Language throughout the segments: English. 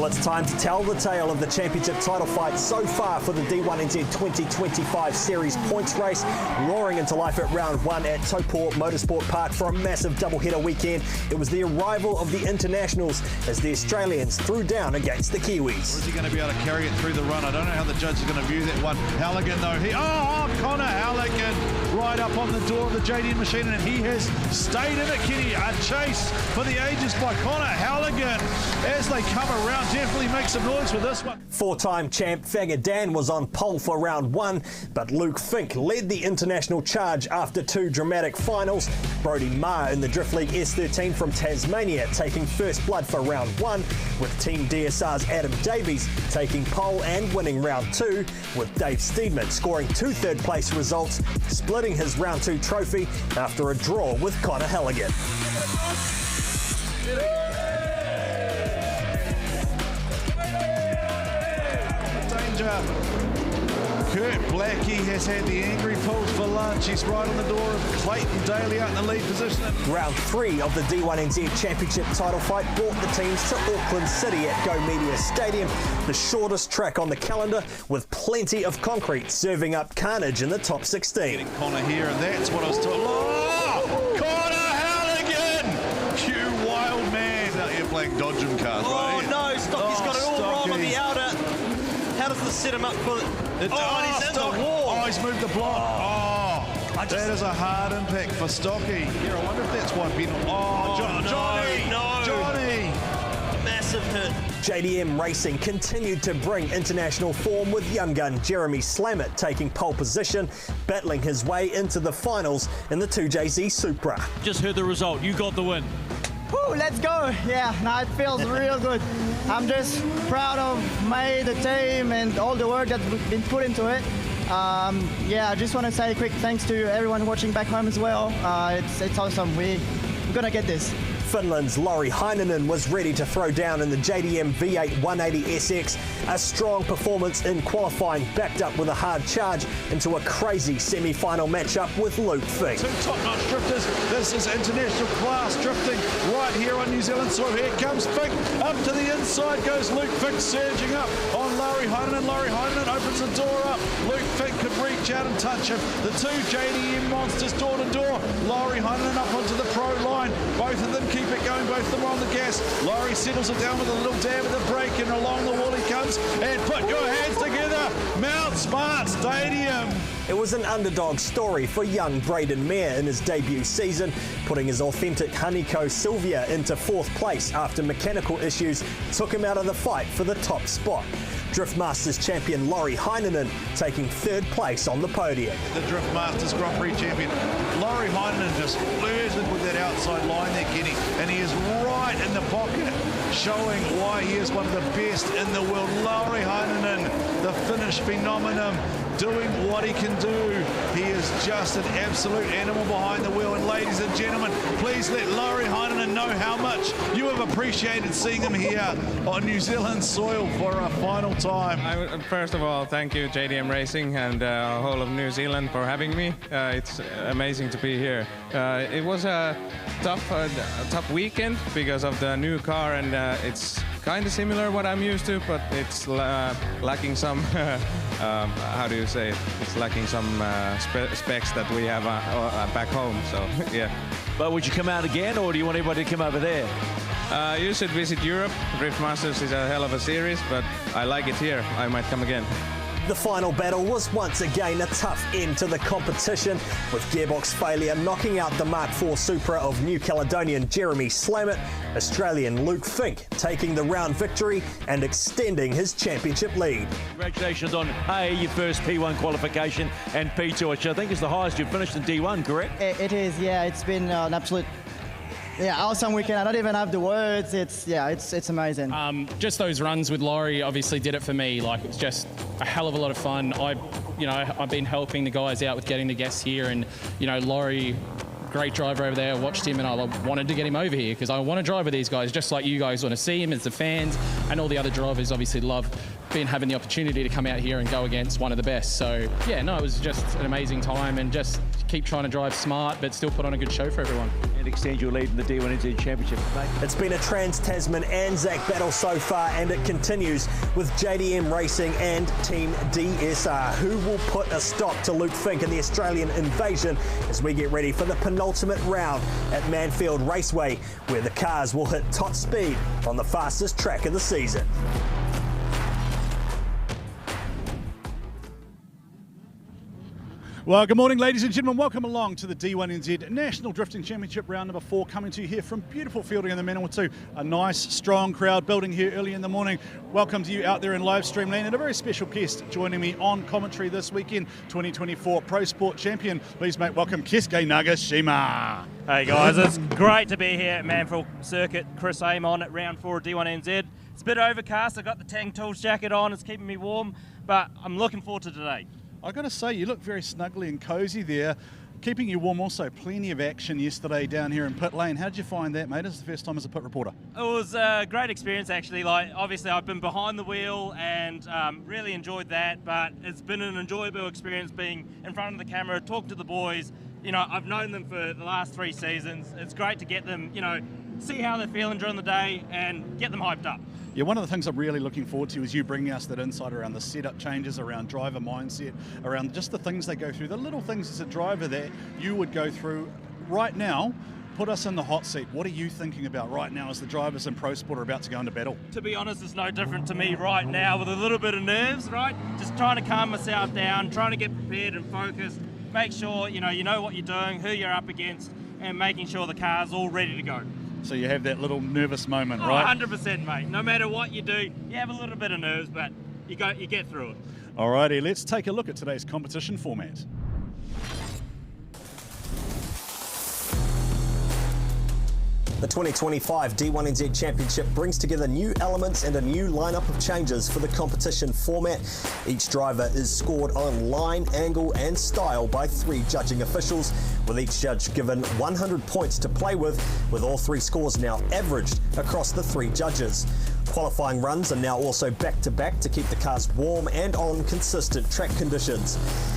it's time to tell the tale of the championship title fight so far for the D1NZ 2025 Series points race, roaring into life at round one at Taupo Motorsport Park for a massive doubleheader weekend. It was the arrival of the internationals as the Australians threw down against the Kiwis. Or is he going to be able to carry it through the run? I don't know how the judge is going to view that one. Halligan though, Connor Halligan right up on the door of the JDM machine, and he has stayed in it, Kenny. A chase for the ages by Connor Halligan as they come around. Definitely make some noise for this one. Four-time champ Fagger Dan was on pole for round one, but Luke Fink led the international charge after two dramatic finals. Brodie Maher in the Drift League S13 from Tasmania taking first blood for round one, with Team DSR's Adam Davies taking pole and winning round two, with Dave Steedman scoring two third-place results, splitting his round two trophy after a draw with Connor Halligan. Kurt Blackie has had the angry pulls for lunch. He's right on the door of Clayton Daly out in the lead position. Round three of the D1NZ Championship title fight brought the teams to Auckland City at Go Media Stadium, the shortest track on the calendar, with plenty of concrete serving up carnage in the top 16. Getting Connor here, and that's what I was talking about. Oh, Connor Halligan! You wild man. Out here playing dodgem cards, right? Oh no, Stocky's got it all wrong on the outer. How does this set him up for the... he's in the wall. Oh, he's moved the block. That is a hard impact for Stocky. Here, I wonder if that's one penalty. Johnny! Massive hit. JDM Racing continued to bring international form, with young gun Jeremy Slammett taking pole position, battling his way into the finals in the 2JZ Supra. Just heard the result. You got the win. Woo, let's go. Yeah, no, it feels real good. I'm just proud of May, the team, and all the work that's been put into it. Yeah, I just want to say a quick thanks to everyone watching back home as well. It's awesome. We're going to get this. Finland's Lauri Heinonen was ready to throw down in the JDM V8 180SX. A strong performance in qualifying backed up with a hard charge into a crazy semi-final matchup with Luke Fink. Two top-notch drifters. This is international class drifting right here on New Zealand soil. Here comes Fink. Up to the inside goes Luke Fink, surging up on Lauri Heinonen. Lauri Heinonen opens the door up. Luke Fink could reach out and touch him. The two JDM monsters door to door. Lauri Heinonen up onto the pro line. Both of them keep it going, both of them are on the gas. Lauri settles it down with a little dab of the brake, and along the wall he comes. And put your hands together, Mount Smart Stadium. It was an underdog story for young Braden Mayer in his debut season, putting his authentic Haniko Silvia into fourth place after mechanical issues took him out of the fight for the top spot. Drift Masters champion Lauri Heinonen taking third place on the podium. The Drift Masters Grand Prix champion Lauri Heinonen just flirted with that outside line there, Kenny, and he is right in the pocket, showing why he is one of the best in the world. Lauri Heinonen, the Finnish phenomenon, doing what he can do. He is just an absolute animal behind the wheel. And ladies and gentlemen, please let Lauri Heinonen know how much you have appreciated seeing him here on New Zealand soil for a final time. First of all, thank you JDM Racing and whole of New Zealand for having me. It's amazing to be here. It was a tough weekend because of the new car, and it's kind of similar what I'm used to, but it's lacking some, how do you say it? It's lacking some specs that we have back home, so yeah. But would you come out again, or do you want everybody to come over there? You should visit Europe. Drift Masters is a hell of a series, but I like it here. I might come again. The final battle was once again a tough end to the competition, with gearbox failure knocking out the Mark IV Supra of New Caledonian Jeremy Slammett, Australian Luke Fink taking the round victory and extending his championship lead. Congratulations on your first P1 qualification, and P2, which I think is the highest you've finished in D1, correct? It is, yeah. It's been an absolute... yeah, awesome weekend. I don't even have the words. It's amazing. Just those runs with Lauri obviously did it for me. Like, it's just a hell of a lot of fun. I've been helping the guys out with getting the guests here, and Lauri, great driver over there. I watched him and I wanted to get him over here because I want to drive with these guys, just like you guys want to see him as the fans, and all the other drivers obviously love having the opportunity to come out here and go against one of the best. So yeah, no, it was just an amazing time, and just keep trying to drive smart, but still put on a good show for everyone. And extend your lead in the D1NZ Championship, mate. It's been a Trans-Tasman Anzac battle so far, and it continues with JDM Racing and Team DSR. Who will put a stop to Luke Fink and the Australian invasion as we get ready for the penultimate round at Manfeild Raceway, where the cars will hit top speed on the fastest track of the season. Well, good morning, ladies and gentlemen. Welcome along to the D1NZ National Drifting Championship round number 4, coming to you here from beautiful Feilding in the Manawatū. A nice, strong crowd building here early in the morning. Welcome to you out there in live stream land, and a very special guest joining me on commentary this weekend, 2024 Pro Sport Champion. Please, mate, welcome Keisuke Nagashima. Hey guys, it's great to be here at Manfeild Circuit. Chris Amon at round 4 of D1NZ. It's a bit overcast. I've got the Tang Tools jacket on. It's keeping me warm, but I'm looking forward to today. I've got to say, you look very snuggly and cosy there. Keeping you warm also. Plenty of action yesterday down here in pit lane. How did you find that, mate? This is the first time as a pit reporter. It was a great experience, actually. Like, obviously, I've been behind the wheel and really enjoyed that, but it's been an enjoyable experience being in front of the camera, talk to the boys. You know, I've known them for the last 3 seasons. It's great to get them, you know, see how they're feeling during the day and get them hyped up. Yeah, one of the things I'm really looking forward to is you bringing us that insight around the setup changes, around driver mindset, around just the things they go through, the little things as a driver that you would go through right now. Put us in the hot seat. What are you thinking about right now as the drivers in Pro Sport are about to go into battle? To be honest, it's no different to me right now, with a little bit of nerves, right? Just trying to calm myself down, trying to get prepared and focused, make sure you know what you're doing, who you're up against, and making sure the car's all ready to go. So you have that little nervous moment, right? 100%, mate. No matter what you do, you have a little bit of nerves, but you get through it. Alrighty, let's take a look at today's competition format. The 2025 D1NZ Championship brings together new elements and a new lineup of changes for the competition format. Each driver is scored on line, angle and style by 3 judging officials, with each judge given 100 points to play with all 3 scores now averaged across the 3 judges. Qualifying runs are now also back-to-back to keep the cars warm and on consistent track conditions.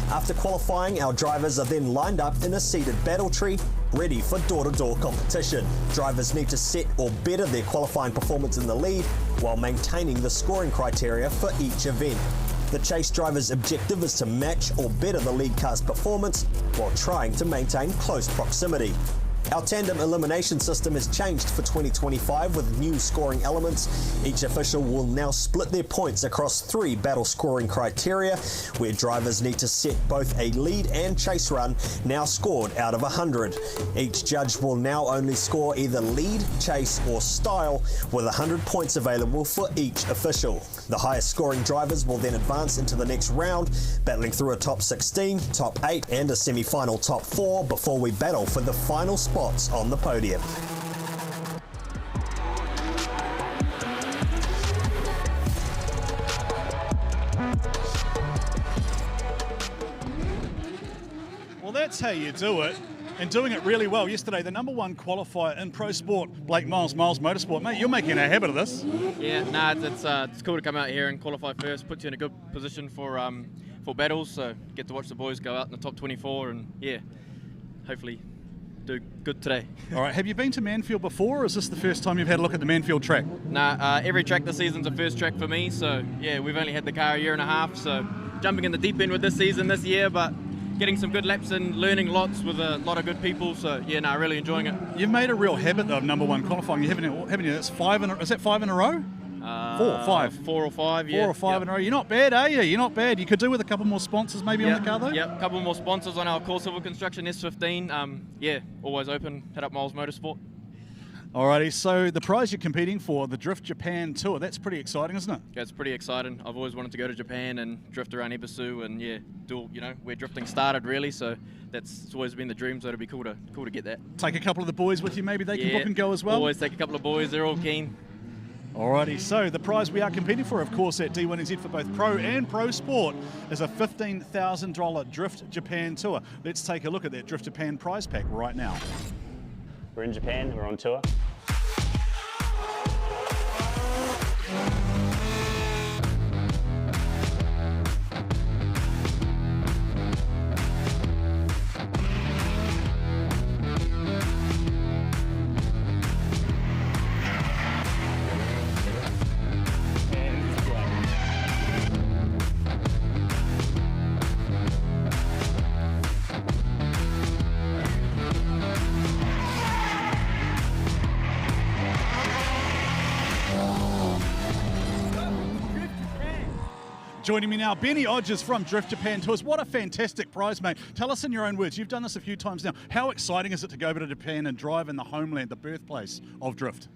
After qualifying, our drivers are then lined up in a seated battle tree, ready for door-to-door competition. Drivers need to set or better their qualifying performance in the lead while maintaining the scoring criteria for each event. The chase driver's objective is to match or better the lead car's performance while trying to maintain close proximity. Our tandem elimination system has changed for 2025 with new scoring elements. Each official will now split their points across 3 battle scoring criteria, where drivers need to set both a lead and chase run, now scored out of 100. Each judge will now only score either lead, chase or style, with 100 points available for each official. The highest scoring drivers will then advance into the next round, battling through a top 16, top 8 and a semi-final top 4 before we battle for the final spots on the podium. Well, that's how you do it, and doing it really well. Yesterday, the #1 qualifier in Pro Sport, Blake Miles Motorsport. Mate, you're making a habit of this. Yeah, it's cool to come out here and qualify first. Puts you in a good position for battles. So get to watch the boys go out in the top 24, and yeah, hopefully do good today. All right, have you been to Manfeild before, or is this the first time you've had a look at the Manfeild track? Nah, every track this season's a first track for me. So yeah, we've only had the car a year and a half. So jumping in the deep end with this year, but getting some good laps and learning lots with a lot of good people. So yeah, really enjoying it. You've made a real habit though of #1 qualifying. You haven't you? That's 5 is that 5 in a row? 4 or 5? 4 or 5, yeah. 4 or 5 in a row. You're not bad, are you? You're not bad. You could do with a couple more sponsors maybe on the car though? Yeah, a couple more sponsors on our core civil construction S15. Yeah, always open. Hit up Miles Motorsport. Alrighty, so the prize you're competing for, the Drift Japan Tour, that's pretty exciting, isn't it? Yeah, it's pretty exciting. I've always wanted to go to Japan and drift around Ebisu, and yeah, where drifting started really, so it's always been the dream, so it'll be cool to get that. Take a couple of the boys with you, maybe they can book and go as well? Always take a couple of boys, they're all keen. Alrighty, so the prize we are competing for, of course, at D1NZ for both Pro and Pro Sport is a $15,000 Drift Japan Tour. Let's take a look at that Drift Japan prize pack right now. We're in Japan, we're on tour. Joining me now, Benny Odgers from Drift Japan Tours. What a fantastic prize, mate. Tell us in your own words, you've done this a few times now. How exciting is it to go over to Japan and drive in the homeland, the birthplace of drift?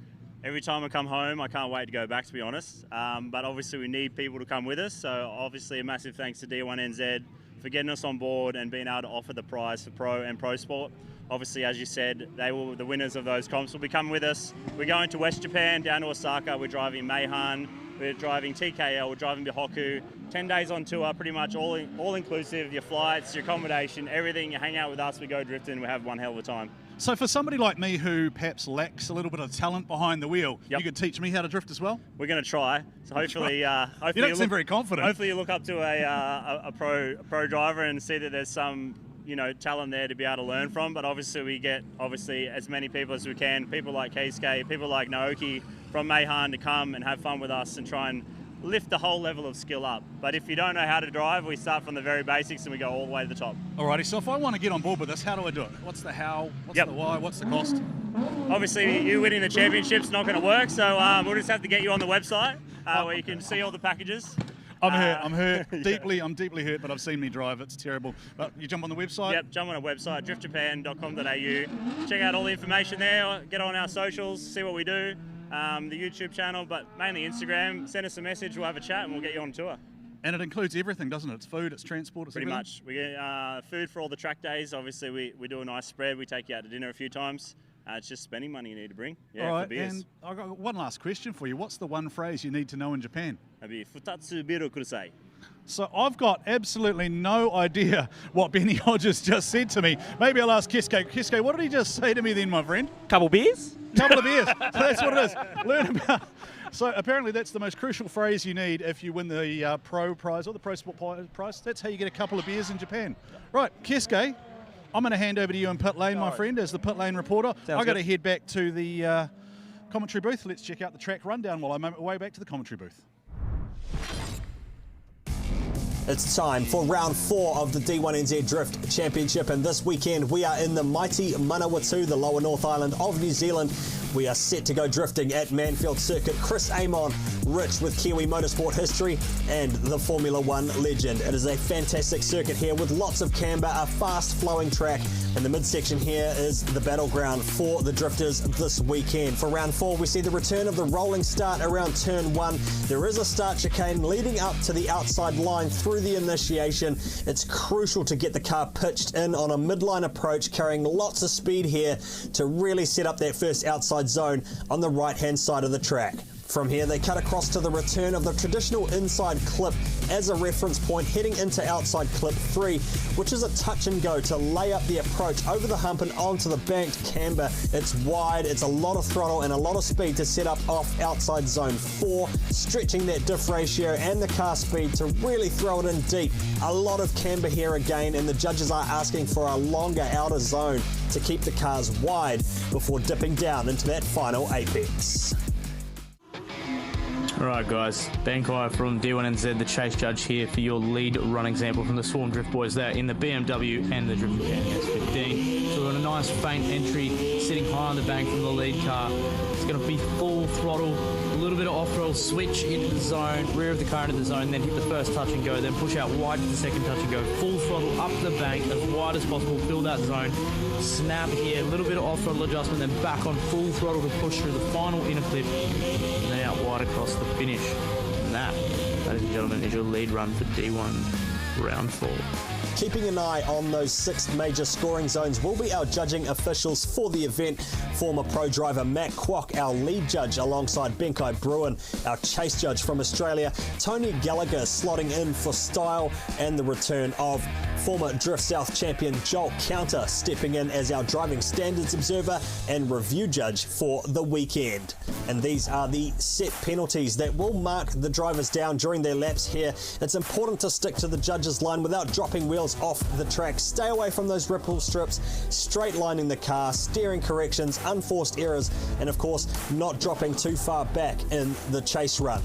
Every time I come home, I can't wait to go back, to be honest. But obviously we need people to come with us. So obviously a massive thanks to D1NZ for getting us on board and being able to offer the prize for Pro and Pro Sport. Obviously, as you said, the winners of those comps will be coming with us. We're going to West Japan, down to Osaka. We're driving Meihan. We're driving TKL, we're driving Bihoku, 10 days on tour, pretty much all inclusive, your flights, your accommodation, everything. You hang out with us, we go drifting, we have one hell of a time. So for somebody like me who perhaps lacks a little bit of talent behind the wheel, you could teach me how to drift as well? We're going to try. So hopefully, hopefully you don't seem very confident. Hopefully you look up to a pro driver and see that there's some talent there to be able to learn from. But obviously we get as many people as we can, people like Keisuke, people like Naoki from Meihan to come and have fun with us and try and lift the whole level of skill up. But if you don't know how to drive, we start from the very basics and we go all the way to the top. Alrighty, so if I want to get on board with this, how do I do it? What's the how, what's the why, what's the cost? Obviously you winning the championship's not going to work, so we'll just have to get you on the website where you can see all the packages. I'm hurt. I'm deeply hurt, but I've seen me drive. It's terrible. But you jump on the website? Yep, jump on our website, driftjapan.com.au. Check out all the information there. Get on our socials, see what we do. The YouTube channel, but mainly Instagram. Send us a message, we'll have a chat and we'll get you on tour. And it includes everything, doesn't it? It's food, it's transport, it's pretty everything? much. We get food for all the track days. Obviously, we do a nice spread. We take you out to dinner a few times. It's just spending money you need to bring. Yeah, all right, for beers. and I've got one last question for you. What's the one phrase you need to know in Japan? Futatsu biru kurasai. So I've got absolutely no idea what Benny Hodges just said to me. Maybe I'll ask Keisuke. Keisuke, what did he just say to me then, my friend? Couple beers? Couple of beers. That's what it is. Learn about. So apparently that's the most crucial phrase you need if you win the Pro prize or the Pro Sport prize. That's how you get a couple of beers in Japan. Right, Keisuke, I'm going to hand over to you in pit lane, my friend, as the pit lane reporter. I've got to head back to the commentary booth. Let's check out the track rundown while I'm on my way back to the commentary booth. It's time for round 4 of the D1NZ Drift Championship, and this weekend we are in the mighty Manawatū, the lower North Island of New Zealand. We are set to go drifting at Manfeild Circuit. Chris Amon, rich with Kiwi motorsport history and the Formula 1 legend. It is a fantastic circuit here with lots of camber, a fast-flowing track, and the midsection here is the battleground for the drifters this weekend. For round 4, we see the return of the rolling start around turn 1. There is a start chicane leading up to the outside line through the initiation. It's crucial to get the car pitched in on a midline approach, carrying lots of speed here to really set up that first outside zone on the right-hand side of the track. From here, they cut across to the return of the traditional inside clip as a reference point, heading into outside clip 3, which is a touch and go to lay up the approach over the hump and onto the banked camber. It's wide, it's a lot of throttle and a lot of speed to set up off outside zone 4, stretching that diff ratio and the car speed to really throw it in deep. A lot of camber here again, and the judges are asking for a longer outer zone to keep the cars wide before dipping down into that final apex. Alright guys, Ben Kai from D1NZ, the chase judge here for your lead run example from the Swarm Drift Boys there in the BMW and the Drift Japan S15. So we're on a nice faint entry, sitting high on the bank from the lead car. It's going to be full throttle, a little bit of off-throttle, switch into the zone, rear of the car into the zone, then hit the first touch and go, then push out wide to the second touch and go, full throttle up the bank as wide as possible, fill that zone, snap here, a little bit of off-throttle adjustment, then back on full throttle to push through the final inner clip, and then out wide across the finish. And that, ladies and gentlemen, is your lead run for D1 round 4. Keeping an eye on those 6 major scoring zones will be our judging officials for the event. Former pro driver Matt Kwok, our lead judge, alongside Benkai Bruin, our chase judge from Australia. Tony Gallagher slotting in for style, and the return of former Drift South champion Joel Counter stepping in as our driving standards observer and review judge for the weekend. And these are the set penalties that will mark the drivers down during their laps here. It's important to stick to the judges' line without dropping wheels off the track. Stay away from those ripple strips, straight lining the car, steering corrections, unforced errors, and of course not dropping too far back in the chase run.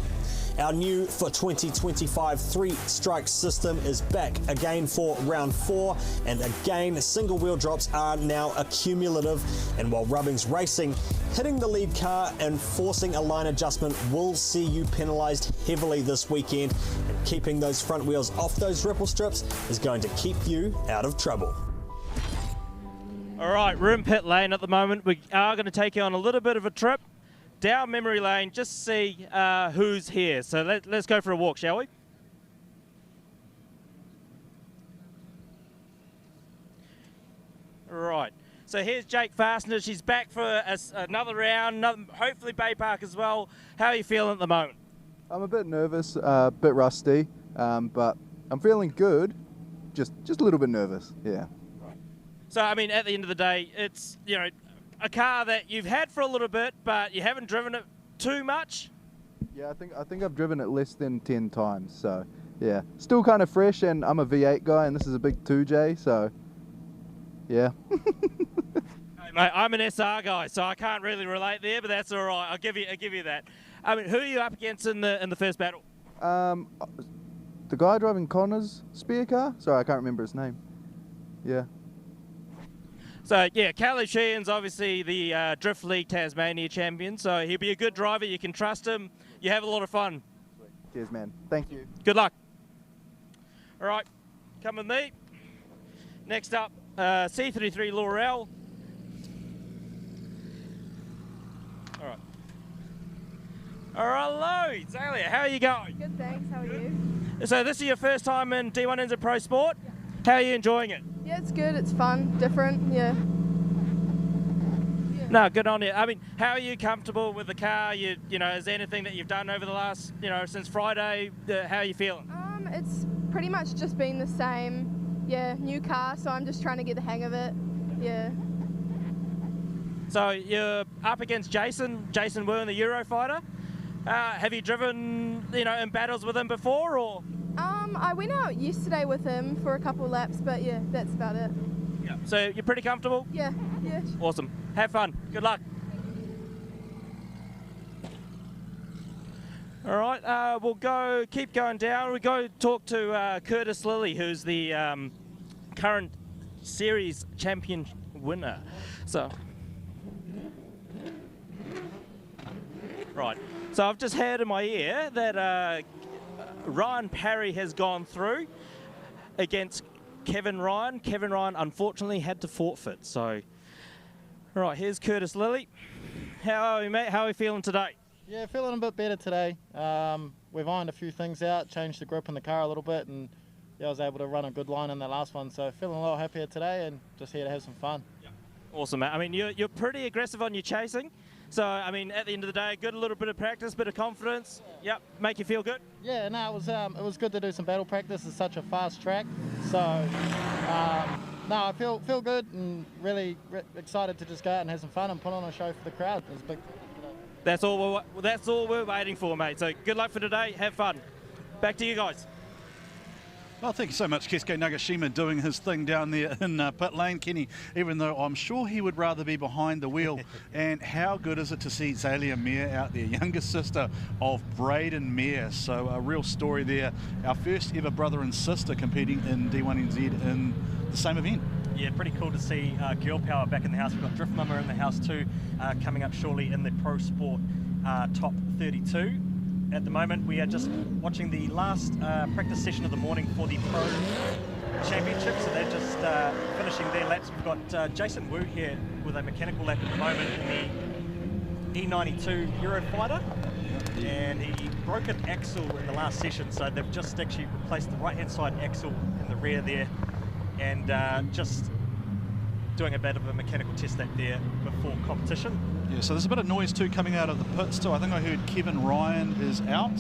Our new for 2025 three-strike system is back again for round 4, and again single wheel drops are now accumulative, and while rubbing's racing, hitting the lead car and forcing a line adjustment will see you penalised heavily this weekend, and keeping those front wheels off those ripple strips is going to keep you out of trouble. All right, we're in pit lane at the moment. We are going to take you on a little bit of a trip down memory lane, just to see who's here. So let's go for a walk, shall we? Right. So here's Jake Fastner. She's back for another round, hopefully Bay Park as well. How are you feeling at the moment? I'm a bit nervous, a bit rusty, but I'm feeling good. Just a little bit nervous, yeah. So, I mean, at the end of the day, it's, you know, a car that you've had for a little bit, but you haven't driven it too much? Yeah, I think I've driven it less than 10 times, so yeah. Still kind of fresh, and I'm a V8 guy, and this is a big 2J, so yeah. Hey, mate, I'm an SR guy, so I can't really relate there, but that's all right. I'll give you that. I mean, who are you up against in the first battle? The guy driving Connor's spear car? Sorry, I can't remember his name. Yeah. So, yeah, Caleb Sheehan's obviously the Drift League Tasmania champion, so he'll be a good driver. You can trust him. You have a lot of fun. Cheers, man. Thank you. Good luck. All right, come with me. Next up, C33 Laurel. All right. All right, hello, Zalia. How are you going? Good, thanks. How are you? So this is your first time in D1NZ Pro-SPORT. Yeah. How are you enjoying it? Yeah, it's good. It's fun, different. Yeah. No, good on you. I mean, how are you comfortable with the car? You know, is there anything that you've done over the last, since Friday? How are you feeling? It's pretty much just been the same. Yeah, new car, so I'm just trying to get the hang of it. Yeah. So you're up against Jason Wu in the Eurofighter. Have you driven, in battles with him before, or? I went out yesterday with him for a couple of laps, but yeah, that's about it. Yeah. So you're pretty comfortable? Yeah. Awesome. Have fun. Good luck. All right, we'll keep going down. We go talk to Curtis Lilly, who's the current series champion winner. So, right. So I've just heard in my ear that Ryan Parry has gone through against Kevin Ryan. Kevin Ryan unfortunately had to forfeit. So, all right, here's Curtis Lilly. How are you, mate? How are you feeling today? Yeah, feeling a bit better today. We've ironed a few things out, changed the grip in the car a little bit, and yeah, I was able to run a good line in the last one. So feeling a lot happier today, and just here to have some fun. Yeah. Awesome, mate. I mean, you're pretty aggressive on your chasing. So, I mean, at the end of the day, good, a little bit of practice, bit of confidence. Yep, make you feel good? Yeah, no, it was good to do some battle practice. It's such a fast track. So, no, I feel good and really excited to just go out and have some fun and put on a show for the crowd. It was big. That's all we're waiting for, mate. So, good luck for today. Have fun. Back to you guys. Well, thank you so much, Keisuke Nagashima, doing his thing down there in pit lane, Kenny, even though I'm sure he would rather be behind the wheel. And how good is it to see Zalia Mayer out there, younger sister of Braden Mayer. So a real story there. Our first ever brother and sister competing in D1NZ in the same event. Yeah, pretty cool to see girl power back in the house. We've got Drift Mama in the house too, coming up shortly in the Pro-SPORT Top 32. At the moment, we are just watching the last practice session of the morning for the Pro Championship, so they're just finishing their laps. We've got Jason Wu here with a mechanical lap at the moment in the E92 Eurofighter, and he broke an axle in the last session, so they've just actually replaced the right-hand side axle in the rear there, and just doing a bit of a mechanical test lap there before competition. Yeah, so there's a bit of noise too coming out of the pits too. I think I heard Kevin Ryan is out,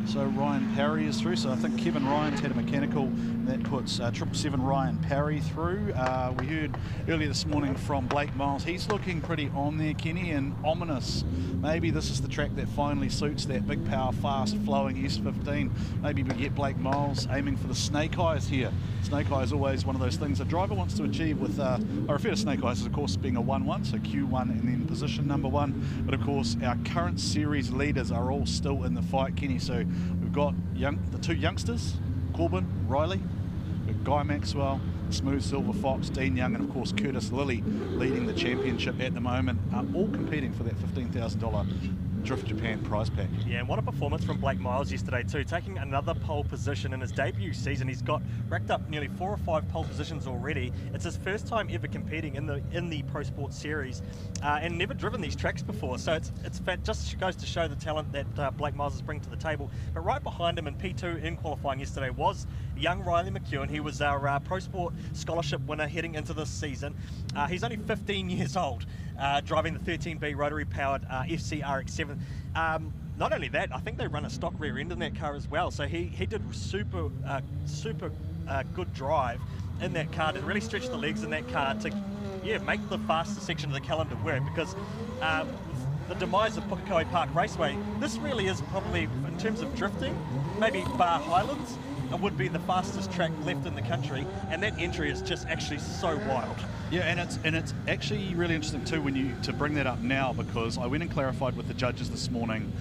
so Ryan Parry is through. So I think Kevin Ryan's had a mechanical, and that puts 777 Ryan Parry through. We heard earlier this morning from Blake Miles. He's looking pretty on there, Kenny, and ominous. Maybe this is the track that finally suits that big power, fast flowing S15. Maybe we get Blake Miles aiming for the Snake Eyes here. Snake Eye is always one of those things a driver wants to achieve with, I refer to Snake Eyes as, of course, being a 1-1, so Q1 and then position number 1. But, of course, our current series leaders are all still in the fight, Kenny, so we've got the two youngsters, Corbin, Riley, we've got Guy Maxwell, Smooth Silver Fox, Dean Young, and of course Curtis Lilly leading the championship at the moment, all competing for that $15,000 Drift Japan prize pack. Yeah, and what a performance from Blake Miles yesterday too, taking another pole position in his debut season. He's racked up nearly 4 or 5 pole positions already. It's his first time ever competing in the Pro Sport Series, and never driven these tracks before. So it just goes to show the talent that Blake Miles is bringing to the table. But right behind him in P2 in qualifying yesterday was young Riley McEwen. He was our Pro Sport scholarship winner heading into this season. He's only 15 years old. Driving the 13B rotary-powered FC RX-7. Not only that, I think they run a stock rear end in that car as well. So he did super good drive in that car to really stretch the legs in that car to make the fastest section of the calendar work, because the demise of Pukekohe Park Raceway, this really is probably, in terms of drifting, maybe bar Highlands, it would be the fastest track left in the country, and that entry is just actually so wild. Yeah, and it's actually really interesting too to bring that up now, because I went and clarified with the judges this morning.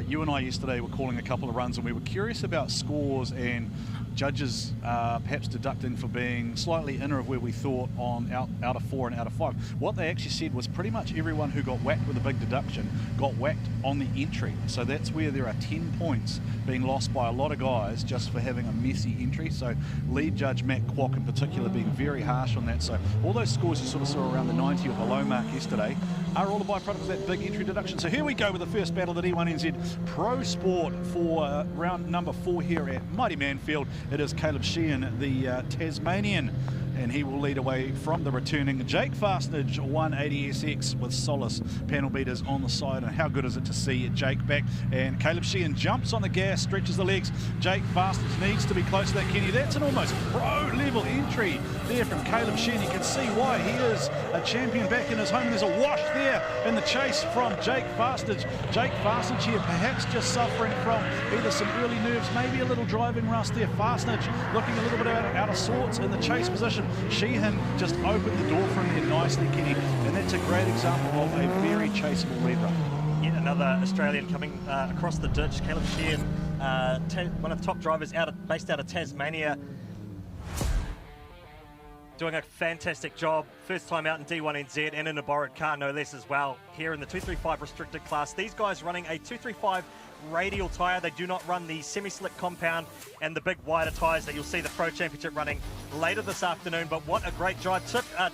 You and I yesterday were calling a couple of runs, and we were curious about scores and judges perhaps deducting for being slightly inner of where we thought on out of 4 and out of 5. What they actually said was pretty much everyone who got whacked with a big deduction got whacked on the entry. So that's where there are 10 points being lost by a lot of guys just for having a messy entry. So lead judge Matt Kwok in particular being very harsh on that. So all those scores you sort of saw around the 90 or below mark yesterday are all a byproduct of that big entry deduction. So here we go with the first battle of the D1NZ Pro Sport for round number 4 here at Mighty Manfeild. It is Caleb Sheehan, the Tasmanian, and he will lead away from the returning Jake Fastnage 180SX with Solace panel beaters on the side. And how good is it to see Jake back? And Caleb Sheehan jumps on the gas, stretches the legs. Jake Fastnage needs to be close to that, Kenny. That's an almost pro-level entry there from Caleb Sheehan. You can see why he is a champion back in his home. There's a wash there in the chase from Jake Fastnage. Jake Fastnage here perhaps just suffering from either some early nerves, maybe a little driving rust there. Fastnage looking a little bit out of sorts in the chase position. Sheehan just opened the door for him there nicely, Kenny, and that's a great example of a very chaseable lead run. Yet another Australian coming across the ditch, Caleb Sheehan, one of the top drivers based out of Tasmania, doing a fantastic job. First time out in D1NZ and in a borrowed car, no less as well, here in the 235 restricted class. These guys running a 235 radial tyre. They do not run the semi-slick compound and the big wider tyres that you'll see the Pro Championship running later this afternoon. But what a great drive,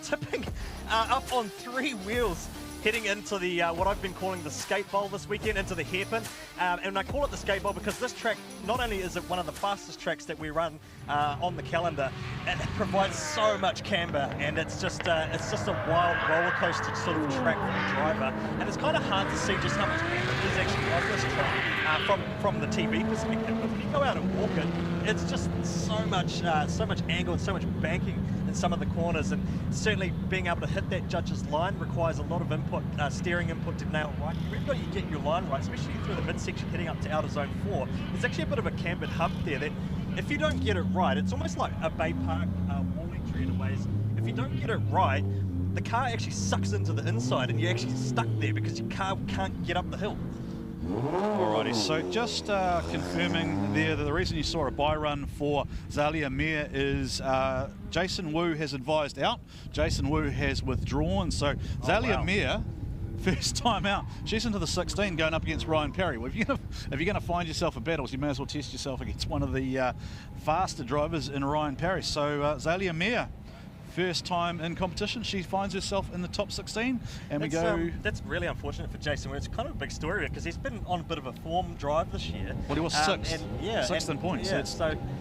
tipping up on 3 wheels, heading into the what I've been calling the skate bowl this weekend, into the hairpin. And I call it the skate bowl because this track, not only is it one of the fastest tracks that we run on the calendar, it provides so much camber, and it's just a wild roller coaster sort of track for the driver. And it's kind of hard to see just how much camber is actually on this track from the TV perspective. But when you go out and walk it, it's just so much angle and so much banking in some of the corners, and certainly being able to hit that judge's line requires a lot of input, steering input to nail right. You've got to get your line right, especially through the midsection heading up to outer zone 4. There's actually a bit of a cambered hump there that if you don't get it right, it's almost like a Bay Park wall entry in ways. If you don't get it right, the car actually sucks into the inside and you're actually stuck there because your car can't get up the hill. Alrighty, so just confirming there that the reason you saw a bye run for Zalia Mir is Jason Wu has advised out. Jason Wu has withdrawn. So Zalia Mir, first time out, she's into the 16 going up against Ryan Perry. Well, if you're going to find yourself at battles, you may as well test yourself against one of the faster drivers in Ryan Perry. So Zalia Mir, first time in competition, she finds herself in the top 16, and that's really unfortunate for Jason. It's kind of a big story because he's been on a bit of a form drive this year. Well, he was sixth in points.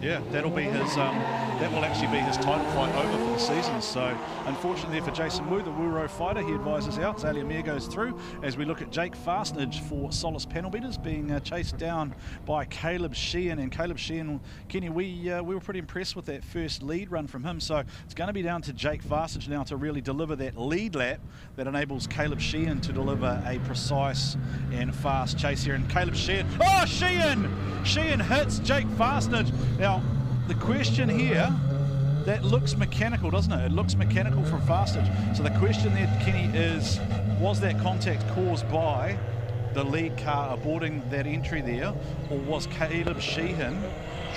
Yeah, that'll be his. That will actually be his title fight over for the season. So, unfortunately for Jason Wu, the Wuro fighter, he advises out. Zalia Mir goes through as we look at Jake Fastnage for Solace panel beaters being chased down by Caleb Sheehan. And Caleb Sheehan, Kenny, we were pretty impressed with that first lead run from him. So it's going to be down to Jake Fastnage now to really deliver that lead lap that enables Caleb Sheehan to deliver a precise and fast chase here. And Caleb Sheehan, Sheehan hits Jake Fastnage. Now, the question here, that looks mechanical, doesn't it? It looks mechanical from Fastnage. So the question there, Kenny, is was that contact caused by the lead car aborting that entry there, or was Caleb Sheehan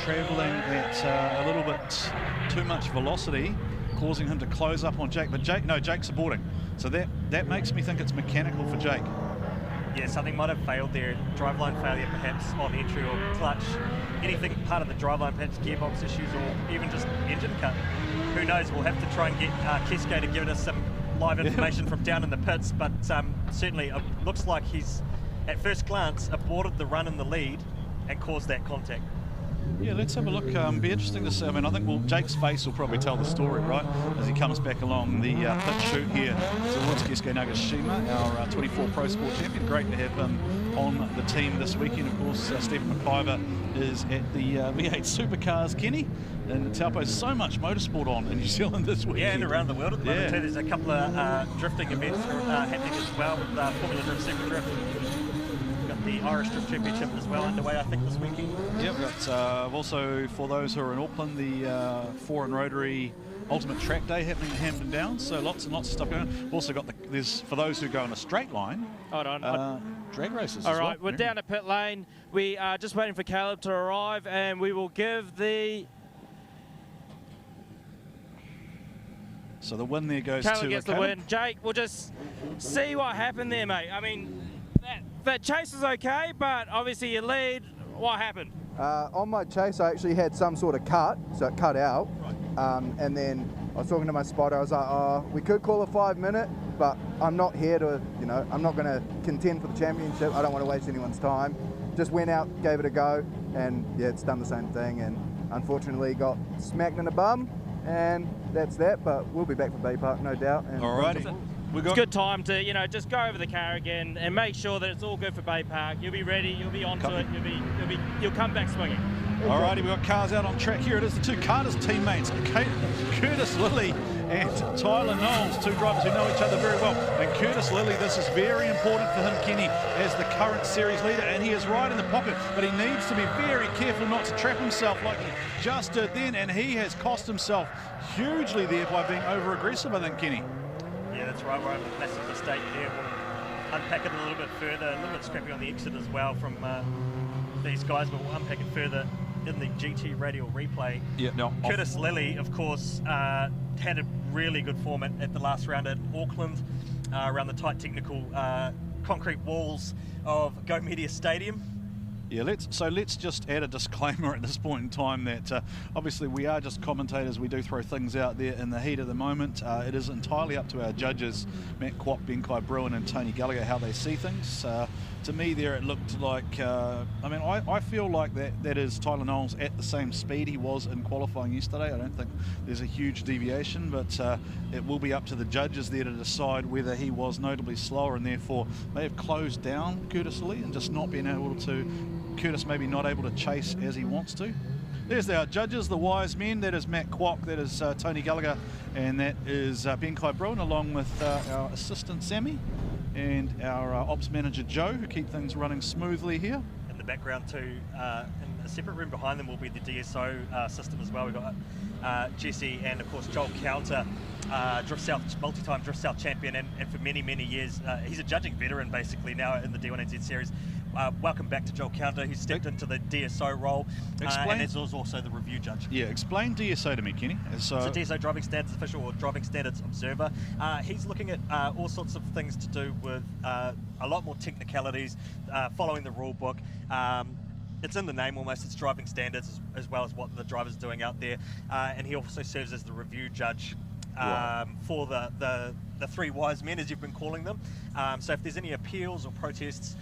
travelling at a little bit too much velocity, causing him to close up on Jake? But Jake's aborting. So that makes me think it's mechanical for Jake. Yeah, something might have failed there. Driveline failure perhaps on entry or clutch. Anything part of the driveline, perhaps gearbox issues or even just engine cut. Who knows? We'll have to try and get Kesko to give us some live information from down in the pits, but certainly it looks like he's, at first glance, aborted the run in the lead and caused that contact. Yeah, let's have a look. Be interesting to see. I mean, I think Jake's face will probably tell the story, right? As he comes back along the pit chute here towards Kesko Nagashima, our 24 Pro Sport champion. Great to have him on the team this weekend. Of course, Stephen McIver is at the V8 Supercars, Kenny. And Taupo's so much motorsport on in New Zealand this weekend. Yeah, and around the world at the moment too. There's a couple of drifting events happening as well with Formula Drift, Super Drift. The Irish Drift Championship as well underway, I think, this weekend. Yeah, we've got also, for those who are in Auckland, the Foreign Rotary Ultimate Track Day happening at Hampton Downs, so lots and lots of stuff going on. We've also got there's, for those who go in a straight line, hold on, drag races all as right, well. we're down at pit lane. We are just waiting for Caleb to arrive, and we will give the... So the win there goes Caleb to gets the win. Jake, we'll just see what happened there, mate. I mean, that chase is okay, but obviously you lead. What happened? On my chase, I actually had some sort of cut, so it cut out. And then I was talking to my spotter. I was like, oh, we could call a 5 minute, but I'm not here to, I'm not going to contend for the championship. I don't want to waste anyone's time. Just went out, gave it a go, and yeah, it's done the same thing. And unfortunately got smacked in the bum, and that's that. But we'll be back for Bay Park, no doubt. Alrighty. It's a good time to, just go over the car again and make sure that it's all good for Bay Park. You'll be ready, you'll be onto it, you'll come back swinging. Alrighty, we've got cars out on track here. It is the two Carter's teammates, Curtis Lilly and Tyler Knowles, two drivers who know each other very well. And Curtis Lilly, this is very important for him, Kenny, as the current series leader, and he is right in the pocket, but he needs to be very careful not to trap himself like he just did then, and he has cost himself hugely there by being over-aggressive, I think, Kenny. Yeah, that's right. We're having a massive mistake there. We'll unpack it a little bit further, a little bit scrappy on the exit as well from these guys, but we'll unpack it further in the GT radial replay. Yeah, no. Curtis Lilly, of course, had a really good form at the last round at Auckland, around the tight technical concrete walls of Go Media Stadium. Yeah, let's just add a disclaimer at this point in time that obviously we are just commentators. We do throw things out there in the heat of the moment. It is entirely up to our judges, Matt Kwok, Ben Kai Bruin and Tony Gallagher, how they see things. To me there it looked like, I feel like that is Tyler Knowles at the same speed he was in qualifying yesterday. I don't think there's a huge deviation, but it will be up to the judges there to decide whether he was notably slower and therefore may have closed down Curtis Lilly and just not been able to, Curtis maybe not able to chase as he wants to. There's our judges, the wise men. That is Matt Kwok, that is Tony Gallagher, and that is Ben Kai Bruin, along with our assistant Sammy and our ops manager Joe, who keep things running smoothly here. In the background too, in a separate room behind them will be the DSO system as well. We've got Jesse and of course Joel Counter, Drift South, multi-time Drift South champion, and for many, many years, he's a judging veteran basically now in the D1NZ series. Welcome back to Joel Counter, who stepped into the DSO role, and is also the review judge. Yeah, explain DSO to me, Kenny. So DSO Driving Standards Official, or Driving Standards Observer. He's looking at all sorts of things to do with a lot more technicalities, following the rule book. It's in the name almost, it's driving standards as well as what the driver's doing out there. And he also serves as the review judge for the three wise men, as you've been calling them. So if there's any appeals or protests,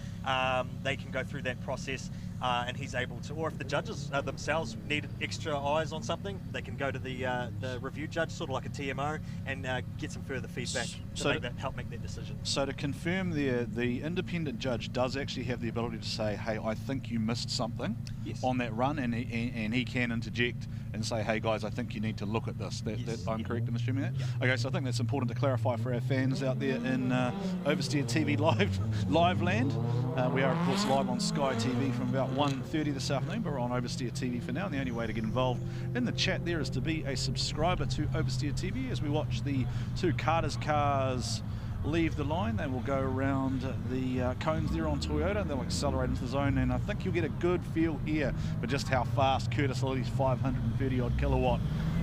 they can go through that process, and he's able to, or if the judges themselves need extra eyes on something, they can go to the review judge, sort of like a TMO, and get some further feedback to help make that decision. So to confirm there, the independent judge does actually have the ability to say, hey, I think you missed something on that run, and he can interject and say, hey guys, I think you need to look at this. I'm correct in assuming that? Yeah. Okay, so I think that's important to clarify for our fans out there in Oversteer TV live land. We are, of course, live on Sky TV from about 1:30 this afternoon, but we're on Oversteer TV for now, and the only way to get involved in the chat there is to be a subscriber to Oversteer TV as we watch the two Carter's cars leave the line. They will go around the cones there on Toyota, and they'll accelerate into the zone, and I think you'll get a good feel here for just how fast Curtis Lilly's 530 odd kilowatt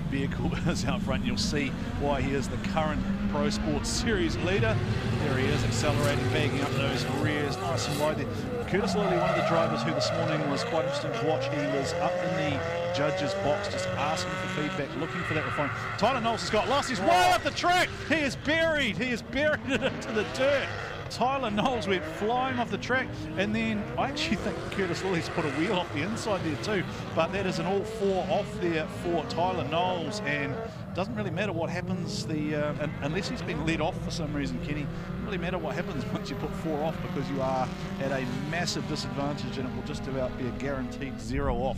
vehicle is out front. You'll see why he is the current Pro Sports Series leader. There he is, accelerating, bagging up those rears, nice and wide there. Curtis Lilly, one of the drivers who this morning was quite interesting to watch. He was up in the judges' box just asking for feedback, looking for that refinement. Tyler Knowles has got lost. He's way up the track. He is buried it into the dirt. Tyler Knowles went flying off the track, and then I actually think Curtis Lilly's put a wheel off the inside there too, but that is an all four off there for Tyler Knowles, and doesn't really matter what happens, unless he's been led off for some reason, Kenny. Doesn't really matter what happens once you put 4 off, because you are at a massive disadvantage, and it will just about be a guaranteed 0 off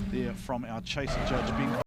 there from our chaser judge, Ben.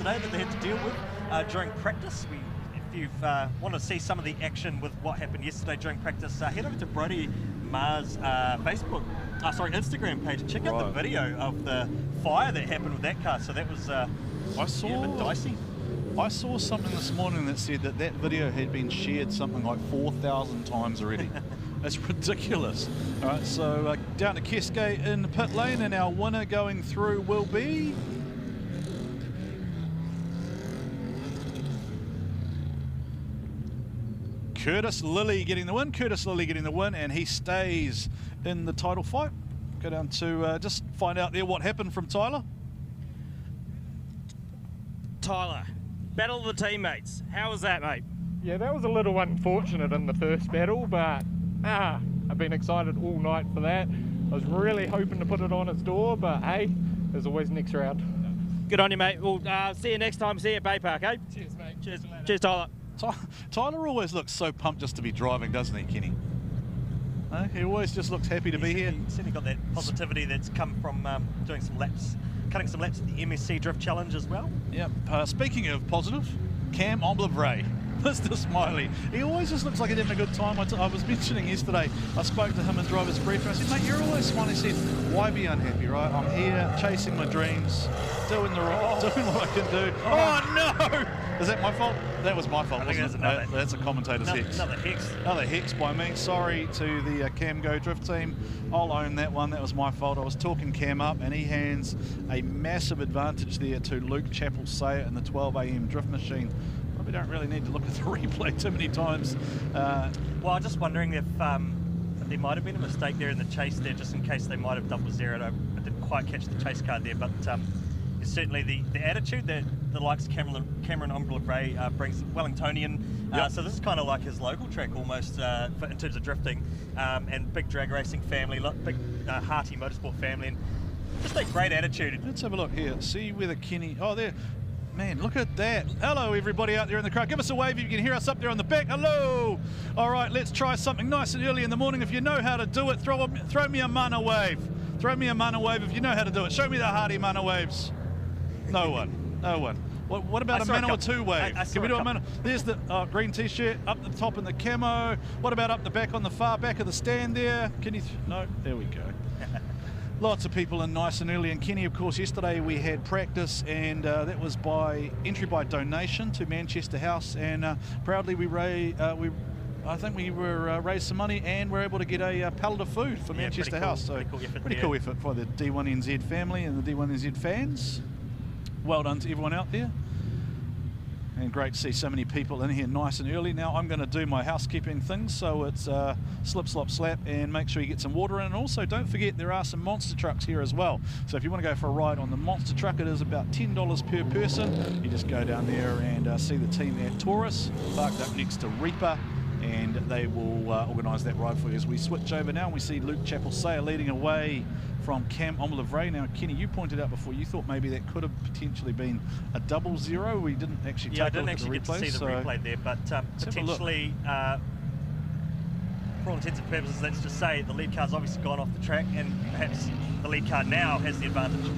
That they had to deal with during practice. If you want to see some of the action with what happened yesterday during practice, head over to Brody Maher's Instagram page and check out the video of the fire that happened with that car. So that was a bit dicey. I saw something this morning that said that video had been shared something like 4,000 times already. That's ridiculous. All right, so down to Keske in the pit lane, and our winner going through will be... Curtis Lilly getting the win, and he stays in the title fight. Go down to just find out there what happened from Tyler. Tyler, battle of the teammates. How was that, mate? Yeah, that was a little unfortunate in the first battle, but I've been excited all night for that. I was really hoping to put it on its door, but hey, there's always next round. Good on you, mate. We'll see you next time. See you at Bay Park, eh? Cheers, mate. Cheers, Tyler. Tyler always looks so pumped just to be driving, doesn't he, Kenny? He always just looks happy to be here. He's certainly got that positivity that's come from doing some laps, cutting some laps at the MSC Drift Challenge as well. Yep. Speaking of positive, Cam Omblivray. Mr. Smiley. He always just looks like he's having a good time. I was mentioning yesterday, I spoke to him in driver's briefing. I said, mate, you're always smiling. He said, why be unhappy, right? I'm here chasing my dreams, doing what I can do. Oh, no! Is that my fault? That was my fault, wasn't it? That's a commentator's hex. Another hex by me. Sorry to the Cam Go Drift team. I'll own that one. That was my fault. I was talking Cam up, and he hands a massive advantage there to Luke Chappell-Sayer in the 12 AM Drift Machine. We don't really need to look at the replay too many times. Well, I'm just wondering if there might have been a mistake there in the chase there, just in case they might have double zeroed. I didn't quite catch the chase card there, but it's certainly the attitude that the likes of Cameron Omblivray brings, Wellingtonian. Yep. So this is kind of like his local track almost in terms of drifting, and big drag racing family, big hearty motorsport family, and just a great attitude. Let's have a look here. See whether Kenny... Oh, there. Man, look at that. Hello, everybody out there in the crowd. Give us a wave if you can hear us up there on the back. Hello. All right, let's try something nice and early in the morning. If you know how to do it, throw me a mana wave. Throw me a mana wave if you know how to do it. Show me the hearty mana waves. No one. No one. What about a Manawatū wave? Can we do a Manawatū? There's the green t-shirt up the top in the camo. What about up the back on the far back of the stand there? Can you... No, there we go. Lots of people in nice and early. And Kenny, of course, yesterday we had practice, and that was by entry by donation to Manchester House, and proudly we raised some money, and we're able to get a pallet of food for Manchester House. So pretty cool effort for the D1NZ family and the D1NZ fans. Well done to everyone out there. And great to see so many people in here nice and early. Now I'm going to do my housekeeping things, so it's slip, slop, slap, and make sure you get some water in. And also don't forget there are some monster trucks here as well. So if you want to go for a ride on the monster truck, it is about $10 per person. You just go down there and see the team at Taurus, parked up next to Reaper. and they will organise that ride for you. As we switch over now, and we see Luke Chappell-Sayer leading away from Cam Omlivray. Now, Kenny, you pointed out before, you thought maybe that could have potentially been a 0-0. We didn't actually take a look at the replay. Yeah, I didn't actually get to see the replay there, but potentially, for all intents and purposes, let's just say the lead car's obviously gone off the track, and perhaps the lead car now has the advantage.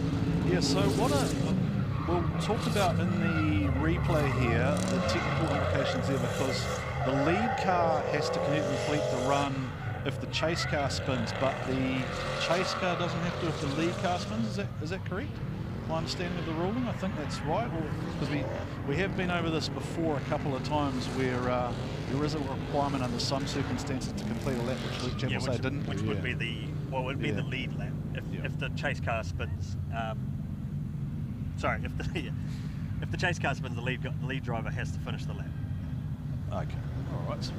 Yeah, so we'll talk about in the replay here the technical implications there, because the lead car has to complete the run if the chase car spins, but the chase car doesn't have to if the lead car spins. Is that correct? My understanding of the ruling, I think that's right. Because we have been over this before a couple of times where there is a requirement under some circumstances to complete a lap, which Luke Chappell-Sayer didn't. Which would be the the lead lap if the chase car spins. Sorry, if the chase car spins, the lead driver has to finish the lap. Okay, all right. So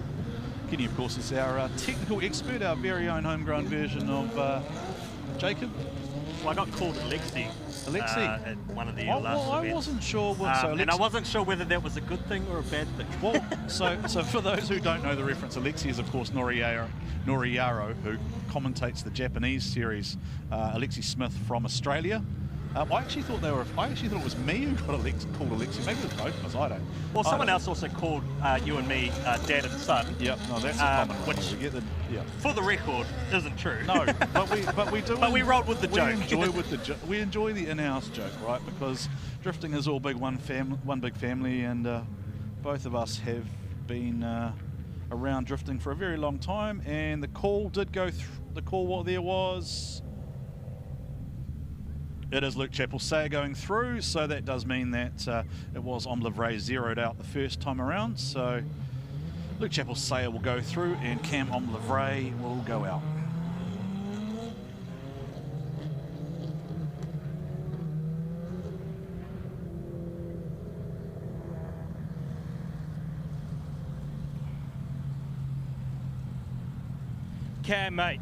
Kenny, of course, is our technical expert, our very own homegrown version of Jacob. Well, I got called Alexi at one of the last events. I wasn't sure. And I wasn't sure whether that was a good thing or a bad thing. Well, so for those who don't know the reference, Alexi is, of course, Noriyaro, who commentates the Japanese series. Alexi Smith from Australia. I actually thought it was me who got called Alexi. Maybe it was both of us. I don't. Well, someone else also called you and me Dad and Son. Yep. No, that's a common one. Which, for the record, isn't true. No, but we do. But we rolled with the joke. We enjoy the in-house joke, right? Because drifting is all one big family, and both of us have been around drifting for a very long time. And the call did go through. The call there was. It is Luke Chappell-Sayer going through, so that does mean that it was Omlivray zeroed out the first time around. So Luke Chappell-Sayer will go through and Cam Omlivray will go out. Cam, mate.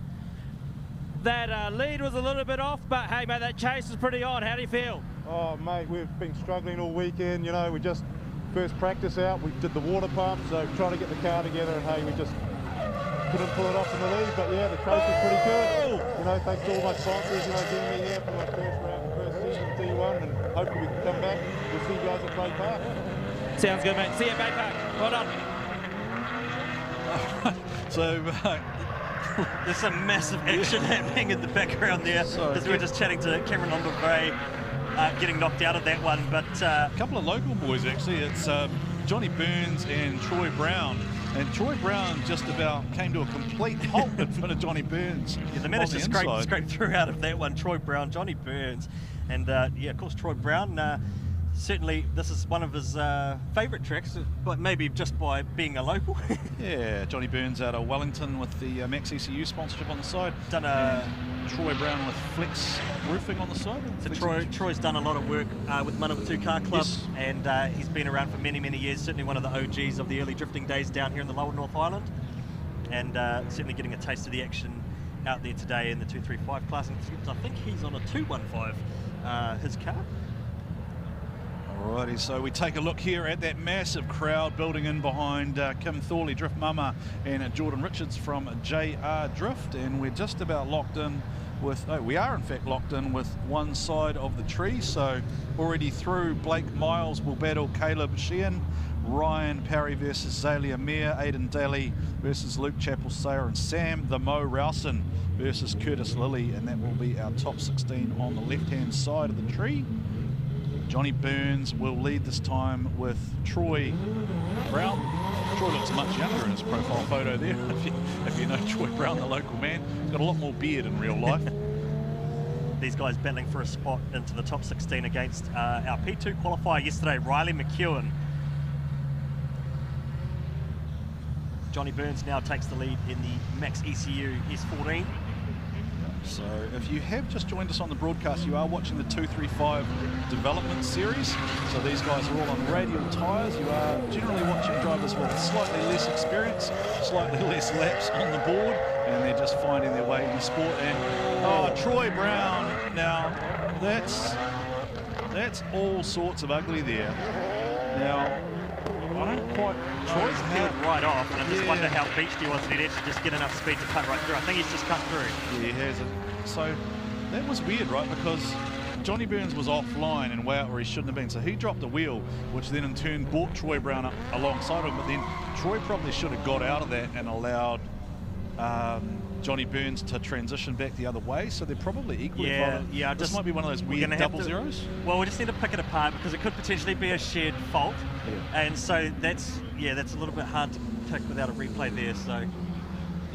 That lead was a little bit off, but hey, mate, that chase is pretty on. How do you feel? Oh, mate, we've been struggling all weekend. You know, we just first practice out, we did the water pump, so trying to get the car together, and hey, we just couldn't pull it off in the lead. But yeah, the chase was pretty good. You know, thanks to all my sponsors, you know, getting me here for my first round, first season of D1, and hopefully we can come back. We'll see you guys at Bay Park. Sounds good, mate. See you at Bay Park. Well done. So. There's some massive action happening in the background there as we were just chatting to Cameron Omlivray, getting knocked out of that one. But a couple of local boys actually. It's Johnny Burns and Troy Brown. And Troy Brown just about came to a complete halt in front of Johnny Burns. Yeah, they managed to scrape through out of that one. Troy Brown, Johnny Burns, and yeah, of course Troy Brown. Certainly, this is one of his favourite tracks, but maybe just by being a local. Yeah, Johnny Burns out of Wellington with the Max ECU sponsorship on the side. Done Troy Brown with Flex roofing on the side. So Troy's done a lot of work with Manawatū Car Club, and he's been around for many, many years. Certainly one of the OGs of the early drifting days down here in the Lower North Island, and certainly getting a taste of the action out there today in the 235 class. And I think he's on a 215, his car. Alrighty, so we take a look here at that massive crowd building in behind Kim Thorley, Drift Mama, and Jordan Richards from JR Drift, and we're just about locked in with, we are in fact locked in with one side of the tree. So already through, Blake Miles will battle Caleb Sheehan, Ryan Parry versus Zalia Mir, Aidan Daly versus Luke Chappell-Sayer, and Sam the Mo Rowson versus Curtis Lilly, and that will be our top 16 on the left-hand side of the tree. Johnny Burns will lead this time with Troy Brown. Troy looks much younger in his profile photo there, if you know Troy Brown, the local man. He's got a lot more beard in real life. These guys battling for a spot into the top 16 against our P2 qualifier yesterday, Riley McEwen. Johnny Burns now takes the lead in the Max ECU S14. So if you have just joined us on the broadcast, you are watching the 235 development series. So these guys are all on radial tyres. You are generally watching drivers with slightly less experience, slightly less laps on the board, and they're just finding their way in the sport. And Troy Brown, now that's all sorts of ugly there. Now, I don't quite. Troy's peeled right off, and I just wonder how beached he was, and he'd actually just get enough speed to cut right through. I think he's just cut through. Yeah, he has it. So that was weird, right? Because Johnny Burns was offline and way out where he shouldn't have been. So he dropped the wheel, which then in turn brought Troy Brown up alongside him. But then Troy probably should have got out of that and allowed Johnny Burns to transition back the other way. So they're probably equally. Yeah. This might be one of those weird double zeros. Well, we just need to pick it apart because it could potentially be a shared fault, and so that's a little bit hard to pick without a replay there. So.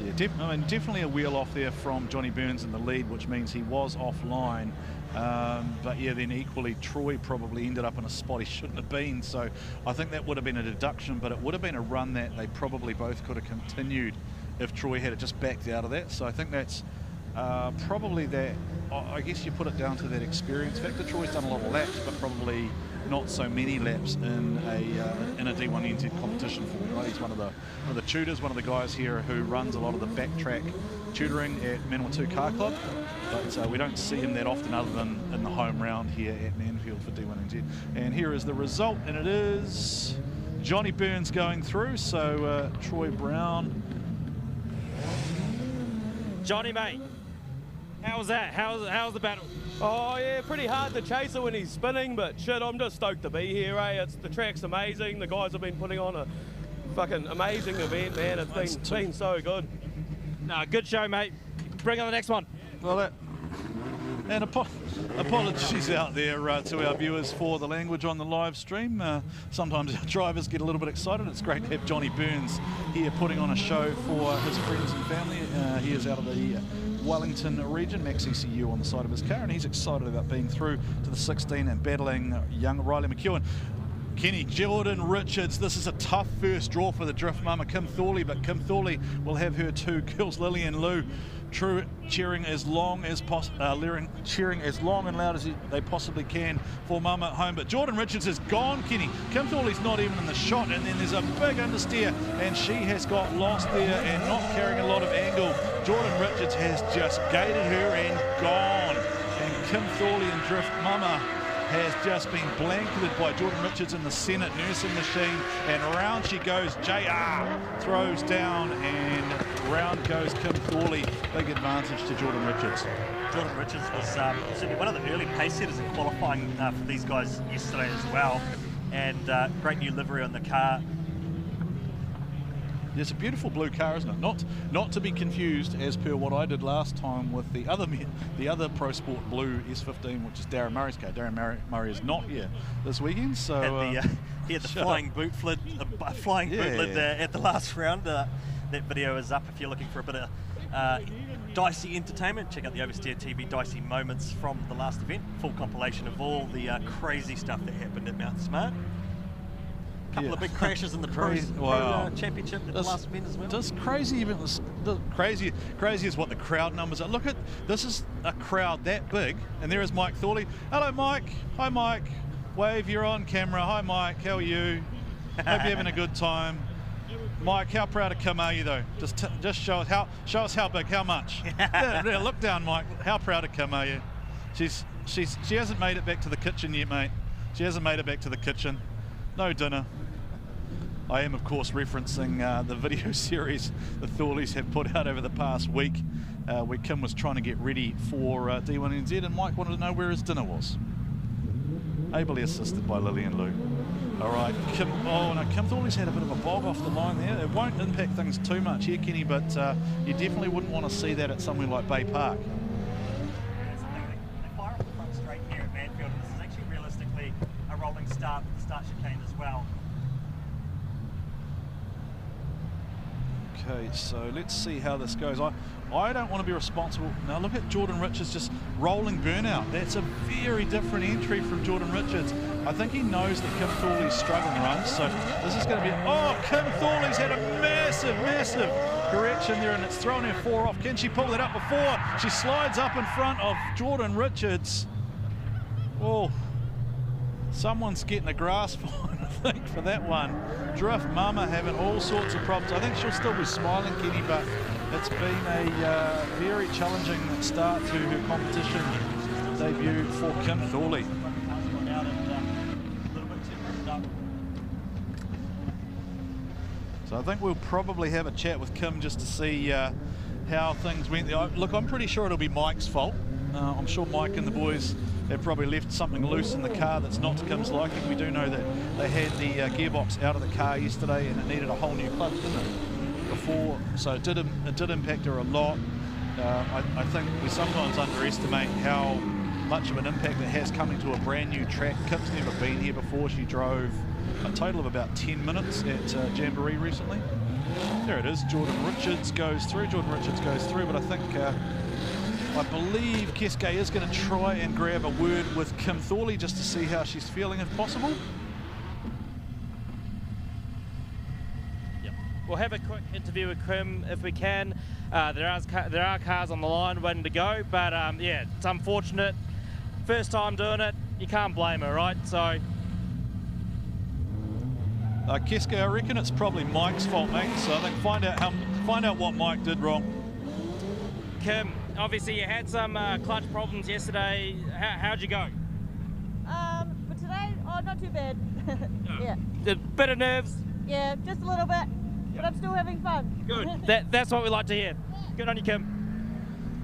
Yeah, definitely a wheel off there from Johnny Burns in the lead, which means he was offline. But yeah, then equally Troy probably ended up in a spot he shouldn't have been. So I think that would have been a deduction, but it would have been a run that they probably both could have continued if Troy had it just backed out of that. So I think that's probably that. I guess you put it down to that experience factor. Troy's done a lot of laps, but probably not so many laps in a D1NZ competition for. He's one of the tutors, one of the guys here who runs a lot of the backtrack tutoring at Manawatū Car Club, but we don't see him that often other than in the home round here at Manfeild for D1NZ. And here is the result, and it is Johnny Burns going through, so Troy Brown. Johnny, mate, how's that? How's the battle? Oh yeah, pretty hard to chase it when he's spinning, but shit, I'm just stoked to be here, eh? The track's amazing. The guys have been putting on a fucking amazing event, man. It's been so good. No, good show, mate. Bring on the next one. Well, and apologies out there to our viewers for the language on the live stream. Sometimes our drivers get a little bit excited. It's great to have Johnny Burns here putting on a show for his friends and family. He is out of the Wellington region, Max ECU on the side of his car, and he's excited about being through to the 16 and battling young Riley McEwen. Kenny, Jordan Richards, this is a tough first draw for the Drift Mama, Kim Thorley, but Kim Thorley will have her two girls, Lily and Lou, cheering as long and loud as they possibly can for Mama at home. But Jordan Richards is gone, Kenny. Kim Thorley's not even in the shot, and then there's a big understeer, and she has got lost there and not carrying a lot of angle. Jordan Richards has just gated her and gone. And Kim Thorley and Drift Mama has just been blanketed by Jordan Richards in the Senate nursing machine, and round she goes. JR throws down, and round goes Kim Thorley. Big advantage to Jordan Richards. Jordan Richards was certainly one of the early pace setters in qualifying for these guys yesterday as well, and great new livery on the car. It's a beautiful blue car, isn't it? Not to be confused, as per what I did last time, with the other Pro Sport blue S15, which is Darren Murray's car. Darren Murray is not here this weekend, so he had the flying boot lid at the last round. That video is up if you're looking for a bit of dicey entertainment. Check out the Oversteer TV dicey moments from the last event. Full compilation of all the crazy stuff that happened at Mount Smart. Couple of big crashes in the Pro Championship at the last event as well. Does crazy is what the crowd numbers are. Look at this, is a crowd that big, and there is Mike Thorley. Hello, Mike. Hi, Mike. Wave, you're on camera. Hi, Mike. How are you? Hope you're having a good time. Mike, how proud of Kim are you though? Just show us how big, how much. Yeah, look down, Mike. How proud of Kim are you? She hasn't made it back to the kitchen yet, mate. She hasn't made it back to the kitchen. No dinner. I am, of course, referencing the video series the Thorleys have put out over the past week, where Kim was trying to get ready for D1NZ, and Mike wanted to know where his dinner was. Ably assisted by Lily and Lou. All right, Kim Thorley's had a bit of a bog off the line there. It won't impact things too much here, Kenny, but you definitely wouldn't want to see that at somewhere like Bay Park. They fire off the front straight here at Manfeild, and this is actually realistically a rolling start with the start chicane as well. Okay, so let's see how this goes. I don't want to be responsible. Now look at Jordan Richards just rolling burnout. That's a very different entry from Jordan Richards. I think he knows that Kim Thorley's struggling runs, so this is going to be... Oh, Kim Thorley's had a massive correction there, and it's thrown her 4 off. Can she pull that up before she slides up in front of Jordan Richards? Oh, someone's getting a grasp on, I think, for that one. Drift Mama having all sorts of problems. I think she'll still be smiling, Kenny, but it's been a very challenging start to her competition debut for Kim Thorley. So I think we'll probably have a chat with Kim just to see how things went. Look, I'm pretty sure it'll be Mike's fault. I'm sure Mike and the boys have probably left something loose in the car that's not to Kim's liking. We do know that they had the gearbox out of the car yesterday and it needed a whole new clutch, didn't it? Before, so it did impact her a lot. I think we sometimes underestimate how much of an impact it has coming to a brand new track. Kim's never been here before. She drove a total of about 10 minutes at Jamboree recently. There it is. Jordan Richards goes through. But I think I believe Keske is going to try and grab a word with Kim Thorley just to see how she's feeling if possible. Yep. We'll have a quick interview with Kim if we can. There are cars on the line waiting to go, but yeah, it's unfortunate. First time doing it, you can't blame her, right? So. Keske, I reckon it's probably Mike's fault, mate. So I think find out what Mike did wrong. Kim, obviously you had some clutch problems yesterday. How'd you go? For today, oh, not too bad. Yeah. A bit of nerves? Yeah, just a little bit, but I'm still having fun. Good. That's what we like to hear. Good on you, Kim.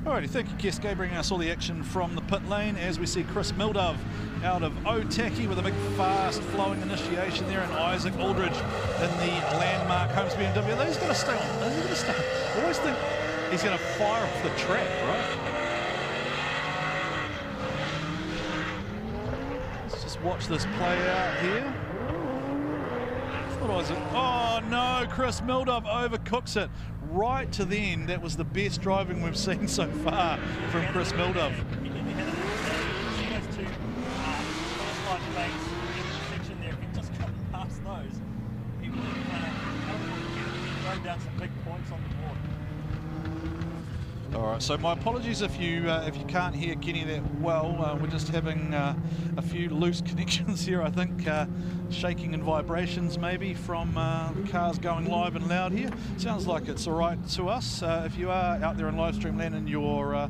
Alrighty, thank you, Keske, bringing us all the action from the pit lane as we see Chris Mildove out of Otaki with a big fast flowing initiation there, and Isaac Aldridge in the landmark Holmes BMW. He's going to stay on. Is he going to stay? I always think he's going to fire off the track, right? Let's just watch this play out here. Oh no, Chris Mildove overcooks it right to the end. That was the best driving we've seen so far from Chris Mildove. Section there, if he just cut past those, he would have thrown down some big points on the board. All right, so my apologies if you can't hear Kenny that well. We're just having a few loose connections here, I think. Shaking and vibrations maybe from the cars going live and loud here. Sounds like it's all right to us. If you are out there in live stream land and you're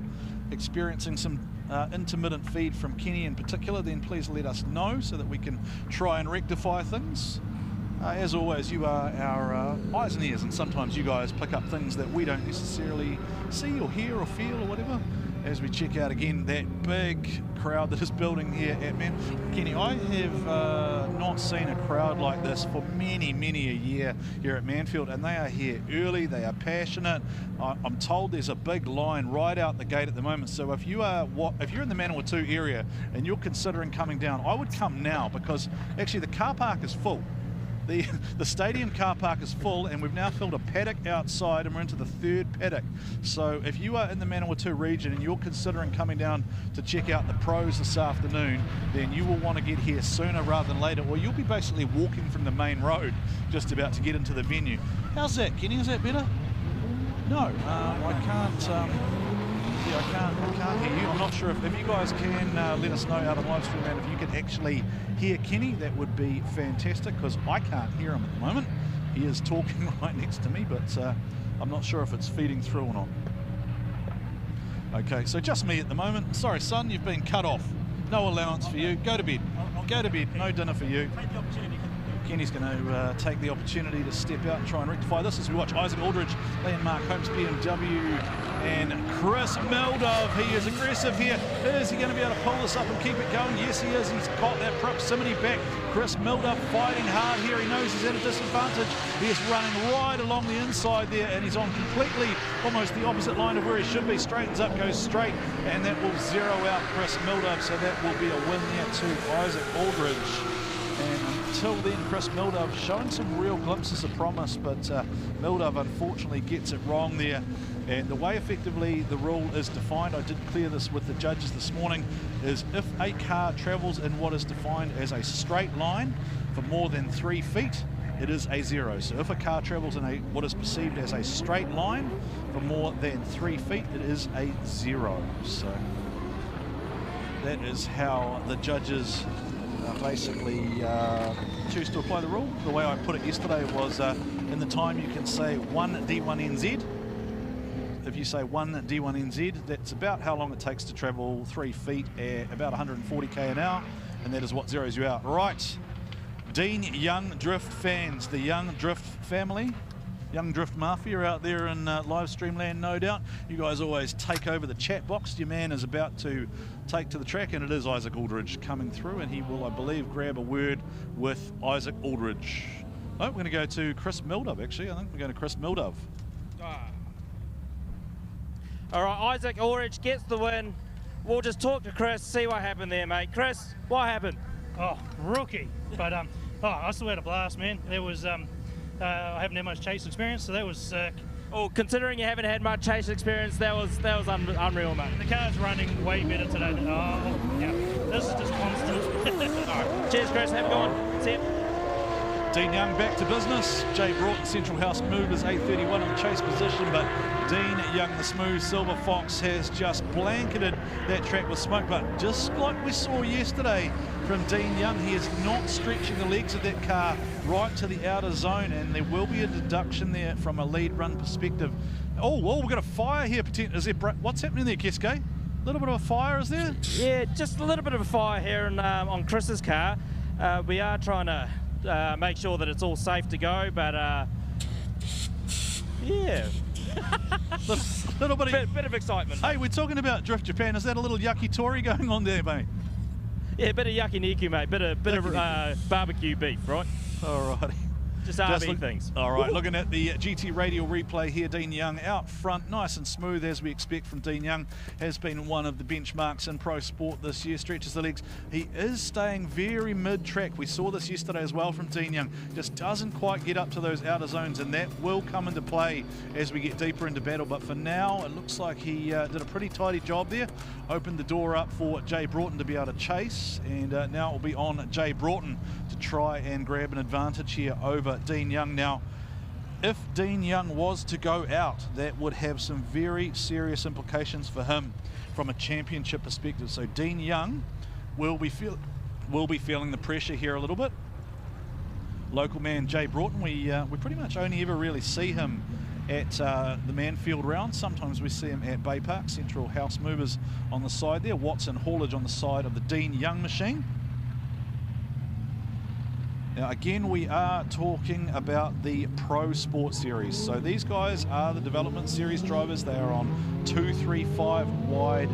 experiencing some intermittent feed from Kenny in particular, then please let us know so that we can try and rectify things. As always, you are our eyes and ears, and sometimes you guys pick up things that we don't necessarily see or hear or feel or whatever, as we check out again that big crowd that is building here at Manfeild. Kenny, I have not seen a crowd like this for many a year here at Manfeild, and they are here early, they are passionate. I'm told there's a big line right out the gate at the moment, so if you are if you're in the Manawatū area and you're considering coming down, I would come now, because actually the car park is full. The stadium car park is full, and we've now filled a paddock outside, and we're into the third paddock. So if you are in the Manawatū region and you're considering coming down to check out the pros this afternoon, then you will want to get here sooner rather than later, or you'll be basically walking from the main road just about to get into the venue. How's that, Kenny? Is that better? No, I can't. Yeah, I can't hear you. I'm not sure if you guys can let us know out on live stream, and if you can actually hear Kenny, that would be fantastic, because I can't hear him at the moment. He is talking right next to me, but I'm not sure if it's feeding through or not. Okay, so just me at the moment. Sorry, son, you've been cut off. No allowance for you. Go to bed. Go to bed. No dinner for you. Kenny's going to take the opportunity to step out and try and rectify this as we watch Isaac Aldridge, landmark Holmes BMW, and Chris Mildove. He is aggressive here. Is he going to be able to pull this up and keep it going? Yes, he is. He's got that proximity back. Chris Mildove fighting hard here. He knows he's at a disadvantage. He is running right along the inside there, and he's on completely almost the opposite line of where he should be. Straightens up, goes straight, and that will zero out Chris Mildove, so that will be a win there to Isaac Aldridge. And until then, Chris Mildove showing some real glimpses of promise, but Mildove unfortunately gets it wrong there. And the way effectively the rule is defined, I did clear this with the judges this morning, is if a car travels in what is defined as a straight line for more than 3 feet, it is a zero. So if a car travels in what is perceived as a straight line for more than 3 feet, it is a zero. So that is how the judges basically choose to apply the rule. The way I put it yesterday was in the time you can say 1 D1NZ. If you say 1 D1NZ, that's about how long it takes to travel 3 feet at about 140 k an hour, and that is what zeroes you out. Right, Dean Young Drift fans, the Young Drift family, Young Drift Mafia out there in live stream land, no doubt. You guys always take over the chat box. Your man is about to take to the track, and it is Isaac Aldridge coming through, and he will, I believe, grab a word with Isaac Aldridge. Oh, we're going to go to Chris Mildove, actually. I think we're going to Chris Mildove. All right, Isaac Aldridge gets the win. We'll just talk to Chris, see what happened there, mate. Chris, what happened? Oh, rookie. But I still had a blast, man. There was I haven't had much chase experience, so that was sick. Oh, considering you haven't had much chase experience, that was unreal, mate. The car's running way better today. Oh, yeah. This is just constant. All right. Cheers, Chris. Have a good one. See you. Dean Young back to business. Jay Broughton, Central House Movers, 8:31 on the chase position, but Dean Young, the smooth Silver Fox, has just blanketed that track with smoke. But just like we saw yesterday from Dean Young, he is not stretching the legs of that car right to the outer zone, and there will be a deduction there from a lead run perspective. Oh, well, we've got a fire here. Is there, what's happening there, Keske? A little bit of a fire, is there? Yeah, just a little bit of a fire here on Chris's car. We are trying to make sure that it's all safe to go, but yeah. little bit of excitement. Hey, we're talking about Drift Japan. Is that a little yakitori going on there, mate? Yeah, bit of yakiniku, mate. Bit of barbecue beef, right? Alrighty. Just RV things. All right, looking at the GT Radial replay here, Dean Young out front, nice and smooth as we expect from Dean Young. Has been one of the benchmarks in pro sport this year, stretches the legs. He is staying very mid-track. We saw this yesterday as well from Dean Young. Just doesn't quite get up to those outer zones, and that will come into play as we get deeper into battle. But for now, it looks like he did a pretty tidy job there. Opened the door up for Jay Broughton to be able to chase, and now it will be on Jay Broughton to try and grab an advantage here over Dean Young. Now, if Dean Young was to go out, that would have some very serious implications for him from a championship perspective. So Dean Young will be feeling the pressure here a little bit. Local man Jay Broughton, we pretty much only ever really see him at the Manfeild round. Sometimes we see him at Bay Park, Central House Movers on the side there. Watson haulage on the side of the Dean Young machine. Now again, we are talking about the Pro Sport Series. So these guys are the development series drivers. They are on 235 wide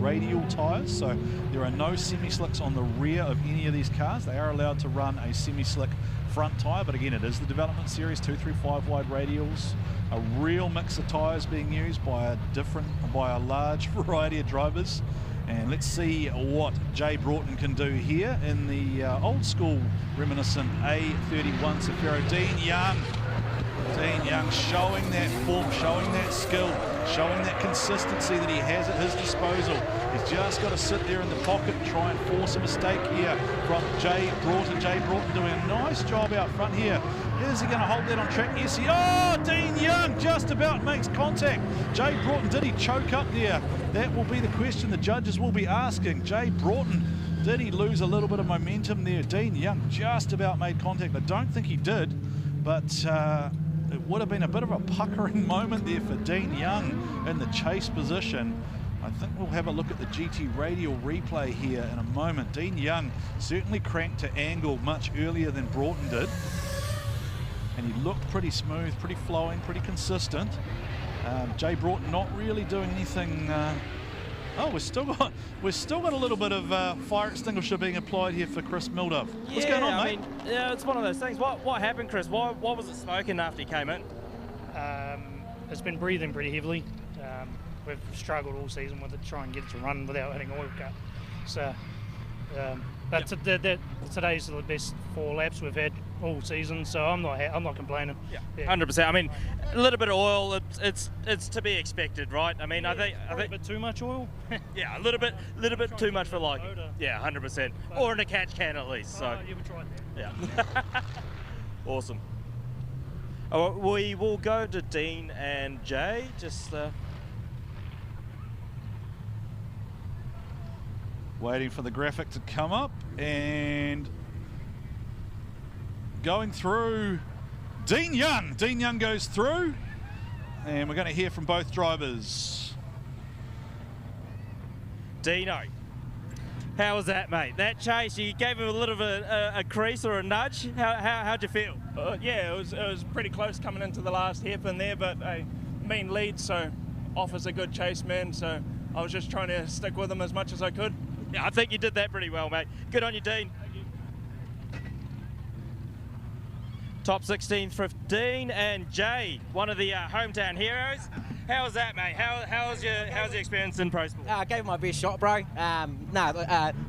radial tyres. So there are no semi-slicks on the rear of any of these cars. They are allowed to run a semi-slick front tyre, but again, it is the development series, 235 wide radials. A real mix of tyres being used by a large variety of drivers. And let's see what Jay Broughton can do here in the old school reminiscent A31 Safiro. Dean Young showing that form, showing that skill, showing that consistency that he has at his disposal. He's just got to sit there in the pocket and try and force a mistake here from Jay Broughton. Jay Broughton doing a nice job out front here. Is he going to hold that on track? Yes, Dean Young just about makes contact. Jay Broughton, did he choke up there? That will be the question the judges will be asking. Jay Broughton, did he lose a little bit of momentum there? Dean Young just about made contact. I don't think he did, but it would have been a bit of a puckering moment there for Dean Young in the chase position. I think we'll have a look at the GT Radial replay here in a moment. Dean Young certainly cranked to angle much earlier than Broughton did. And he looked pretty smooth, pretty flowing, pretty consistent. Jay Broughton not really doing anything. We've still got a little bit of fire extinguisher being applied here for Chris Mildove. What's going on, mate? Yeah, it's one of those things. What happened, Chris? Why was it smoking after he came in? It's been breathing pretty heavily. We've struggled all season with it, try and get it to run without hitting oil cut. So, but today's the best 4 laps we've had all season, so I'm not complaining. Yeah, 100%. I mean, a little bit of oil, it's to be expected, right? I mean, I think a bit too much oil. Yeah, a little bit too much for liking. Yeah, 100%. Or in a catch can at least. So you would try that. Yeah. Awesome. We will go to Dean and Jay. Just waiting for the graphic to come up, and going through Dean Young. Dean Young goes through, and we're going to hear from both drivers. Dino, How was that, mate? That chase, you gave him a little bit of a crease or a nudge. How'd you feel? Yeah, it was pretty close coming into the last hairpin there, but a mean lead, so offers a good chase, man. So I was just trying to stick with him as much as I could. Yeah, I think you did that pretty well, mate. Good on you, Dean. Top 16 for Dean and Jay, one of the hometown heroes. How was that, mate? How's your experience in Pro Sport? I gave it my best shot, bro. I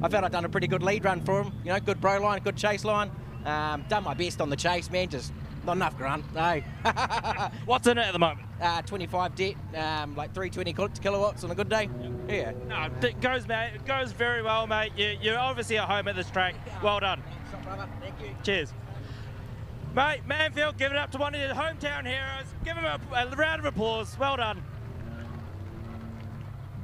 felt I'd done a pretty good lead run for him. You know, good bro line, good chase line. Done my best on the chase, man. Just not enough grunt. No. What's in it at the moment? 25 det, like 320 kilowatts on a good day. Yeah. No, it goes, mate. It goes very well, mate. You're obviously at home at this track. Well done. Thanks, brother. Thank you. Cheers. Mate, Manfeild, give it up to one of your hometown heroes. Give him a round of applause. Well done.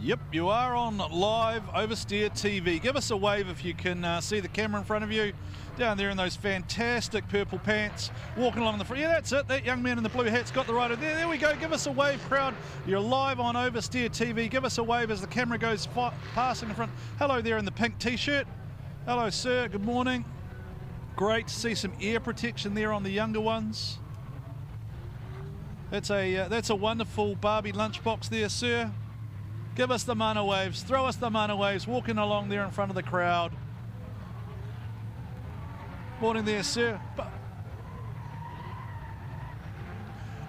Yep, you are on live Oversteer TV. Give us a wave if you can see the camera in front of you. Down there in those fantastic purple pants, walking along the front. Yeah, that's it. That young man in the blue hat's got the rider there. There we go. Give us a wave, crowd. You're live on Oversteer TV. Give us a wave as the camera goes passing in front. Hello there in the pink t-shirt. Hello, sir. Good morning. Great to see some ear protection there on the younger ones. That's a wonderful Barbie lunchbox there, sir. Give us the mana waves. Throw us the mana waves. Walking along there in front of the crowd. Morning there, sir.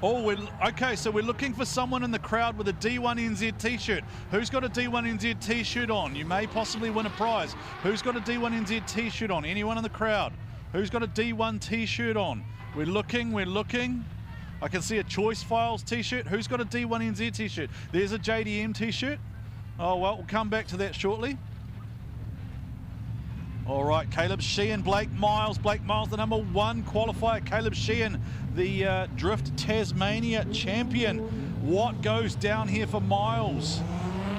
Okay, so we're looking for someone in the crowd with a D1NZ t-shirt. Who's got a D1NZ t-shirt on? You may possibly win a prize. Who's got a D1NZ t-shirt on? Anyone in the crowd? Who's got a D1 t-shirt on? We're looking. I can see a Choice Files t-shirt. Who's got a D1NZ t-shirt? There's a JDM t-shirt. Oh, well, we'll come back to that shortly. All right, Caleb Sheehan, Blake Miles, the #1 qualifier. Caleb Sheehan, the Drift Tasmania champion. What goes down here for Miles?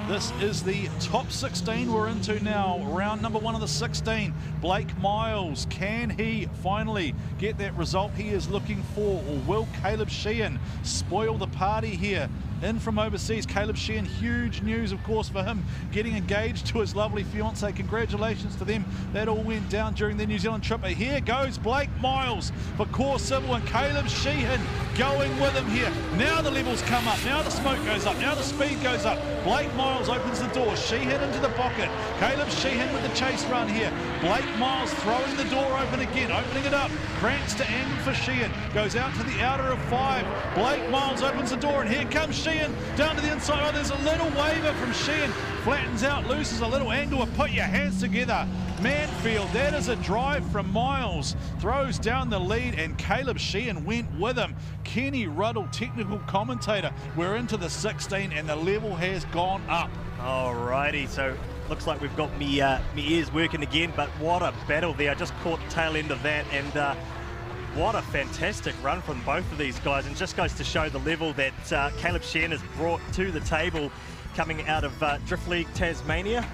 This is the top 16 we're into now, round number 1 of the 16. Blake Miles, can he finally get that result he is looking for, or will Caleb Sheehan spoil the party here? In from overseas, Caleb Sheehan, huge news of course for him, getting engaged to his lovely fiance. Congratulations to them. That all went down during the New Zealand trip. But here goes Blake Miles for Core Civil, and Caleb Sheehan going with him here. Now the levels come up, now the smoke goes up, now the speed goes up. Blake Miles opens the door, Sheehan into the pocket. Caleb Sheehan with the chase run here. Blake Miles throwing the door open again, opening it up, cranks to angle for Sheehan, goes out to the outer of 5. Blake Miles opens the door, and here comes Sheehan down to the inside. Oh, there's a little waver from Sheehan, flattens out, loses a little angle, and put your hands together. Manfeild, that is a drive from Miles, throws down the lead, and Caleb Sheehan went with him. Kenny Ruddle, technical commentator. We're into the 16 and the level has gone up. Alrighty, so looks like we've got me ears working again, but what a battle there. I just caught the tail end of that, and what a fantastic run from both of these guys, and just goes to show the level that Caleb Sheehan has brought to the table coming out of Drift League Tasmania.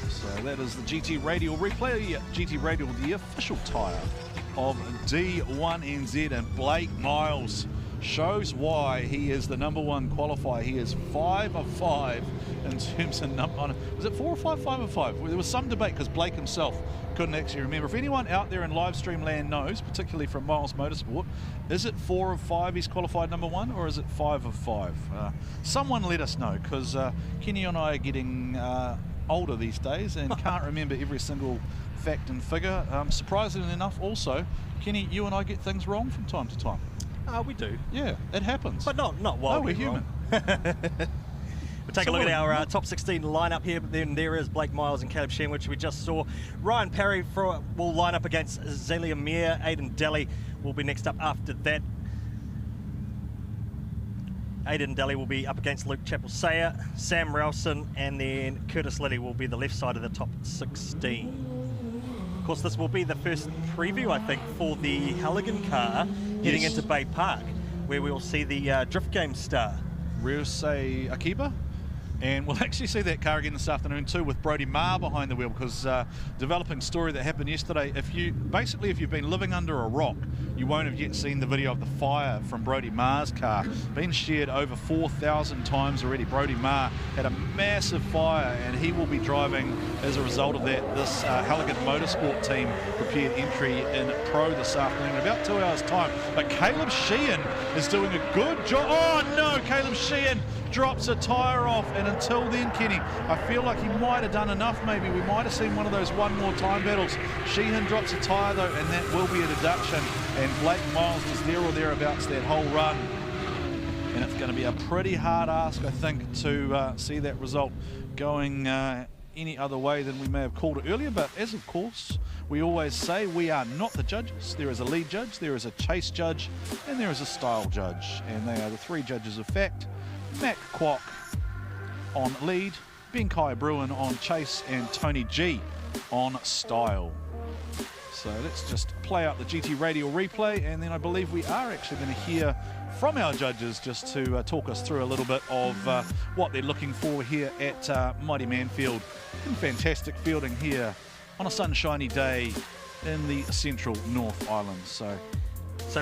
So that is the GT Radial replay. GT Radial, the official tyre of D1NZ, and Blake Miles shows why he is the #1 qualifier. He is 5 of 5 in terms of number. Was it 4 or 5? 5 of 5. Well, there was some debate because Blake himself couldn't actually remember. If anyone out there in live stream land knows, particularly from Miles Motorsport, is it 4 of 5 he's qualified #1, or is it 5 of 5? Someone let us know, because Kenny and I are getting older these days and can't remember every single fact and figure. Surprisingly enough, also, Kenny, you and I get things wrong from time to time. We do. Yeah, it happens. But not while we're human. We'll take a look at our top 16 lineup here. Then there is Blake Miles and Caleb Sheehan, which we just saw. Ryan Parry will line up against Zelia Mir. Aidan Daly will be next up after that. Aidan Daly will be up against Luke Chappell-Sayer, Sam Ralston, and then Curtis Liddy will be the left side of the top 16. Of course, this will be the first preview, I think, for the Halligan car heading into Bay Park, where we will see the Drift Game star. Ryusei Akiba? And we'll actually see that car again this afternoon too, with Brodie Maher behind the wheel, because developing story that happened yesterday, if you've been living under a rock, you won't have yet seen the video of the fire from Brodie Maher's car. Been shared over 4,000 times already. Brodie Maher had a massive fire, and he will be driving as a result of that. This Halligan Motorsport team prepared entry in Pro this afternoon in about 2 hours time. But Caleb Sheehan is doing a good job. Oh no, Caleb Sheehan drops a tyre off, and until then, Kenny, I feel like he might have done enough. Maybe we might have seen one of those one more time battles. Sheehan drops a tyre though, and that will be a deduction, and Blake Miles was there or thereabouts that whole run, and it's going to be a pretty hard ask, I think, to see that result going any other way than we may have called it earlier. But as of course we always say, we are not the judges. There is a lead judge, there is a chase judge, and there is a style judge, and they are the three judges of fact. Mac Kwok on lead, Ben Kai Bruin on chase, and Tony G on style. So let's just play out the GT radial replay, and then I believe we are actually going to hear from our judges just to talk us through a little bit of what they're looking for here at Mighty Manfeild. Fantastic fielding here on a sunshiny day in the central North Island. So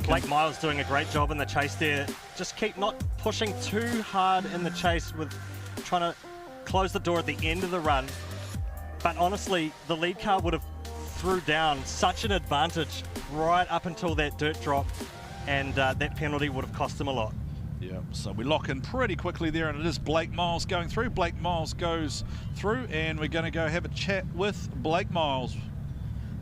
Blake Miles doing a great job in the chase there. Just keep not pushing too hard in the chase with trying to close the door at the end of the run. But honestly, the lead car would have threw down such an advantage right up until that dirt drop, and that penalty would have cost him a lot. Yeah, so we lock in pretty quickly there, and it is Blake Miles going through. Blake Miles goes through, and we're going to go have a chat with Blake Miles.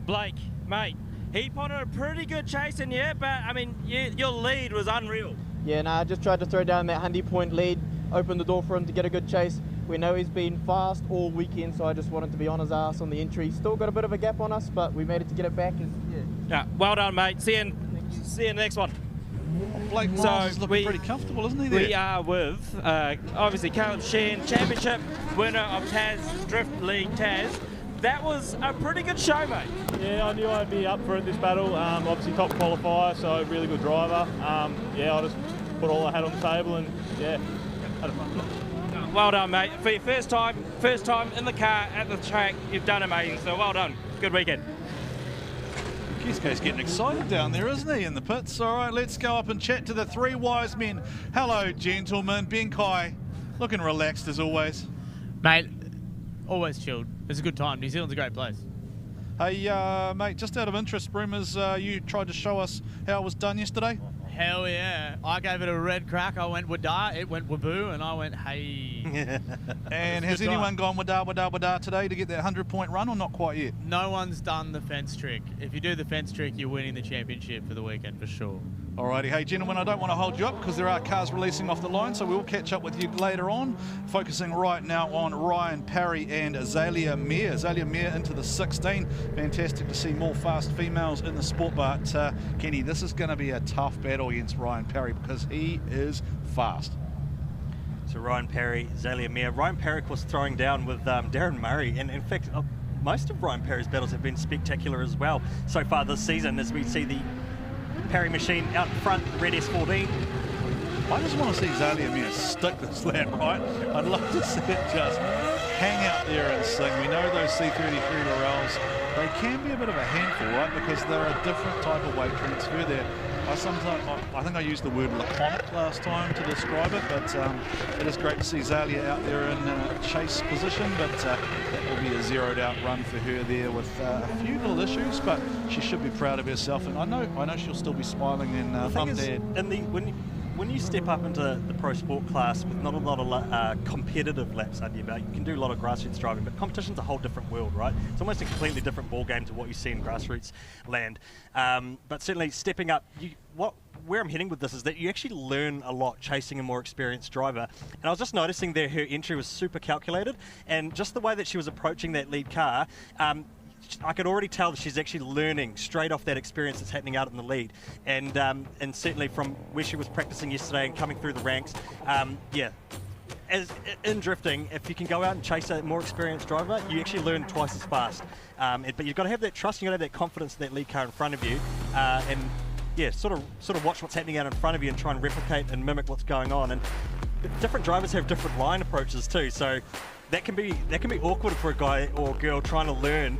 Blake, mate, he put on a pretty good chase in here, but I mean, your lead was unreal. Yeah, I just tried to throw down that 100-point lead, open the door for him to get a good chase. We know he's been fast all weekend, so I just wanted to be on his ass on the entry. Still got a bit of a gap on us, but we made it to get it back. Yeah, well done, mate. See you in the next one. Blake Miles is looking pretty comfortable, isn't he? There? We are with, obviously, Caleb Sheehan, championship winner of Taz Drift League Taz. That was a pretty good show, mate. Yeah, I knew I'd be up for it this battle. Obviously top qualifier, so really good driver. Yeah, I just put all I had on the table, and yeah, had a fun. Well done, mate. For your first time in the car at the track, you've done amazing. So well done. Good weekend. Kisko's getting excited down there, isn't he, in the pits? All right, let's go up and chat to the three wise men. Hello, gentlemen. Ben Kai, looking relaxed as always. Mate, always chilled. It's a good time. New Zealand's a great place. Hey, mate, just out of interest, rumours you tried to show us how it was done yesterday? Hell yeah. I gave it a red crack. I went wada, it went waboo, and I went hey. And has anyone gone wada today to get that 100-point run, or not quite yet? No one's done the fence trick. If you do the fence trick, you're winning the championship for the weekend for sure. Alrighty, hey gentlemen, I don't want to hold you up because there are cars releasing off the line, so we'll catch up with you later on. Focusing right now on Ryan Parry and Azalea Mere. Azalea Mere into the 16. Fantastic to see more fast females in the sport, but Kenny, this is going to be a tough battle against Ryan Parry because he is fast. So Ryan Parry, Azalea Mere. Ryan Parry was throwing down with Darren Murray, and in fact, most of Ryan Parry's battles have been spectacular as well so far this season, as we see the Parry machine out in front, Red S14. I just want to see Azalea Mere stick this lap, right? I'd love to see it just hang out there and sing. We know those C33 Laurels, they can be a bit of a handful, right? Because they're a different type of weight transfer there. I think I used the word laconic last time to describe it, but it is great to see Azalea out there in chase position, but that will be a zeroed out run for her there with a few little issues, but she should be proud of herself, and I know she'll still be smiling and Mum Dad. When you step up into the pro sport class with not a lot of competitive laps under your belt, you can do a lot of grassroots driving, but competition's a whole different world, right? It's almost a completely different ball game to what you see in grassroots land. But certainly stepping up, where I'm heading with this is that you actually learn a lot chasing a more experienced driver. And I was just noticing there her entry was super calculated, and just the way that she was approaching that lead car, I could already tell that she's actually learning straight off that experience that's happening out in the lead, and certainly from where she was practicing yesterday and coming through the ranks, as in drifting, if you can go out and chase a more experienced driver, you actually learn twice as fast. But you've got to have that trust, you've got to have that confidence in that lead car in front of you, and sort of watch what's happening out in front of you and try and replicate and mimic what's going on. And different drivers have different line approaches too, so that can be awkward for a guy or girl trying to learn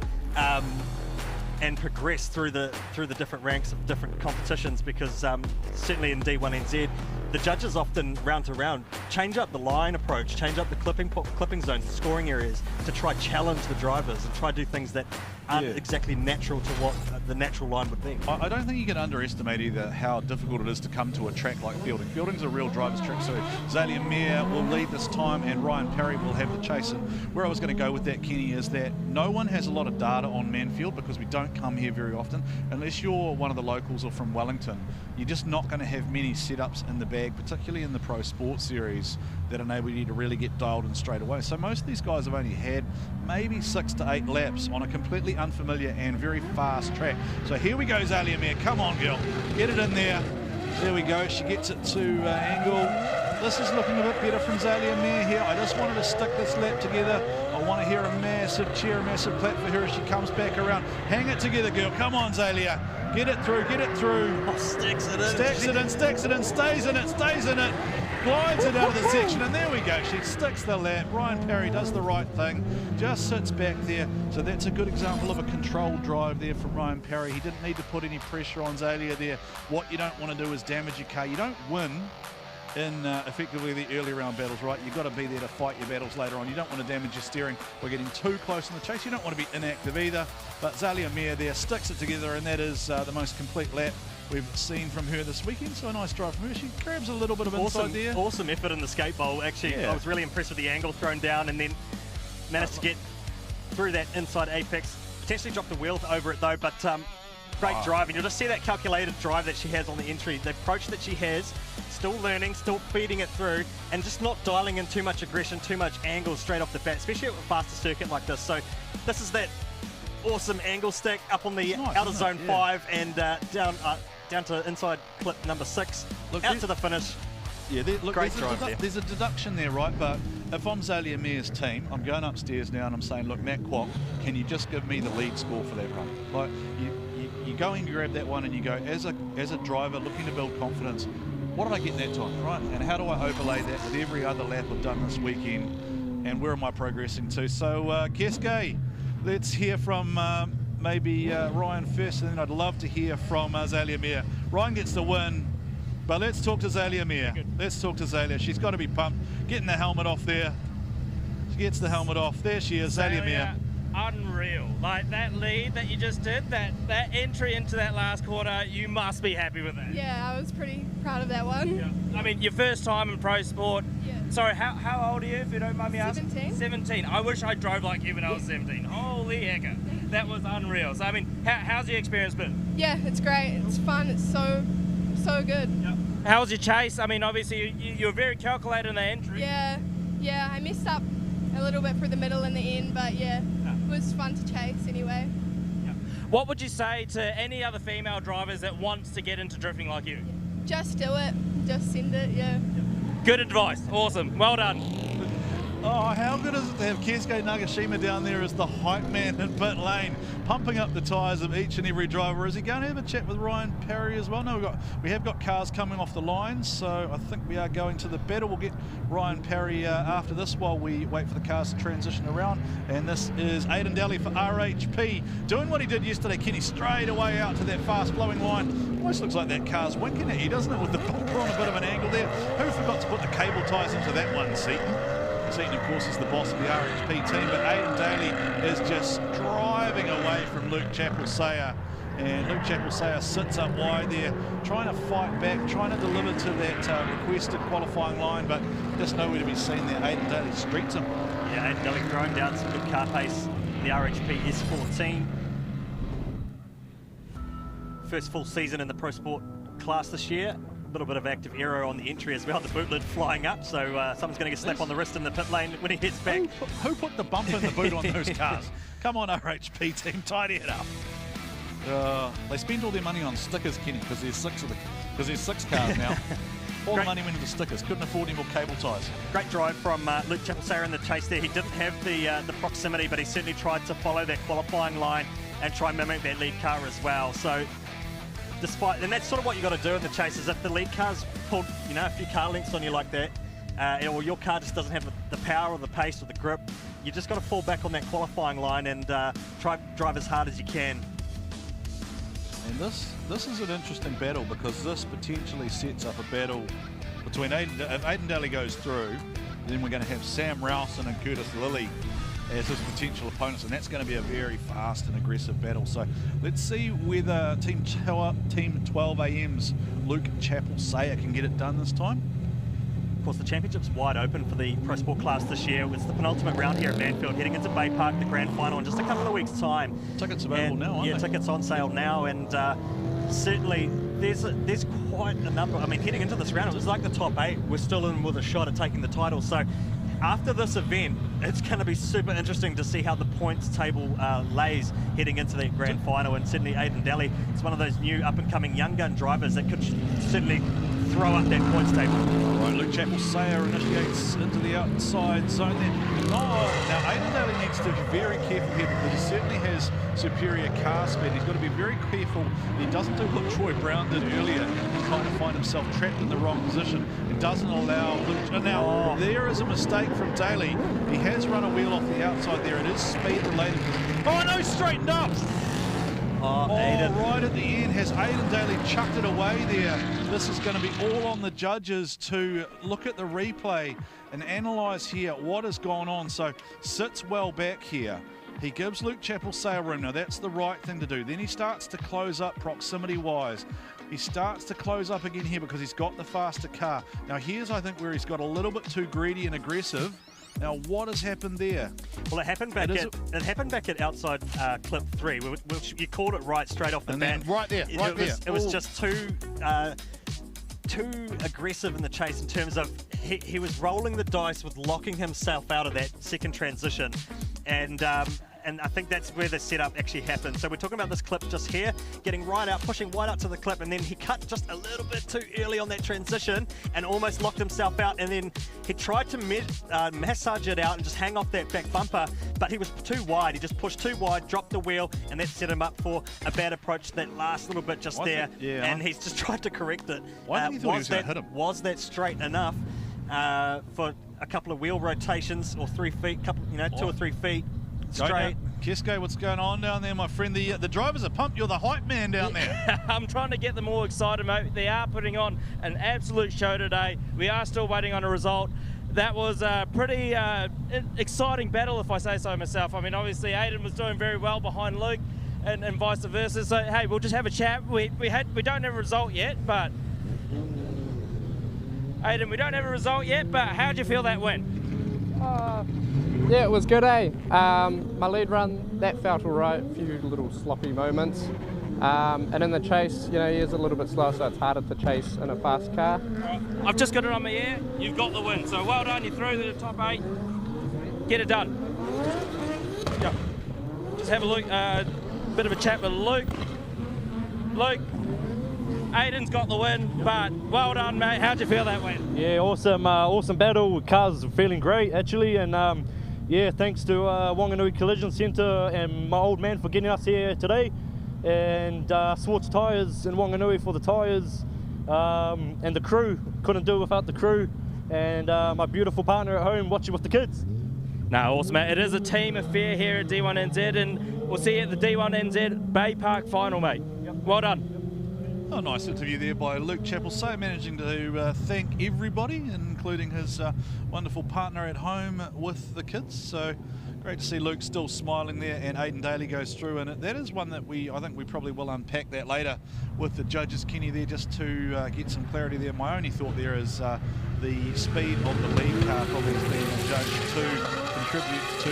and progress through the different ranks of different competitions, because certainly in D1NZ, the judges often round to round change up the line approach, change up the clipping zones, the scoring areas, to try challenge the drivers and try to do things that aren't exactly natural to what the natural line would be. I don't think you can underestimate either how difficult it is to come to a track like Feilding. Feilding's a real driver's track, so Zalia Mir will lead this time and Ryan Parry will have the chase. And where I was going to go with that, Kenny, is that no one has a lot of data on Manfeild because we don't come here very often. Unless you're one of the locals or from Wellington, you're just not going to have many setups in the bag, particularly in the Pro Sport Series, that enable you to really get dialed in straight away. So most of these guys have only had maybe 6 to 8 laps on a completely unfamiliar and very fast track. So here we go, Zalia Mir. Come on, girl. Get it in there. There we go. She gets it to angle. This is looking a bit better from Zalia Mir here. I just wanted to stick this lap together. I want to hear a massive cheer, a massive clap for her as she comes back around. Hang it together, girl. Come on, Zalia. Get it through, get it through. Oh, stacks it in. Stacks it in, stacks it in, stays in it, stays in it. Glides it out of the section, and there we go. She sticks the lap. Ryan Parry does the right thing, just sits back there. So that's a good example of a controlled drive there from Ryan Parry. He didn't need to put any pressure on Zalia there. What you don't want to do is damage your car. You don't win in effectively the early round battles, right? You've got to be there to fight your battles later on. You don't want to damage your steering. We're getting too close in the chase. You don't want to be inactive either. But Zalia Mir there sticks it together, and that is the most complete lap we've seen from her this weekend. So a nice drive from her. She grabs a little bit of inside there. Awesome effort in the skate bowl. Actually, I was really impressed with the angle thrown down, and then managed to get through that inside apex. Potentially dropped the wheel over it though, but great drive. And you'll just see that calculated drive that she has on the entry. The approach that she has, still learning, still feeding it through, and just not dialing in too much aggression, too much angle straight off the bat, especially at a faster circuit like this. So this is that awesome angle stick up on the outer zone 5 and down to inside clip number 6, out to the finish. Yeah, look, great drive there. There's a deduction there, right? But if I'm Zalia Mir's team, I'm going upstairs now and I'm saying, look, Matt Kwok, can you just give me the lead score for that run? Like, you go and grab that one and you go, as a driver looking to build confidence, what did I get that time, right? And how do I overlay that with every other lap I've done this weekend? And where am I progressing to? So, Keske, let's hear from maybe Ryan first, and then I'd love to hear from Zalia Mir. Ryan gets the win, but let's talk to Zalia Mir. Let's talk to Zalia. She's got to be pumped. Getting the helmet off there. She gets the helmet off. There she is, Zalia Mir. Unreal. Like that lead that you just did, that entry into that last quarter, you must be happy with that. Yeah, I was pretty proud of that one. Yeah. I mean, your first time in pro sport. Yeah. Sorry, how old are you, if you don't mind me asking? 17. 17. I wish I drove like you when I was 17. Holy heck. That was unreal. So, I mean, how's your experience been? Yeah, it's great. It's fun. It's so good. Yep. How was your chase? I mean, obviously, you were very calculated in the entry. Yeah, I messed up a little bit for the middle and the end, but yeah, it was fun to chase anyway. Yep. What would you say to any other female drivers that wants to get into drifting like you? Just do it. Just send it, yeah. Good advice. Awesome. Well done. Oh, how good is it to have Keisuke Nagashima down there as the hype man in pit lane, pumping up the tyres of each and every driver. Is he going to have a chat with Ryan Parry as well? No, we have got cars coming off the line, so I think we are going to the battle. We'll get Ryan Parry after this while we wait for the cars to transition around. And this is Aidan Daly for RHP, doing what he did yesterday, Kenny, straight away out to that fast-flowing line. Almost looks like that car's winking at you, doesn't it, with the bumper on a bit of an angle there. Who forgot to put the cable ties into that one, Seaton? Seaton, of course, is the boss of the RHP team, but Aidan Daly is just driving away from Luke Chappell-Sayer. And Luke Chappell-Sayer sits up wide there, trying to fight back, trying to deliver to that requested qualifying line, but just nowhere to be seen there. Aidan Daly streets him. Yeah, Aidan Daly throwing down some good car pace in the RHP S14. First full season in the Pro Sport class this year. A little bit of active aero on the entry as well, the boot lid flying up, so someone's going to get a slap on the wrist in the pit lane when he heads back. Who put the bump in the boot on those cars? Come on, RHP team, tidy it up. They spend all their money on stickers, Kenny, because there's 6 cars now. All the money went into stickers, couldn't afford any more cable ties. Great drive from Luke Chappell-Sayer in the chase there. He didn't have the proximity, but he certainly tried to follow that qualifying line and try and mimic that lead car as well. So and that's sort of what you got to do in the chases. If the lead car's pulled, a few car lengths on you like that, or your car just doesn't have the power or the pace or the grip, you just got to fall back on that qualifying line and try drive as hard as you can. And this is an interesting battle, because this potentially sets up a battle between if Aidan Daly goes through, then we're going to have Sam Rowson and Curtis Lilly as his potential opponents, and that's going to be a very fast and aggressive battle. So let's see whether Team 12AM's Luke Chappell-Sayer can get it done this time. Of course, the championship's wide open for the Pro Sport class this year. It's the penultimate round here at Manfeild, heading into Bay Park, the grand final, in just a couple of weeks' time. Tickets available now, aren't they? Tickets on sale now, and certainly there's quite a number. I mean, heading into this round, it was like the top 8 we're still in with a shot at taking the title. So after this event, it's going to be super interesting to see how the points table lays heading into the grand final. And certainly Aidan Daly is one of those new up-and-coming young gun drivers that could certainly throw up that points table. Right, Luke Chappell-Sayer initiates into the outside zone there. Now Aidan Daly needs to be very careful here, because he certainly has superior car speed. He's got to be very careful he doesn't do what Troy Brown did earlier and kind of find himself trapped in the wrong position. It doesn't allow Luke. Now, there is a mistake from Daly. He has run a wheel off the outside there. It is speed related. Oh no, straightened up! Aidan. Right at the end, has Aidan Daly chucked it away there. This is going to be all on the judges to look at the replay and analyse here what has gone on. So sits well back here. He gives Luke Chappell-Sayer room. Now that's the right thing to do. Then he starts to close up proximity-wise. He starts to close up again here because he's got the faster car. Now here's, I think, where he's got a little bit too greedy and aggressive. Now, what has happened there? Well, it happened back at outside clip 3, which you called it right straight off the bat. Right there, It was just too aggressive in the chase in terms of he was rolling the dice with locking himself out of that second transition, and I think that's where the setup actually happened. So we're talking about this clip just here, getting right out, pushing right out to the clip, and then he cut just a little bit too early on that transition and almost locked himself out, and then he tried to massage it out and just hang off that back bumper, but he was too wide. He just pushed too wide, dropped the wheel, and that set him up for a bad approach that last little bit just there, and he's just tried to correct it. Why did he thought he was going to hit him? Was that straight enough for a couple of wheel rotations, or 3 feet, 2 or 3 feet? Straight. Kesko, what's going on down there, my friend? The drivers are pumped. You're the hype man down there. I'm trying to get them all excited, mate. They are putting on an absolute show today. We are still waiting on a result. That was a pretty exciting battle, if I say so myself. I mean, obviously, Aidan was doing very well behind Luke, and vice versa. So, hey, we'll just have a chat. We don't have a result yet, but Aidan, we don't have a result yet, but how'd you feel that win? Yeah, it was good, eh? My lead run, that felt all right, a few little sloppy moments. And in the chase, he is a little bit slow, so it's harder to chase in a fast car. I've just got it on my ear. You've got the win, so well done. You're through to the top 8. Get it done. Yeah. Just have a look, bit of a chat with Luke. Luke, Aidan's got the win, but well done, mate. How'd you feel that win? Yeah, awesome battle. Cars are feeling great, actually, and yeah, thanks to Wanganui Collision Centre and my old man for getting us here today, and Swartz Tyres in Wanganui for the tyres, and the crew. Couldn't do it without the crew, and my beautiful partner at home watching with the kids. No, awesome, mate. It is a team affair here at D1NZ, and we'll see you at the D1NZ Bay Park final, mate. Well done. A nice interview there by Luke Chappell-Sayer, managing to thank everybody, including his wonderful partner at home with the kids. So great to see Luke still smiling there, and Aidan Daly goes through, and that is one that I think we probably will unpack that later with the judges, Kenny, there, just to get some clarity there. My only thought there is the speed of the lead car probably has been judged to contribute to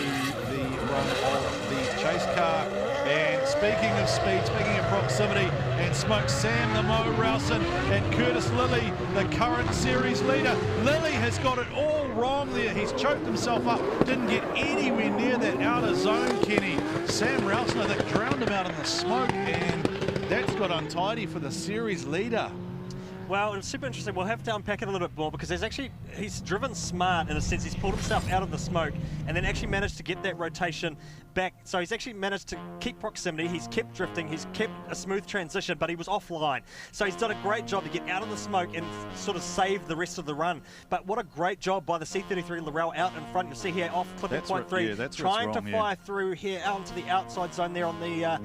the run of the chase car. And speaking of speed, speaking of proximity and smoke, Sam the Mo Rowson and Curtis Lilly, the current series leader. Lilly has got it all wrong there. He's choked himself up, didn't get anywhere near that outer zone, Kenny. Sam Rowson, I think, drowned him out in the smoke, and that's got untidy for the series leader. Well, it's super interesting. We'll have to unpack it a little bit more because he's driven smart in a sense. He's pulled himself out of the smoke and then actually managed to get that rotation back. So he's actually managed to keep proximity. He's kept drifting. He's kept a smooth transition, but he was offline. So he's done a great job to get out of the smoke and sort of save the rest of the run. But what a great job by the C33 Laurel out in front. You'll see here off clipping point 3, trying to fire through here out into the outside zone there on the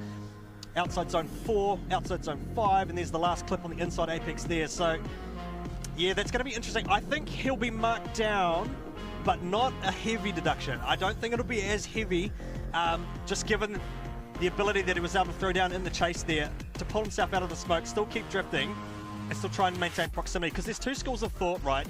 outside zone 4, outside zone 5, and there's the last clip on the inside apex there. So, yeah, that's going to be interesting. I think he'll be marked down, but not a heavy deduction. I don't think it'll be as heavy, just given the ability that he was able to throw down in the chase there to pull himself out of the smoke, still keep drifting, and still try and maintain proximity. Because there's two schools of thought, right?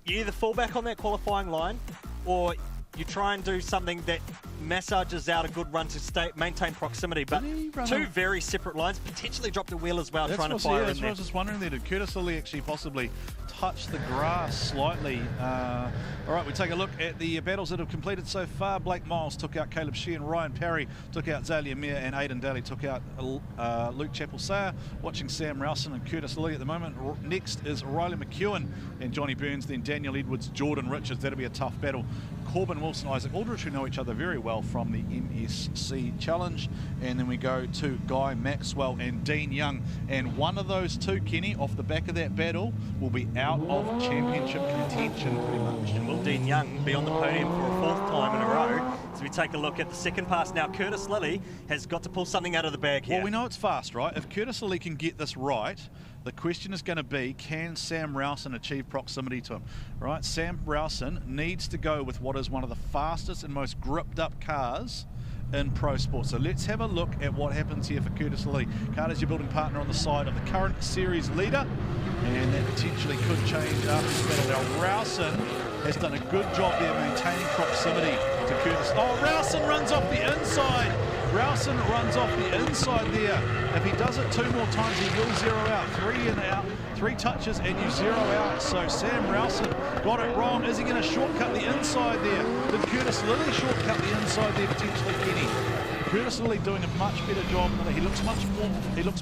You either fall back on that qualifying line, or you try and do something that massages out a good run to maintain proximity, but two very separate lines. Potentially dropped a wheel as well, trying to fire in there. That's what I was just wondering there. Did Curtis Lilly actually possibly touch the grass slightly? All right, we take a look at the battles that have completed so far. Blake Miles took out Caleb Sheehan, Ryan Parry took out Zalia Mir, and Aidan Daly took out Luke Chappell-Sayer. Watching Sam Rowson and Curtis Lilly at the moment. Next is Riley McEwen and Johnny Burns, then Daniel Edwards, Jordan Richards. That'll be a tough battle. Corbin Wilson, Isaac Aldrich, who know each other very well from the MSC Challenge. And then we go to Guy Maxwell and Dean Young. And one of those two, Kenny, off the back of that battle, will be out of championship contention pretty much. And will Dean Young be on the podium for a 4th time in a row? So we take a look at the second pass now. Curtis Lilly has got to pull something out of the bag here. Well, we know it's fast, right? If Curtis Lilly can get this right, the question is going to be, can Sam Rowson achieve proximity to him? Right, Sam Rowson needs to go with what is one of the fastest and most gripped up cars in Pro Sport. So let's have a look at what happens here for Curtis Lilly. Carter's your building partner on the side of the current series leader, and that potentially could change after this battle. Now, Rowson has done a good job there maintaining proximity to Curtis. Oh, Rowson runs off the inside. Rowson runs off the inside there. If he does it 2 more times, he will zero out. 3 and out, 3 touches, and you zero out. So Sam Rowson got it wrong. Is he going to shortcut the inside there? Did Curtis Lilly shortcut the inside there potentially, Kenny? Curtis Lilly doing a much better job. He looks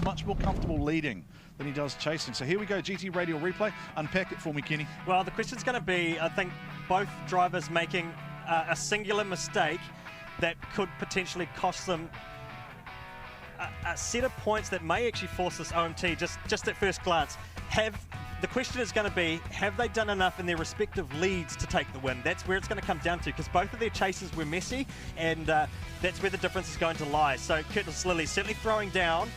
much more comfortable leading than he does chasing. So here we go, GT Radial replay. Unpack it for me, Kenny. Well, the question's going to be, I think, both drivers making a singular mistake that could potentially cost them a set of points that may actually force this OMT just at first glance. The question is going to be, have they done enough in their respective leads to take the win? That's where it's going to come down to, because both of their chases were messy, and that's where the difference is going to lie. So Curtis Lilly certainly throwing down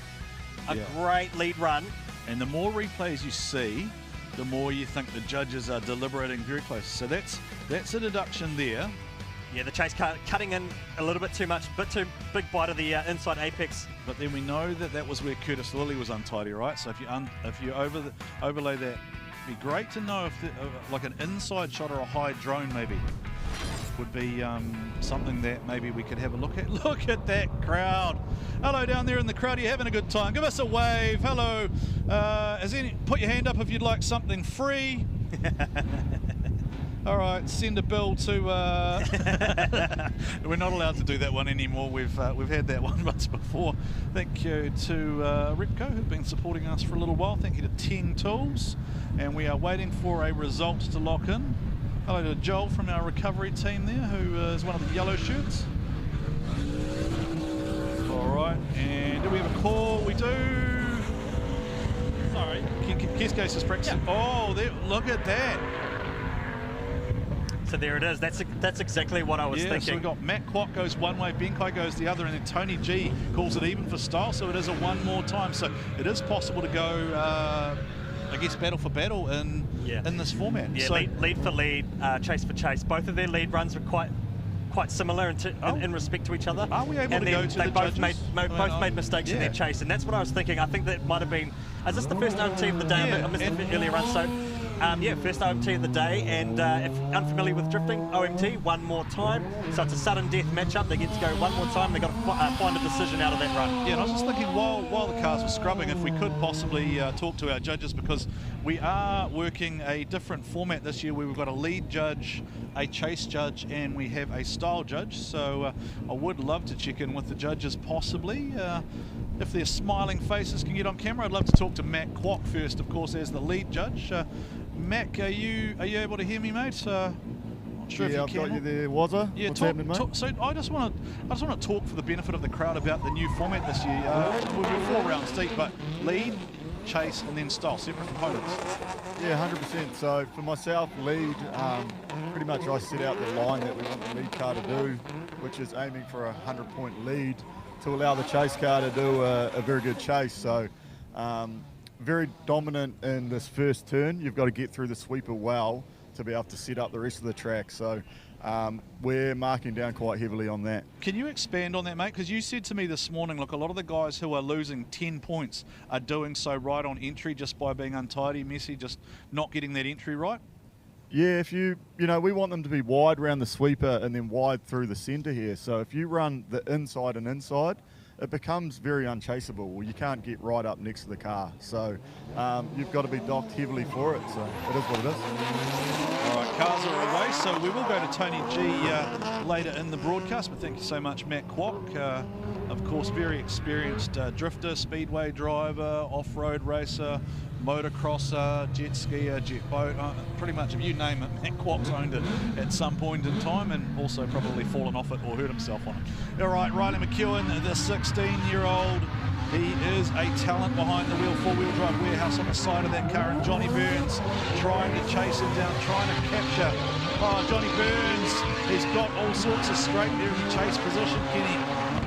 a great lead run. And the more replays you see, the more you think the judges are deliberating very close. So that's a deduction there. Yeah, the chase cutting in a little bit too much, bit too big bite of the inside apex. But then we know that was where Curtis Lilly was untidy, right? So if you overlay that, it'd be great to know if like an inside shot or a high drone maybe would be something that maybe we could have a look at. Look at that crowd. Hello down there in the crowd. Are you having a good time? Give us a wave. Hello. Put your hand up if you'd like something free. All right, send a bill to. We're not allowed to do that one anymore. We've had that one once before. Thank you to Repco, who've been supporting us for a little while. Thank you to 10 Tools, and we are waiting for a result to lock in. Hello to Joel from our recovery team there, who is one of the yellow shirts. All right, and do we have a call? We do. Sorry, Kiske is practicing. Yeah. Oh, look at that. So there it is. That's exactly what I was thinking. So we've got Matt Kwok goes one way, Ben Kai goes the other, and then Tony G calls it even for style. So it is a one more time. So it is possible to go, I guess, battle for battle in this format. Yeah, so, lead for lead, chase for chase. Both of their lead runs were quite similar in respect to each other. Are we able to go to the both judges? both made mistakes in their chase, and that's what I was thinking. I think that might have been. Is this the first OMT of the day? I missed the earlier run, so. First OMT of the day, and if unfamiliar with drifting, OMT, one more time. So it's a sudden death matchup. They get to go one more time. They've got to find a decision out of that run. Yeah, and I was just thinking while the cars were scrubbing, if we could possibly talk to our judges, because we are working a different format this year where we've got a lead judge, a chase judge, and we have a style judge. So I would love to check in with the judges possibly. if their smiling faces can get on camera. I'd love to talk to Matt Kwok first, of course, as the lead judge. Mac, are you able to hear me, mate? Not sure if you I've can. got you there, Wazza. Yeah, What's happening, mate? so I just want to talk for the benefit of the crowd about the new format this year. We'll be 4 rounds deep, but lead, chase, and then style, separate components. Yeah, 100%. So for myself, lead, pretty much I set out the line that we want the lead car to do, which is aiming for a 100-point lead to allow the chase car to do a very good chase. So very dominant in this first turn. You've got to get through the sweeper well to be able to set up the rest of the track. So we're marking down quite heavily on that. Can you expand on that, mate? Because you said to me this morning, look, a lot of the guys who are losing 10 points are doing so right on entry just by being untidy, messy, just not getting that entry right. Yeah, if you know, we want them to be wide around the sweeper and then wide through the centre here. So if you run the inside and inside, it becomes very unchaseable. Well, you can't get right up next to the car. So you've got to be docked heavily for it. So it is what it is. All right, cars are away, so we will go to Tony G later in the broadcast, but thank you so much, Matt Kwok. Of course, very experienced drifter, speedway driver, off-road racer, motocrosser, jet skier, jet boat, pretty much if you name it, Matt Kwok's owned it at some point in time and also probably fallen off it or hurt himself on it. All right, Riley McEwen, the 16-year-old, he is a talent behind the wheel, four-wheel drive warehouse on the side of that car, and Johnny Burns trying to chase him down, trying to capture. Oh, Johnny Burns, he's got all sorts of straight there in the chase position, Kenny.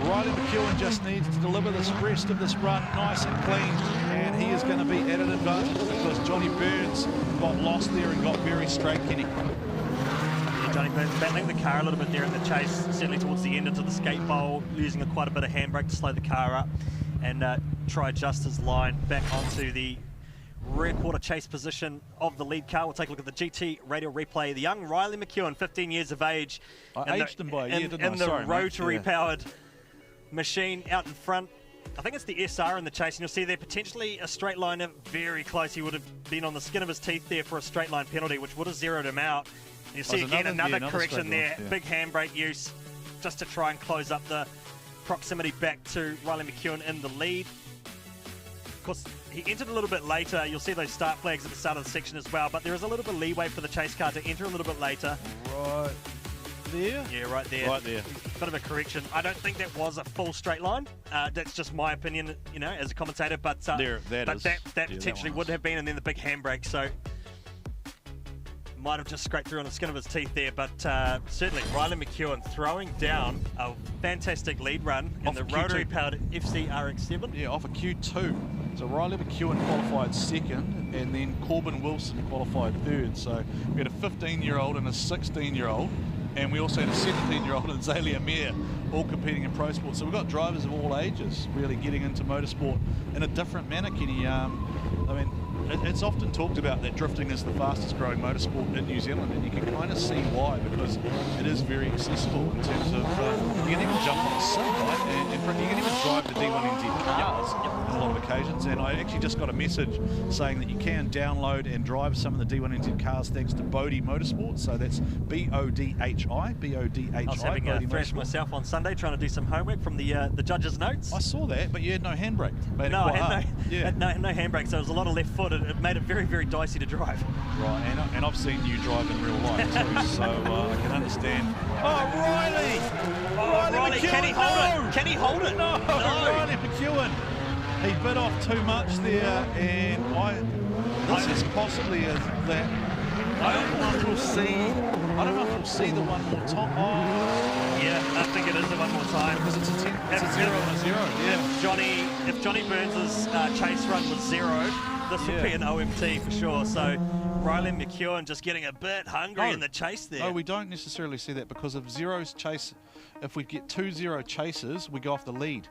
Riley McEwen just needs to deliver this rest of this run nice and clean, and he is going to be at an advantage because Johnny Burns got lost there and got very straight, Kenny. Johnny Burns battling the car a little bit there in the chase, certainly towards the end into the skate bowl, using quite a bit of handbrake to slow the car up and try adjust his line back onto the rear quarter chase position of the lead car. We'll take a look at the GT radial replay. The young Riley McEwen, 15 years of age. I aged him by a year, didn't I? In the rotary-powered machine out in front. I think it's the SR in the chase, and you'll see there potentially a straight liner very close. He would have been on the skin of his teeth there for a straight line penalty, which would have zeroed him out. And you see again another correction there, big handbrake use just to try and close up the proximity back to Riley McEwen in the lead. Of course, he entered a little bit later. You'll see those start flags at the start of the section as well, but there is a little bit of leeway for the chase car to enter a little bit later. Right there? Yeah, right there. Right there. Bit of a correction. I don't think that was a full straight line. That's just my opinion, you know, as a commentator, but that potentially would have been, and then the big handbrake, so might have just scraped through on the skin of his teeth there, but certainly Riley McEwen throwing down a fantastic lead run in the rotary-powered FC RX-7. Yeah, off a Q2. So Riley McEwen qualified second, and then Corbin Wilson qualified third. So we had a 15-year-old and a 16-year-old, and we also had a 17-year-old and Zalia Mir all competing in pro sport. So we've got drivers of all ages really getting into motorsport in a different manner, Kenny. I mean, it's often talked about that drifting is the fastest growing motorsport in New Zealand, and you can kind of see why, because it is very accessible in terms of you can even jump on a sim, right? And you can even drive the D1NZ cars on a lot of occasions. And I actually just got a message saying that you can download and drive some of the D1NZ cars thanks to Bodhi Motorsports. So that's B-O-D-H-I. B-O-D-H-I. I was having a thrash myself on Sunday trying to do some homework from the judges' notes. I saw that, but you had no handbrake. No, I had no handbrake, so it was a lot of left foot. It made it very, very dicey to drive. Right, and I've seen you drive in real life too, so I can understand. Oh, Riley! Riley, McEwen, can he hold it? Can he hold it? No, Riley McEwen. He bit off too much there, and this is possibly that. I don't know if we'll see the one more time. Oh. Yeah, I think it is the one more time. Because it's a 0 and a 0. Yeah. If Johnny Burns' chase run was 0, this would be an OMT for sure. So Riley McEwen just getting a bit hungry in the chase there. No, we don't necessarily see that, because if zero's chase, if we get 2-0 chases, we go off the lead.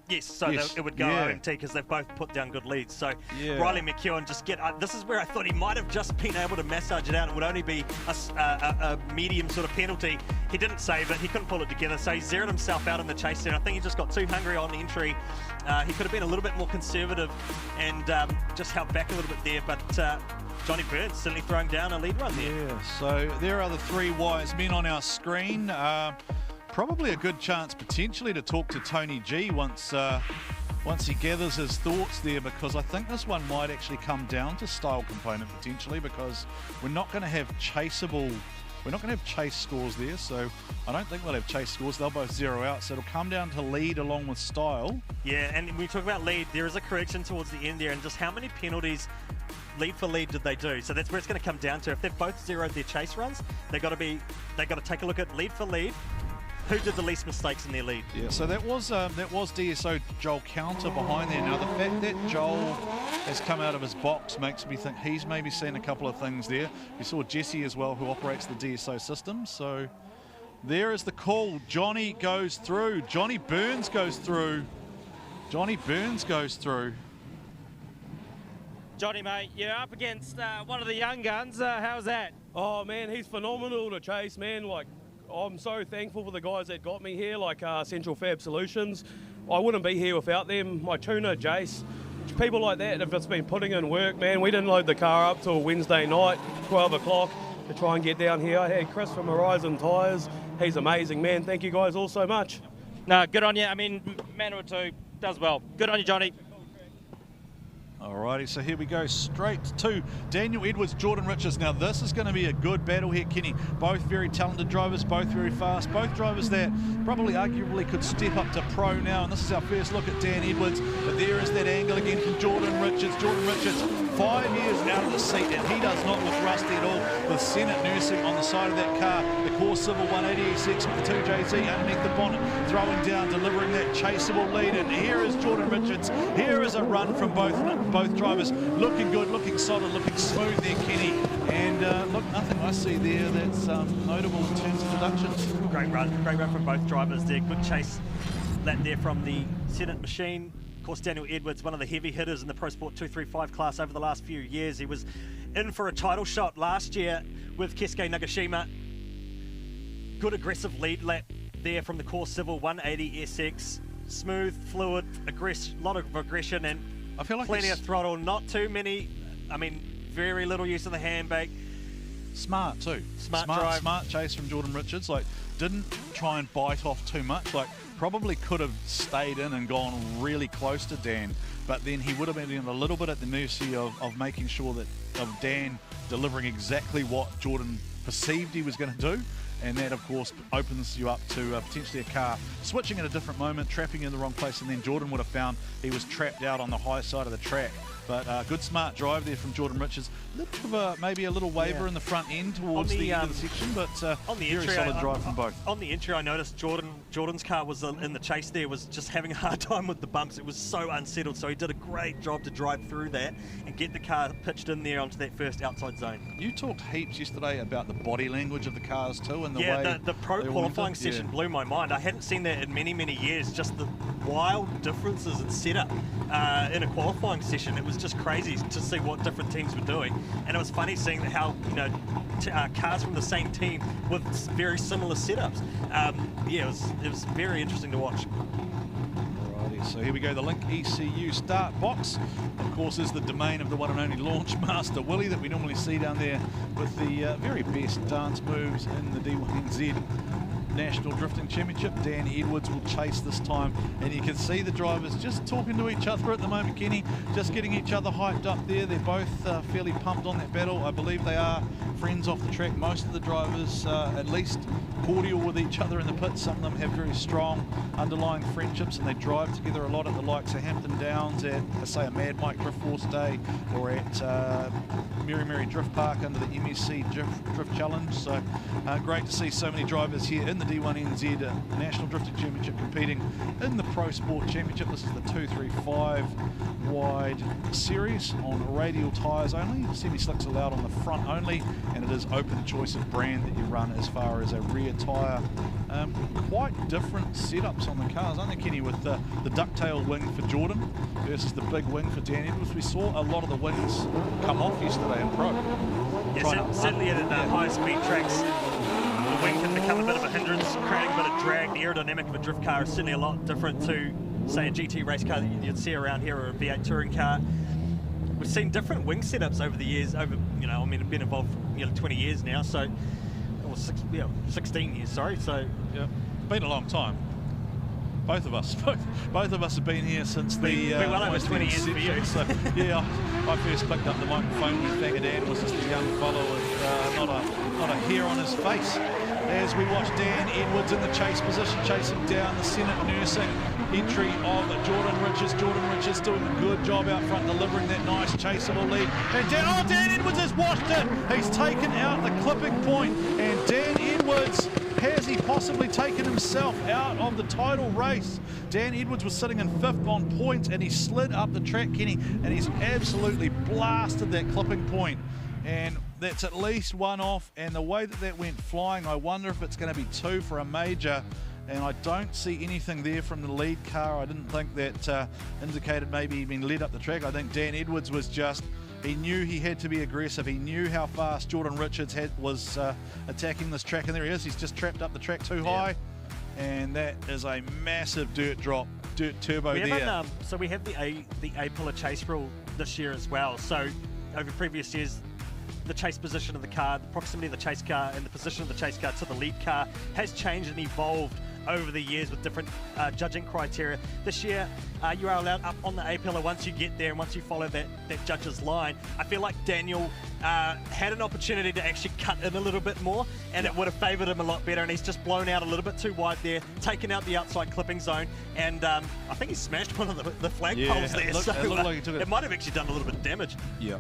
Yes, so it would go OMT because they've both put down good leads. So Riley McEwen just this is where I thought he might have just been able to massage it out. It would only be a medium sort of penalty. He didn't save it. He couldn't pull it together. So he zeroed himself out in the chase there. I think he just got too hungry on entry. He could have been a little bit more conservative and just held back a little bit there. But Johnny Burns certainly throwing down a lead run there. Yeah, so there are the three wise men on our screen. Probably a good chance potentially to talk to Tony G once once he gathers his thoughts there, because I think this one might actually come down to style component potentially, because we're not going to have chaseable. We're not going to have chase scores there, so I don't think we'll have chase scores. They'll both zero out, so it'll come down to lead along with style. Yeah, and when we talk about lead, there is a correction towards the end there, and just how many penalties lead for lead did they do? So that's where it's going to come down to. If they've both zeroed their chase runs, they've got to take a look at lead for lead. Who did the least mistakes in their lead? Yeah, so that was DSO Joel Counter behind there. Now the fact that Joel has come out of his box makes me think he's maybe seen a couple of things there. We saw Jesse as well, who operates the DSO system. So there is the call. Johnny goes through. Johnny Burns goes through. Johnny Burns goes through. Johnny, mate, you're up against one of the young guns. How's that? Oh man, he's phenomenal to chase, man. Like, I'm so thankful for the guys that got me here, like Central Fab Solutions. I wouldn't be here without them. My tuner, Jace, people like that have just been putting in work, man. We didn't load the car up till Wednesday night, 12 o'clock, to try and get down here. I had Chris from Horizon Tyres. He's amazing, man. Thank you guys all so much. No, good on you. I mean, Manawatū does well. Good on you, Johnny. Alrighty, so here we go straight to Daniel Edwards, Jordan Richards. Now this is going to be a good battle here, Kenny. Both very talented drivers, both very fast, both drivers that probably arguably could step up to pro now. And this is our first look at Dan Edwards. But there is that angle again from Jordan Richards. Jordan Richards, 5 years out of the seat, and he does not look rusty at all. With Senate nursing on the side of that car, the Core Civil 180E6 with the 2JZ underneath the bonnet, throwing down, delivering that chaseable lead. And here is Jordan Richards. Here is a run from both drivers, looking good, looking solid, looking smooth there, Kenny. And look, nothing I see there that's notable in terms of deductions. Great run from both drivers there. Good chase that there from the Senate machine. Of course, Daniel Edwards, one of the heavy hitters in the Pro Sport 235 class over the last few years. He was in for a title shot last year with Keisuke Nagashima. Good aggressive lead lap there from the Core Civil 180 SX. Smooth, fluid, lot of aggression, and I feel like plenty of throttle, not too many, I mean, very little use of the handbrake. Smart too. Smart chase from Jordan Richards. Like, didn't try and bite off too much. Like, probably could have stayed in and gone really close to Dan, but then he would have been a little bit at the mercy of making sure that of Dan delivering exactly what Jordan perceived he was going to do. And that, of course, opens you up to potentially a car switching at a different moment, trapping in the wrong place, and then Jordan would have found he was trapped out on the high side of the track. But good smart drive there from Jordan Richards. Maybe a little waver in the front end towards the end of the section, but on the very entry, solid drive from both. On the entry, I noticed Jordan's car was in the chase there, was just having a hard time with the bumps. It was so unsettled, so he did a great job to drive through that and get the car pitched in there onto that first outside zone. You talked heaps yesterday about the body language of the cars too, and the way the pro qualifying session blew my mind. I hadn't seen that in many, many years, just the wild differences in setup in a qualifying session. It was just crazy to see what different teams were doing, and it was funny seeing how cars from the same team with very similar setups. It was very interesting to watch. Alrighty, so here we go. The Link ECU start box, of course, is the domain of the one and only launch master Willie that we normally see down there with the very best dance moves in the D1NZ National Drifting Championship. Dan Edwards will chase this time, and you can see the drivers just talking to each other at the moment, Kenny, just getting each other hyped up there. They're both fairly pumped on that battle. I believe they are friends off the track. Most of the drivers at least cordial with each other in the pits. Some of them have very strong underlying friendships, and they drive together a lot at the likes of Hampton Downs at, say, a Mad Mike Drift Force Day, or at Mary Drift Park under the MSC Drift Challenge. So great to see so many drivers here in the D1NZ National Drifting Championship competing in the Pro Sport Championship. This is the 235 wide series on radial tyres only. Semi-slicks allowed on the front only, and it is open choice of brand that you run as far as a rear tyre. Quite different setups on the cars, aren't they, Kenny, with the ducktail wing for Jordan versus the big wing for Dan Edwards. We saw a lot of the wings come off yesterday in Pro. Yeah, certainly at high speed tracks, the wing can become a bit of a hindrance, creating a bit of drag. The aerodynamic of a drift car is certainly a lot different to, say, a GT race car that you'd see around here, or a V8 touring car. We've seen different wing setups over the years. I've been involved for nearly 20 years now, so 16 years, sorry. So yeah, been a long time. Both of us. Both of us have been here since the well over 20 years for you. So, yeah, I first picked up the microphone when Faggot Dan was just a young fellow with not a hair on his face. As we watch Dan Edwards in the chase position, chasing down the Senate nursing entry of Jordan Richards. Jordan Richards doing a good job out front, delivering that nice chaseable lead. And Dan Edwards has washed it. He's taken out the clipping point, and Dan Edwards, has he possibly taken himself out of the title race? Dan Edwards was sitting in 5th on points, and he slid up the track, Kenny, and he's absolutely blasted that clipping point. And that's at least one off, and the way that went flying, I wonder if it's going to be 2 for a major. And I don't see anything there from the lead car. I didn't think that indicated maybe he'd been led up the track. I think Dan Edwards was just, he knew he had to be aggressive. He knew how fast Jordan Richards was attacking this track, and there he is. He's just trapped up the track too high, and that is a massive dirt drop, dirt turbo there. So we have the A pillar chase rule this year as well. So over previous years, the chase position of the car, the proximity of the chase car, and the position of the chase car to the lead car has changed and evolved over the years with different judging criteria. This year, you are allowed up on the A pillar once you get there and once you follow that judge's line. I feel like Daniel had an opportunity to actually cut in a little bit more, and it would have favoured him a lot better, and he's just blown out a little bit too wide there, taken out the outside clipping zone, and I think he smashed one of the flag poles there. It looked like he took it might have actually done a little bit of damage. Yeah.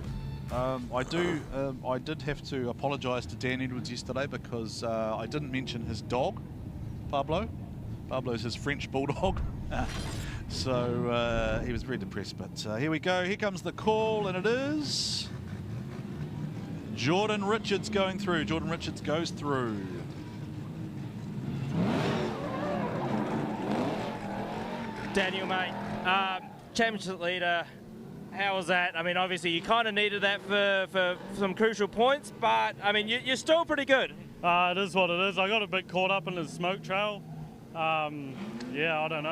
I did have to apologise to Dan Edwards yesterday because I didn't mention his dog, Pablo. Pablo's his French bulldog. So he was very depressed, but here we go. Here comes the call, and it is Jordan Richards going through. Jordan Richards goes through. Daniel, mate, championship leader. How was that? I mean, obviously you kind of needed that for some crucial points, but I mean, you're still pretty good. It is what it is. I got a bit caught up in the smoke trail. Yeah, I don't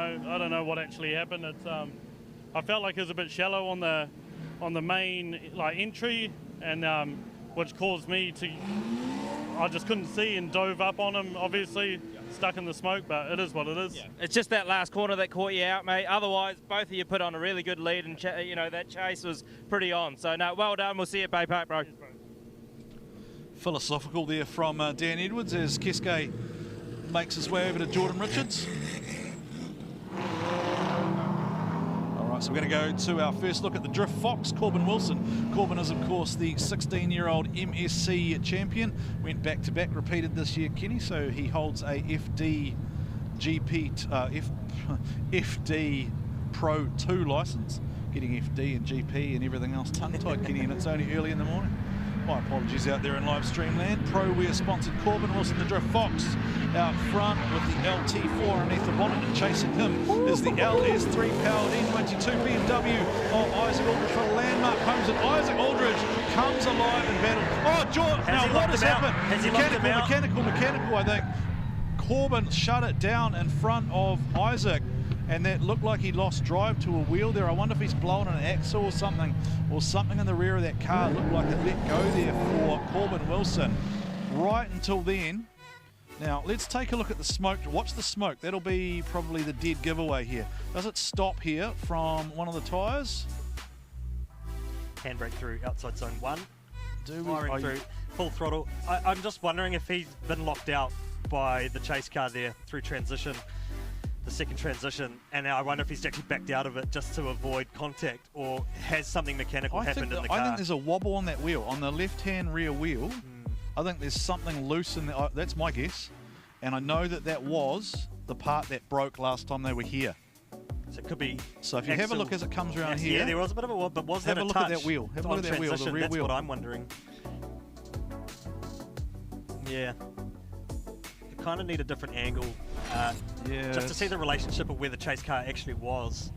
know what actually happened. It's I felt like it was a bit shallow on the main entry, and which caused me to, I just couldn't see and dove up on him. Obviously, stuck in the smoke, but it is what it is. Yeah. It's just that last corner that caught you out, mate. Otherwise, both of you put on a really good lead, and you know that chase was pretty on. So no, well done. We'll see you at Bay Park, bro. Philosophical there from Dan Edwards as Keske makes his way over to Jordan Richards. All right, so we're going to go to our first look at the Drift Fox, Corbin Wilson. Corbin is, of course, the 16-year-old MSC champion. Went back-to-back, repeated this year, Kenny, so he holds a FD Pro 2 license. Getting FD and GP and everything else tongue-tied, Kenny, and it's only early in the morning. My apologies out there in live stream land. ProWear sponsored Corbin Wilson, the Drift Fox, out front with the LT4 underneath the bonnet, and chasing him is the LS3 powered E22 BMW of Isaac Aldridge for landmark homes, and Isaac Aldridge comes alive in battle. Oh, George, now what has happened? Mechanical, I think. Corbin shut it down in front of Isaac, and that looked like he lost drive to a wheel there. I wonder if he's blown an axle or something in the rear of that car. Looked like it let go there for Corbin Wilson. Right until then. Now, let's take a look at the smoke. Watch the smoke. That'll be probably the dead giveaway here. Does it stop here from one of the tyres? Handbrake through outside zone 1. Firing through full throttle. I'm just wondering if he's been locked out by the chase car there through transition. The second transition, and now I wonder if he's actually backed out of it just to avoid contact, or has something mechanical happened in the car. I think there's a wobble on that wheel, on the left-hand rear wheel. I think there's something loose in there. That's my guess, and I know that was the part that broke last time they were here. So it could be. So if you have a look as it comes around here. Yeah, there was a bit of a wobble, but was that a touch? Have a look at that wheel. Have a look at that wheel, the rear That's wheel. what I'm wondering. Yeah. Kind of need a different angle just to see the relationship of where the chase car actually was.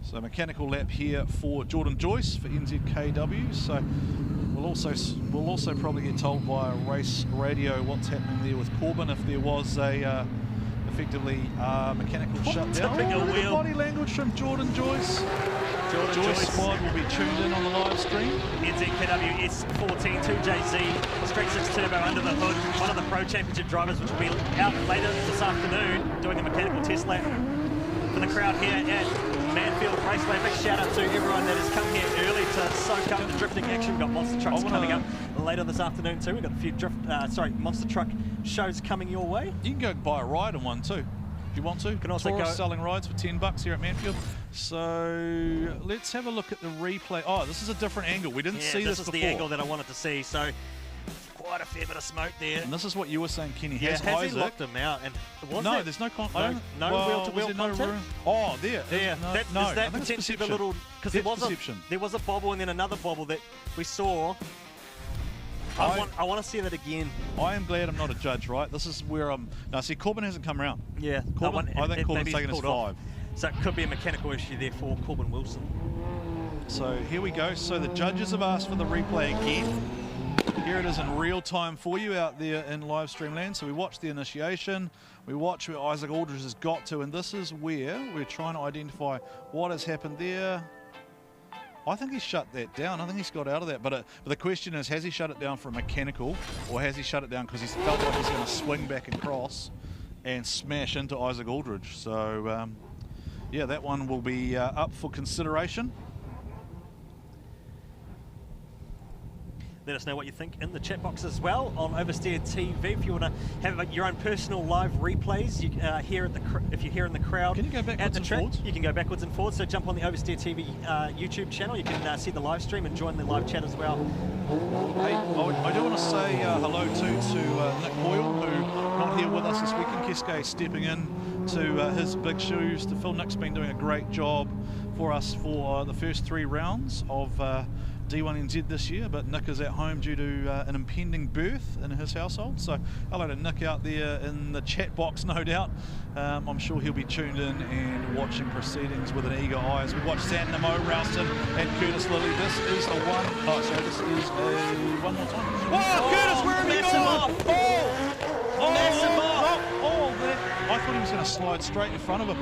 So mechanical lap here for Jordan Joyce for NZKW. So we'll also probably get told via race radio what's happening there with Corbin if there was a effectively mechanical shutdown. Look at the body language from Jordan Joyce. Joyce squad will be tuned in on the live stream. NZKW S14 2JZ, straight 6 turbo under the hood. One of the Pro Championship drivers, which will be out later this afternoon doing a mechanical test lap. the crowd here at Manfeild Raceway. Big shout out to everyone that has come here early to soak up the drifting action. We've got monster trucks coming up later this afternoon too. We've got a few monster truck shows coming your way. You can go buy a ride on one too, if you want to. Can also Taurus go selling rides for $10 here at Manfeild. So let's have a look at the replay. Oh, this is a different angle. We didn't see this before. This is the angle that I wanted to see. So quite a fair bit of smoke there. And this is what you were saying, Kenny. Yeah, has he locked him out? And no, there's no contact. No wheel-to-wheel contact? Oh, there. Yeah. No, Is that potentially the little... Because there was a bobble and then another bobble that we saw. I want to see that again. I am glad I'm not a judge, right? This is where I'm... Now, see, Corbin hasn't come around. Yeah. I think Corbin's taken his 5. So it could be a mechanical issue there for Corbin Wilson. So here we go. So the judges have asked for the replay again. Here it is in real time for you out there in live stream land. So we watch the initiation, we watch where Isaac Aldridge has got to, and this is where we're trying to identify what has happened there. I think he's shut that down. I think he's got out of that. But the question is, has he shut it down for a mechanical, or has he shut it down because he's felt like he's going to swing back across and smash into Isaac Aldridge? So, yeah, that one will be up for consideration. Let us know what you think in the chat box as well on Oversteer TV. If you want to have your own personal live replays, you, if you're here in the crowd, can you go backwards and forwards? You can go backwards and forwards. So jump on the Oversteer TV YouTube channel. You can see the live stream and join the live chat as well. Hey, I do want to say hello to Nick Boyle, who not here with us this weekend. Keske stepping in to his big shoes to fill. Nick's been doing a great job for us for the first 3 rounds of D1NZ this year, but Nick is at home due to an impending birth in his household. So hello to Nick out there in the chat box, no doubt. I'm sure he'll be tuned in and watching proceedings with an eager eye as we watch Santa Mo, Ralston and Curtis Lilly. This is the one. Oh, sorry, this is a one more time. Oh, Curtis, where have you gone? Massive off. I thought he was going to slide straight in front of him.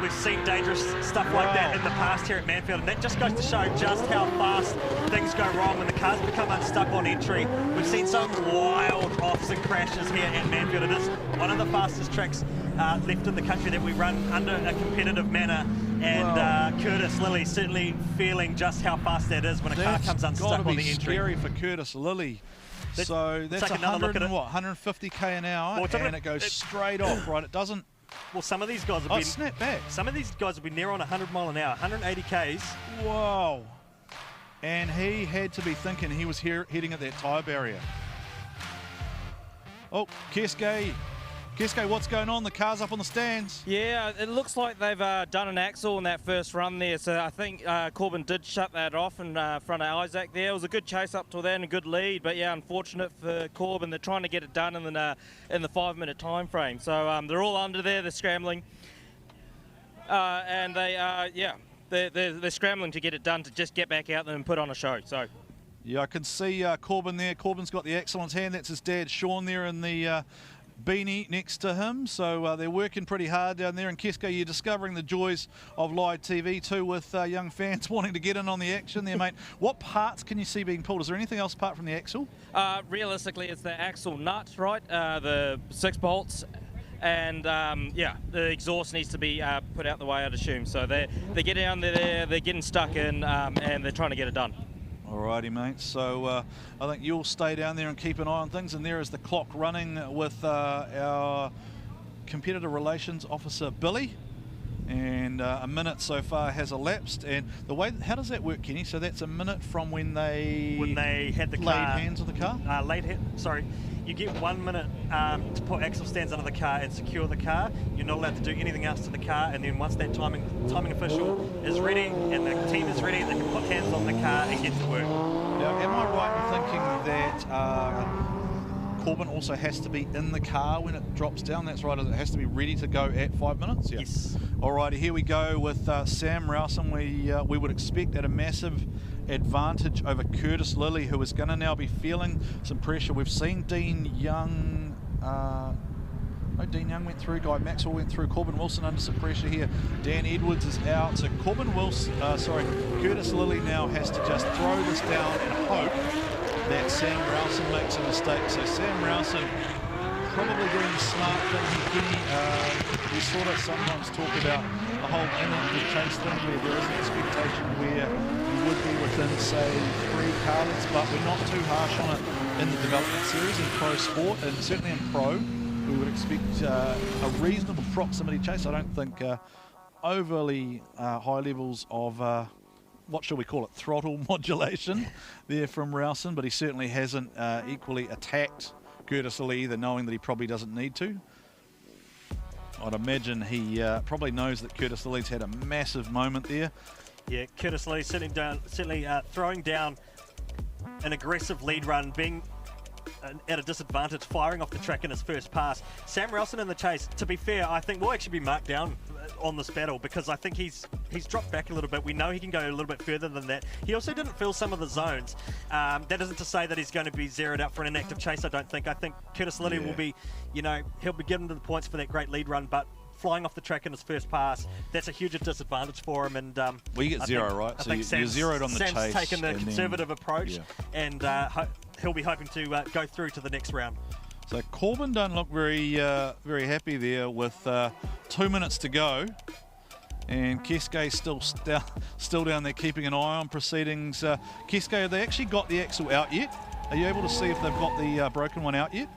We've seen dangerous stuff like that in the past here at Manfeild, and that just goes to show just how fast things go wrong when the cars become unstuck on entry. We've seen some wild offs and crashes here at Manfeild. It is one of the fastest tracks left in the country that we run under a competitive manner, and Curtis Lilly certainly feeling just how fast that is when a car comes unstuck on the entry. That's got to be scary for Curtis Lilly. So that's 150 k an hour, and it goes straight off, right? It doesn't. Well, some of these guys have been snap back. Some of these guys have been near on 100 mile an hour, 180 k's. Wow! And he had to be thinking he was heading at that tyre barrier. Oh, Keske, what's going on? The car's up on the stands. Yeah, it looks like they've done an axle in that first run there, so I think Corbin did shut that off in front of Isaac there. It was a good chase up till then, a good lead, but yeah, unfortunate for Corbin. They're trying to get it done in the 5-minute time frame. So they're all under there, they're scrambling, and they're scrambling to get it done to just get back out there and put on a show. So. Yeah, I can see Corbin there. Corbin's got the axle in his hand. That's his dad, Sean, there in the beanie next to him. So they're working pretty hard down there. And Keske, you're discovering the joys of live TV too, with young fans wanting to get in on the action there, mate. What parts can you see being pulled? Is there anything else apart from the axle? Realistically, it's the axle nut, right? The 6 bolts. And the exhaust needs to be put out the way, I'd assume. So they get down there, they're getting stuck in, and they're trying to get it done. Alrighty, mate. So I think you'll stay down there and keep an eye on things. And there is the clock running with our competitor relations officer, Billy. And a minute so far has elapsed. And the way, how does that work, Kenny? So that's a minute from when they had the laid car, hands on the car? You get 1 minute to put axle stands under the car and secure the car. You're not allowed to do anything else to the car, and then once that timing official is ready and the team is ready, they can put hands on the car and get to work. Now, am I right in thinking that Corbin also has to be in the car when it drops down? That's right, it has to be ready to go at 5 minutes? Yeah. Yes. Alrighty, here we go with Sam Rowson. We would expect at a massive advantage over Curtis Lilly, who is going to now be feeling some pressure. We've seen Dean Young, Dean Young went through, Guy Maxwell went through, Corbin Wilson under some pressure here. Dan Edwards is out, so Curtis Lilly now has to just throw this down and hope that Sam Rowson makes a mistake. So Sam Rowson probably doing the smart thing here. We sort of sometimes talk about the whole inactive chase thing where there is an expectation where you would be within, say, 3 car lengths, but we're not too harsh on it in the development series in Pro Sport, and certainly in Pro we would expect a reasonable proximity chase. I don't think overly high levels of what shall we call it, throttle modulation there from Rowson, but he certainly hasn't equally attacked Curtis Lee either, knowing that he probably doesn't need to. I'd imagine he probably knows that Curtis Lee's had a massive moment there. Yeah, Curtis Lee certainly throwing down an aggressive lead run, being at a disadvantage, firing off the track in his first pass. Sam Rowson in the chase, to be fair, I think will actually be marked down on this battle, because I think he's dropped back a little bit. We know he can go a little bit further than that. He also didn't fill some of the zones. That isn't to say that he's going to be zeroed out for an inactive chase, I don't think. I think Curtis Lee will be, you know, he'll be given to the points for that great lead run, but flying off the track in his first pass, that's a huge disadvantage for him. And well, you get zero, right? I So think you're zeroed on the Sam's chase. taken the and conservative then, approach, yeah. and he'll be hoping to go through to the next round. So Corbin don't look very happy there with 2 minutes to go. And Keske still down there keeping an eye on proceedings. Keske, have they actually got the axle out yet? Are you able to see if they've got the broken one out yet?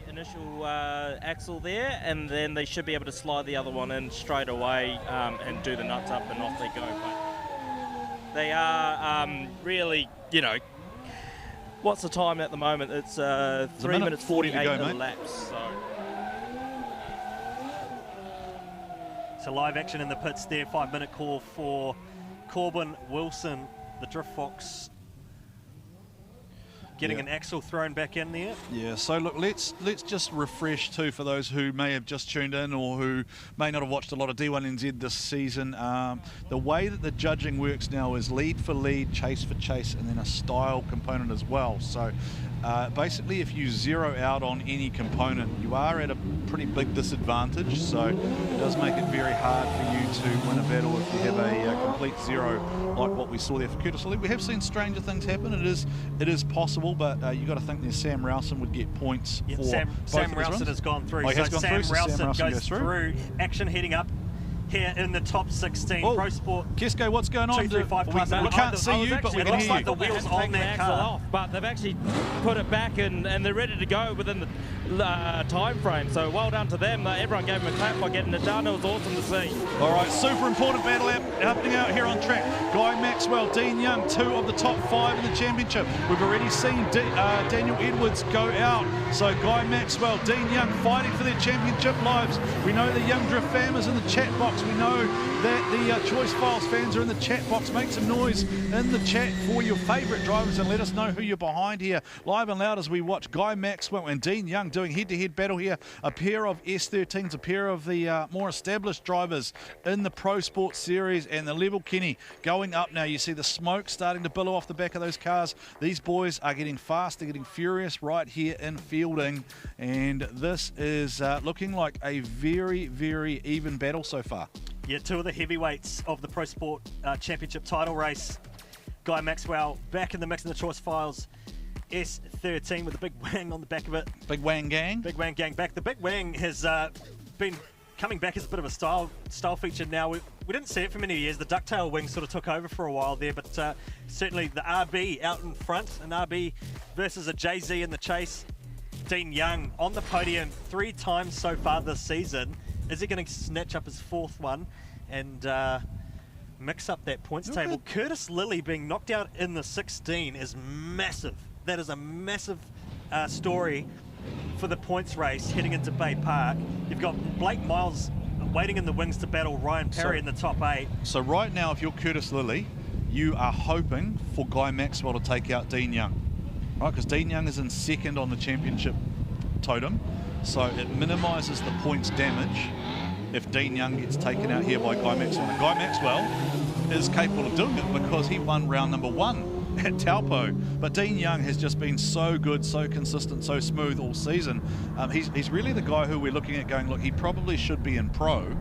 Initial axle there, and then they should be able to slide the other one in straight away and do the nuts up, and off they go. But they are really, you know, what's the time at the moment? It's 3 minutes 48 laps. So live action in the pits there, 5 minute call for Corbin Wilson, the Drift Fox, getting an axle thrown back in there. Yeah, so look, let's just refresh too for those who may have just tuned in or who may not have watched a lot of D1NZ this season. The way that the judging works now is lead for lead, chase for chase, and then a style component as well. So basically, if you zero out on any component, you are at a pretty big disadvantage. So it does make it very hard for you to win a battle if you have a complete zero like what we saw there for Curtis Lee. We have seen stranger things happen. It is possible, but you got to think that Sam Rowson would get points for Sam both Rowson has gone through. Oh, he has gone Sam through, Rowson so Sam Rowson goes through. Action heading up here in the top 16. Oh, Pro Sport. Keske, what's going on? 235 class. We can't see you, but we can hear you. The wheels on that car off, but they've actually put it back and they're ready to go within the time frame. So well done to them. Everyone gave them a clap for getting it done. It was awesome to see. All right, super important battle happening out here on track. Guy Maxwell, Dean Young, 2 of the top 5 in the championship. We've already seen Daniel Edwards go out. So Guy Maxwell, Dean Young fighting for their championship lives. We know the Young Drift fam is in the chat box. We know that the Choice Files fans are in the chat box. Make some noise in the chat for your favourite drivers and let us know who you're behind here. Live and loud as we watch Guy Maxwell and Dean Young doing head-to-head battle here. A pair of S13s, a pair of the more established drivers in the Pro Sport Series, and the level Kenny going up now. You see the smoke starting to billow off the back of those cars. These boys are getting fast, they're getting furious right here in Feilding, and this is looking like a very, very even battle so far. Yeah, 2 of the heavyweights of the Pro Sport Championship title race. Guy Maxwell back in the mix in the Choice Files. S13 with a big wang on the back of it. Big wang gang? Big wang gang back. The big wang has been coming back as a bit of a style feature now. We didn't see it for many years. The ducktail wing sort of took over for a while there, but certainly the RB out in front, an RB versus a JZ in the chase. Dean Young on the podium 3 times so far this season. Is he going to snatch up his 4th one and mix up that points table? Curtis Lilly being knocked out in the 16 is massive. That is a massive story for the points race heading into Bay Park. You've got Blake Miles waiting in the wings to battle Ryan Perry in the top 8. So right now, if you're Curtis Lilly, you are hoping for Guy Maxwell to take out Dean Young, right? Because Dean Young is in 2nd on the championship totem. So it minimises the points damage if Dean Young gets taken out here by Guy Maxwell. And Guy Maxwell is capable of doing it because he won round number 1 at Taupo. But Dean Young has just been so good, so consistent, so smooth all season. He's really the guy who we're looking at going, look, he probably should be in Pro.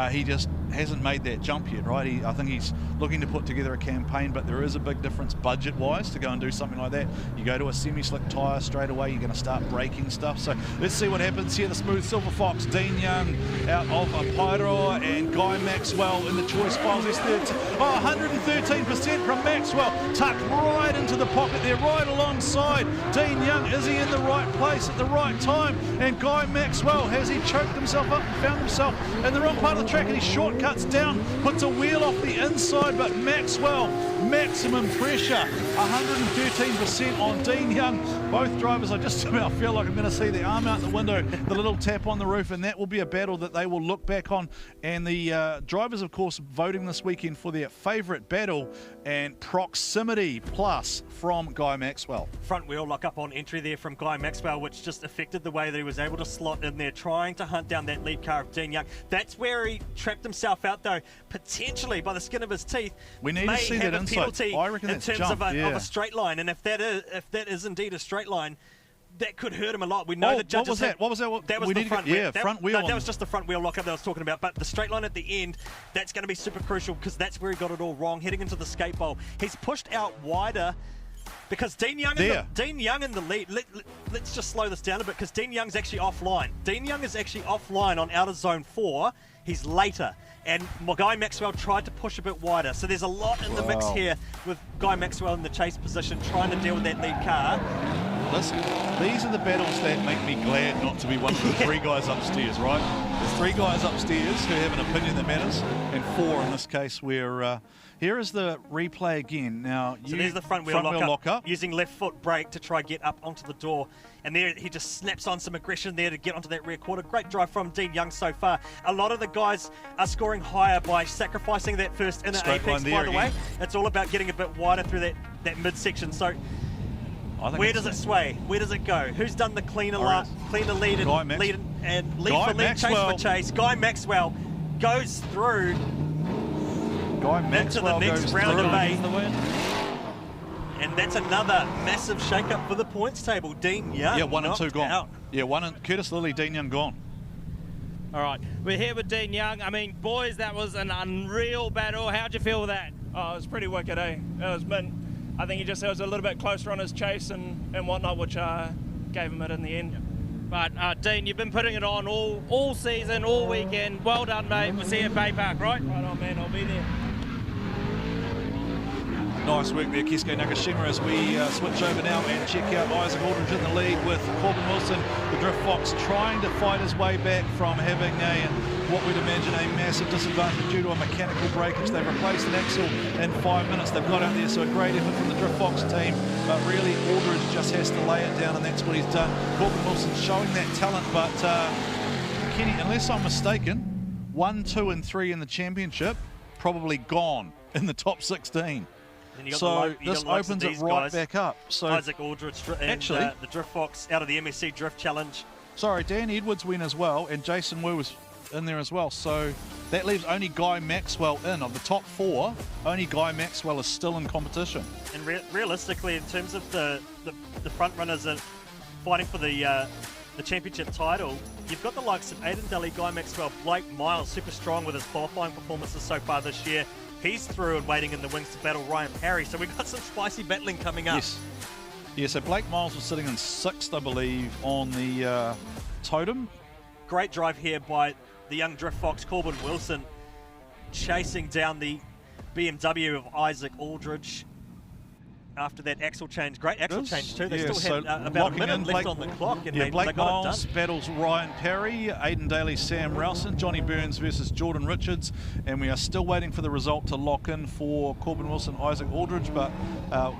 He just hasn't made that jump yet, right? I think he's looking to put together a campaign, but there is a big difference budget-wise to go and do something like that. You go to a semi-slick tyre straight away, you're going to start breaking stuff. So let's see what happens here. The smooth Silver Fox, Dean Young out of a Pyro, and Guy Maxwell in the choice files. 113% from Maxwell, tucked right into the pocket there, right alongside Dean Young. Is he in the right place at the right time? And Guy Maxwell, has he choked himself up and found himself in the wrong part of the track, and he shortcuts down, puts a wheel off the inside, but Maxwell, maximum pressure, 113% on Dean Young. Both drivers, I just about feel like I'm going to see the arm out the window, the little tap on the roof, and that will be a battle that they will look back on. And the drivers, of course, voting this weekend for their favourite battle, and Proximity Plus from Guy Maxwell. Front wheel lock up on entry there from Guy Maxwell, which just affected the way that he was able to slot in there, trying to hunt down that lead car of Dean Young. That's where he trapped himself out, though, potentially by the skin of his teeth. We need to see that inside. I reckon in that's terms jump, of a straight line, and if that is indeed a straight line, that could hurt him a lot. We know the judges. What was that? That was the front wheel. Front wheel. No, that was just the front wheel lockup that I was talking about. But the straight line at the end, that's going to be super crucial, because that's where he got it all wrong. Heading into the skate bowl, he's pushed out wider because Dean Young in the lead. Let's just slow this down a bit, because Dean Young's actually offline. Dean Young is actually offline on outer zone 4. He's later. And Guy Maxwell tried to push a bit wider. So there's a lot in the mix here with Guy Maxwell in the chase position, trying to deal with that lead car. Listen, these are the battles that make me glad not to be one of the three guys upstairs, right? There's three guys upstairs who have an opinion that matters, and four in this case where... here is the replay again. Now, so there's the front wheel lock up, using left foot brake to try get up onto the door. And there he just snaps on some aggression there to get onto that rear quarter. Great drive from Dean Young so far. A lot of the guys are scoring higher by sacrificing that first inner apex, by the way. It's all about getting a bit wider through that midsection. So where does it sway? Where does it go? Who's done the cleaner lead and lead chase for chase? Guy Maxwell goes through into the next round of 8. And that's another massive shake-up for the points table. Dean Young, yeah, 1 and 2 gone. Out. Yeah, 1 and Curtis Lilly, Dean Young gone. All right, we're here with Dean Young. I mean, boys, that was an unreal battle. How'd you feel with that? Oh, it was pretty wicked, eh? It was mint. I think he just was a little bit closer on his chase and whatnot, which gave him it in the end. But Dean, you've been putting it on all season, all weekend. Well done, mate. We'll see you at Bay Park, right? Right on, man. I'll be there. Nice work there, Keisuke Nagashima, as we switch over now and check out Isaac Aldridge in the lead with Corbin Wilson, the Drift Fox, trying to fight his way back from having what we'd imagine a massive disadvantage due to a mechanical breakage. They've replaced an axle in 5 minutes. They've got out there, so a great effort from the Drift Fox team, but really Aldridge just has to lay it down, and that's what he's done. Corbin Wilson showing that talent, but Kenny, unless I'm mistaken, 1, 2 and 3 in the championship, probably gone in the top 16. So this opens it right back up. So Isaac Aldridge and actually, the Drift Fox out of the MSC Drift Challenge. Sorry, Dan Edwards win as well, and Jason Wu was in there as well. So that leaves only Guy Maxwell in. Of the top 4, only Guy Maxwell is still in competition. And realistically, in terms of the front runners that fighting for the championship title, you've got the likes of Aidan Daly, Guy Maxwell, Blake Miles, super strong with his qualifying performances so far this year. He's through and waiting in the wings to battle Ryan Parry. So we've got some spicy battling coming up. Yes. Yeah, so Blake Miles was sitting in 6th, I believe, on the totem. Great drive here by the young Drift Fox, Corbin Wilson, chasing down the BMW of Isaac Aldridge after that axle change. Great axle change too. They still had about a minute left on the clock. And Blake they got Miles it done. battles Ryan Parry, Aidan Daly, Sam Rowson, Johnny Burns versus Jordan Richards, and we are still waiting for the result to lock in for Corbin Wilson, Isaac Aldridge, but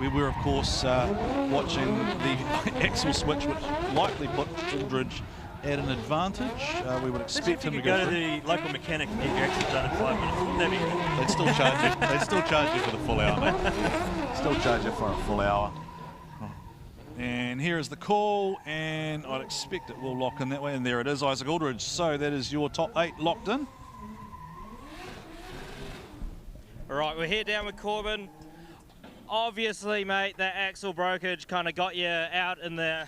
we were, of course, watching the axle switch, which likely put Aldridge at an advantage. We would expect him to go to the local mechanic and get your axle done in 5 minutes. Wouldn't that be good? They'd still charge you. They'd still charge you for the full hour, mate. Still charge you for a full hour. And here is the call, and I'd expect it will lock in that way. And there it is, Isaac Aldridge. So that is your top 8 locked in. All right, we're here down with Corbin. Obviously, mate, that axle breakage kind of got you out in that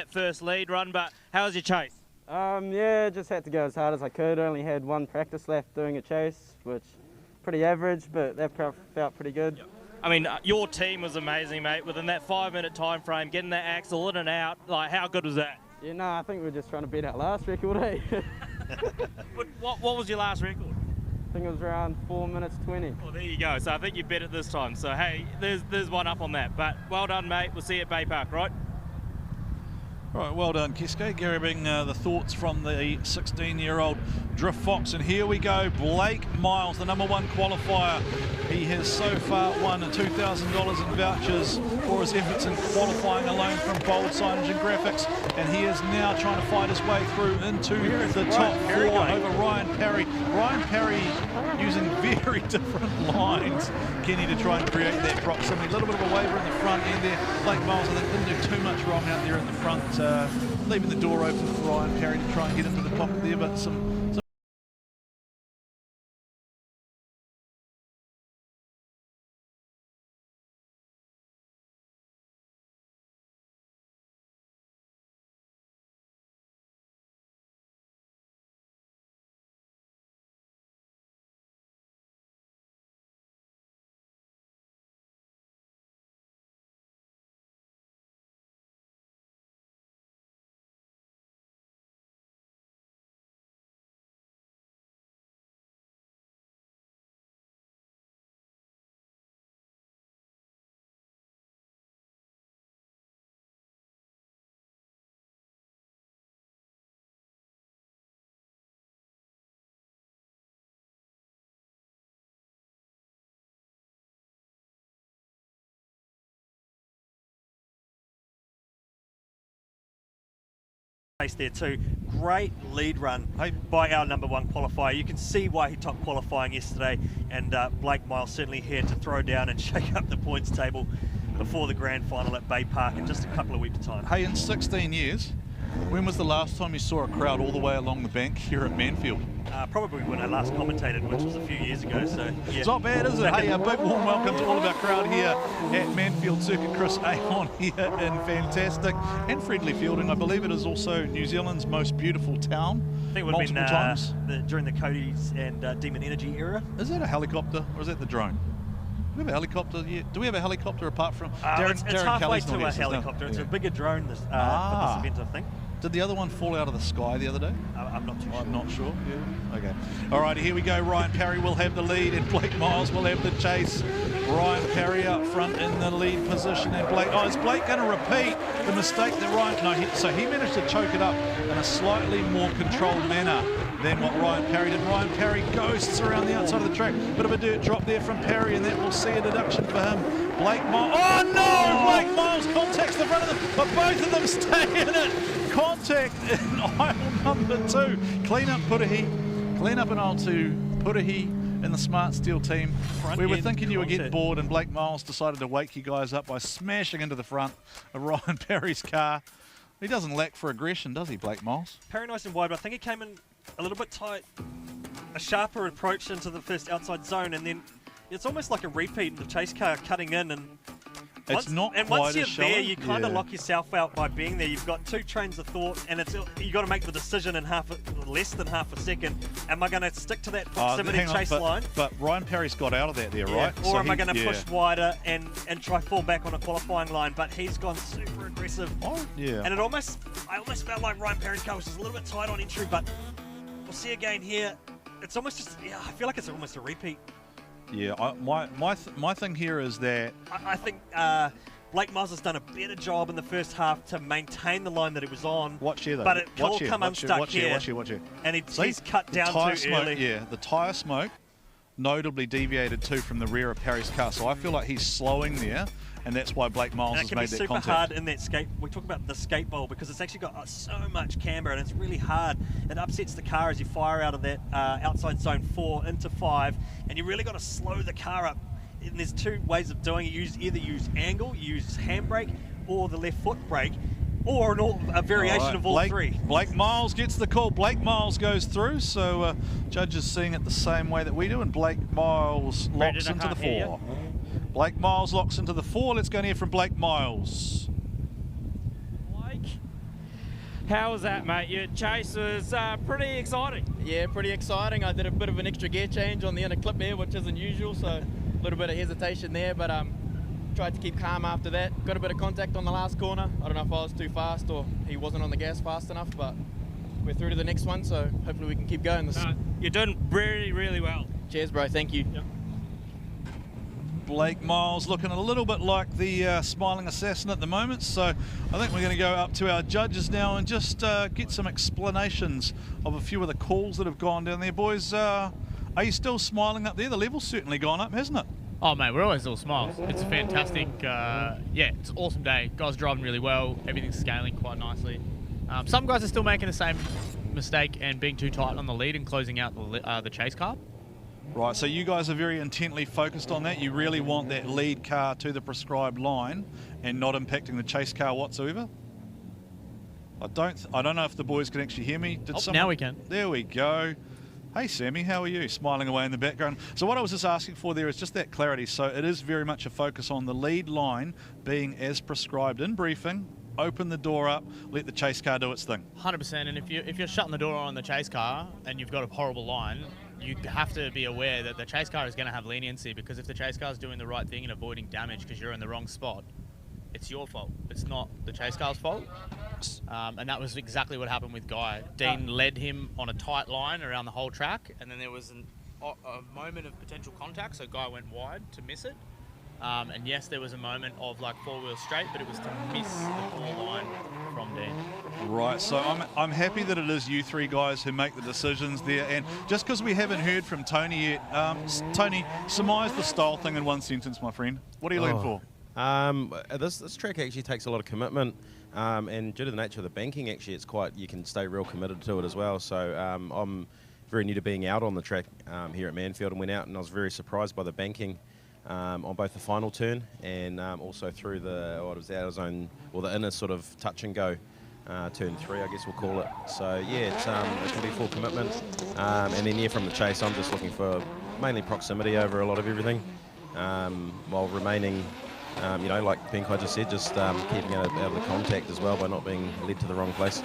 first lead run, but how was your chase? Yeah, just had to go as hard as I could. Only had one practice lap doing a chase, which pretty average, but that felt pretty good. I mean, your team was amazing, mate. Within that 5-minute time frame, getting that axle in and out, like, how good was that? Yeah, no, I think we were just trying to beat our last record, eh? What was your last record? I think it was around 4 minutes 20. Well, there you go. So I think you bet it this time. So, hey, there's one up on that. But well done, mate. We'll see you at Bay Park, right? Right, well done, Kiske, grabbing the thoughts from the 16-year-old Drift Fox. And here we go, Blake Miles, the #1 qualifier. He has so far won $2,000 in vouchers for his efforts in qualifying alone from Bold Signage and Graphics. And he is now trying to fight his way through into the top 4 over Ryan Parry. Ryan Parry using very different lines, Kenny, to try and create that proximity. A little bit of a waver in the front end there. Blake Miles, I think, didn't do too much wrong out there in the front, leaving the door open for Ryan Parry to try and get into the pocket there, but some there too. Great lead run by our #1 qualifier. You can see why he topped qualifying yesterday, and Blake Miles certainly here to throw down and shake up the points table before the grand final at Bay Park in just a couple of weeks' time. Hey, in 16 years, when was the last time you saw a crowd all the way along the bank here at Manfeild? Probably when I last commentated, which was a few years ago, so yeah. It's not bad, is it? Hey, a big warm welcome to all of our crowd here at Manfeild Circuit. Chris Ahon here in fantastic and friendly Feilding. I believe it is also New Zealand's most beautiful town. I think it would have been during the Cody's and Demon Energy era. Is that a helicopter or is that the drone? Do we have a helicopter yet? Do we have a helicopter apart from Darren? It's Darren halfway Kelly's to not a here, helicopter. It's yeah. a bigger drone for this event, I think. Did the other one fall out of the sky the other day? I'm not too sure. I'm not sure. Yeah. Okay. All right, here we go. Ryan Parry will have the lead and Blake Miles will have the chase. Ryan Parry up front in the lead position, and Blake. Oh, is Blake going to repeat the mistake that Ryan? No, so he managed to choke it up in a slightly more controlled manner than what Ryan Parry did. Ryan Parry ghosts around the outside of the track. Bit of a dirt drop there from Parry, and that will see a deduction for him. Blake Miles. Oh no! Blake Miles contacts the front of them, but both of them stay in it. Contact in aisle #2. Clean up Putahi. Clean up in aisle 2. Putahi and the Smart Steel team. We were thinking you were getting bored, and Blake Miles decided to wake you guys up by smashing into the front of Ryan Parry's car. He doesn't lack for aggression, does he, Blake Miles? Parry nice and wide, but I think he came in a little bit tight. A sharper approach into the first outside zone, and then it's almost like a repeat of the chase car cutting in. And once you're there, you kind of lock yourself out by being there. You've got two trains of thought, and you got to make the decision in less than half a second. Am I going to stick to that proximity chase line? But Ryan Parry's got out of that there, right? Or am I going to push wider and try fall back on a qualifying line? But he's gone super aggressive. Yeah. And I almost felt like Ryan Parry's car was just a little bit tight on entry, but we'll see again here. It's almost just, I feel like it's almost a repeat. Yeah, my thing here is that I think Blake Miles has done a better job in the first half to maintain the line that it was on. Watch here, though. But it will come unstuck here. Watch here. And he's cut down too early. Yeah, the tyre smoke notably deviated too from the rear of Parry's car. So I feel like he's slowing there, and that's why Blake Miles has made that contact. It can be super hard in that skate. We talk about the skate bowl because it's actually got so much camber, and it's really hard. It upsets the car as you fire out of that outside zone 4 into 5, and you really got to slow the car up. And there's two ways of doing it. You either use angle, you use handbrake, or the left foot brake, or a variation of all three. Blake Miles gets the call. Blake Miles goes through, so judges seeing it the same way that we do, and Blake Miles locks into the 4. Blake Miles locks into the 4. Let's go and hear from Blake Miles. How was that, mate? Your chase was pretty exciting. Yeah, pretty exciting. I did a bit of an extra gear change on the inner clip there, which isn't usual, so a little bit of hesitation there, but tried to keep calm after that. Got a bit of contact on the last corner. I don't know if I was too fast or he wasn't on the gas fast enough, but we're through to the next one, so hopefully we can keep going. You're doing really, really well. Cheers, bro. Thank you. Yep. Blake Miles looking a little bit like the smiling assassin at the moment, so I think we're going to go up to our judges now and just get some explanations of a few of the calls that have gone down there. Boys, are you still smiling up there? The level's certainly gone up, hasn't it? Oh mate, we're always all smiles. It's a fantastic, yeah, it's an awesome day. Guys driving really well, everything's scaling quite nicely. Some guys are still making the same mistake and being too tight on the lead and closing out the chase car. Right, so you guys are very intently focused on that. You really want that lead car to the prescribed line and not impacting the chase car whatsoever. I don't know if the boys can actually hear me. Now we can. There we go. Hey Sammy, how are you? Smiling away in the background. So what I was just asking for there is just that clarity. So it is very much a focus on the lead line being as prescribed in briefing. Open the door up, let the chase car do its thing. 100%, and if you're shutting the door on the chase car and you've got a horrible line, you have to be aware that the chase car is going to have leniency, because if the chase car is doing the right thing and avoiding damage because you're in the wrong spot, it's your fault. It's not the chase car's fault. And that was exactly what happened with Guy. Dean led him on a tight line around the whole track, and then there was a moment of potential contact, so Guy went wide to miss it. And yes, there was a moment of like four wheels straight, but it was to miss the core line from Dean. Right, so I'm happy that it is you three guys who make the decisions there. And just because we haven't heard from Tony yet, Tony, surmise the style thing in one sentence, my friend. What are you looking for? This track actually takes a lot of commitment, and due to the nature of the banking, actually, it's quite, you can stay real committed to it as well. So I'm very new to being out on the track here at Manfeild, and went out and I was very surprised by the banking on both the final turn and also through the outer zone, or the inner sort of touch and go. Turn 3, I guess we'll call it. So yeah, it's going to be full commitment, and then yeah, from the chase, I'm just looking for mainly proximity over a lot of everything, while remaining, you know, like Penkai just said, just keeping out of the contact as well by not being led to the wrong place.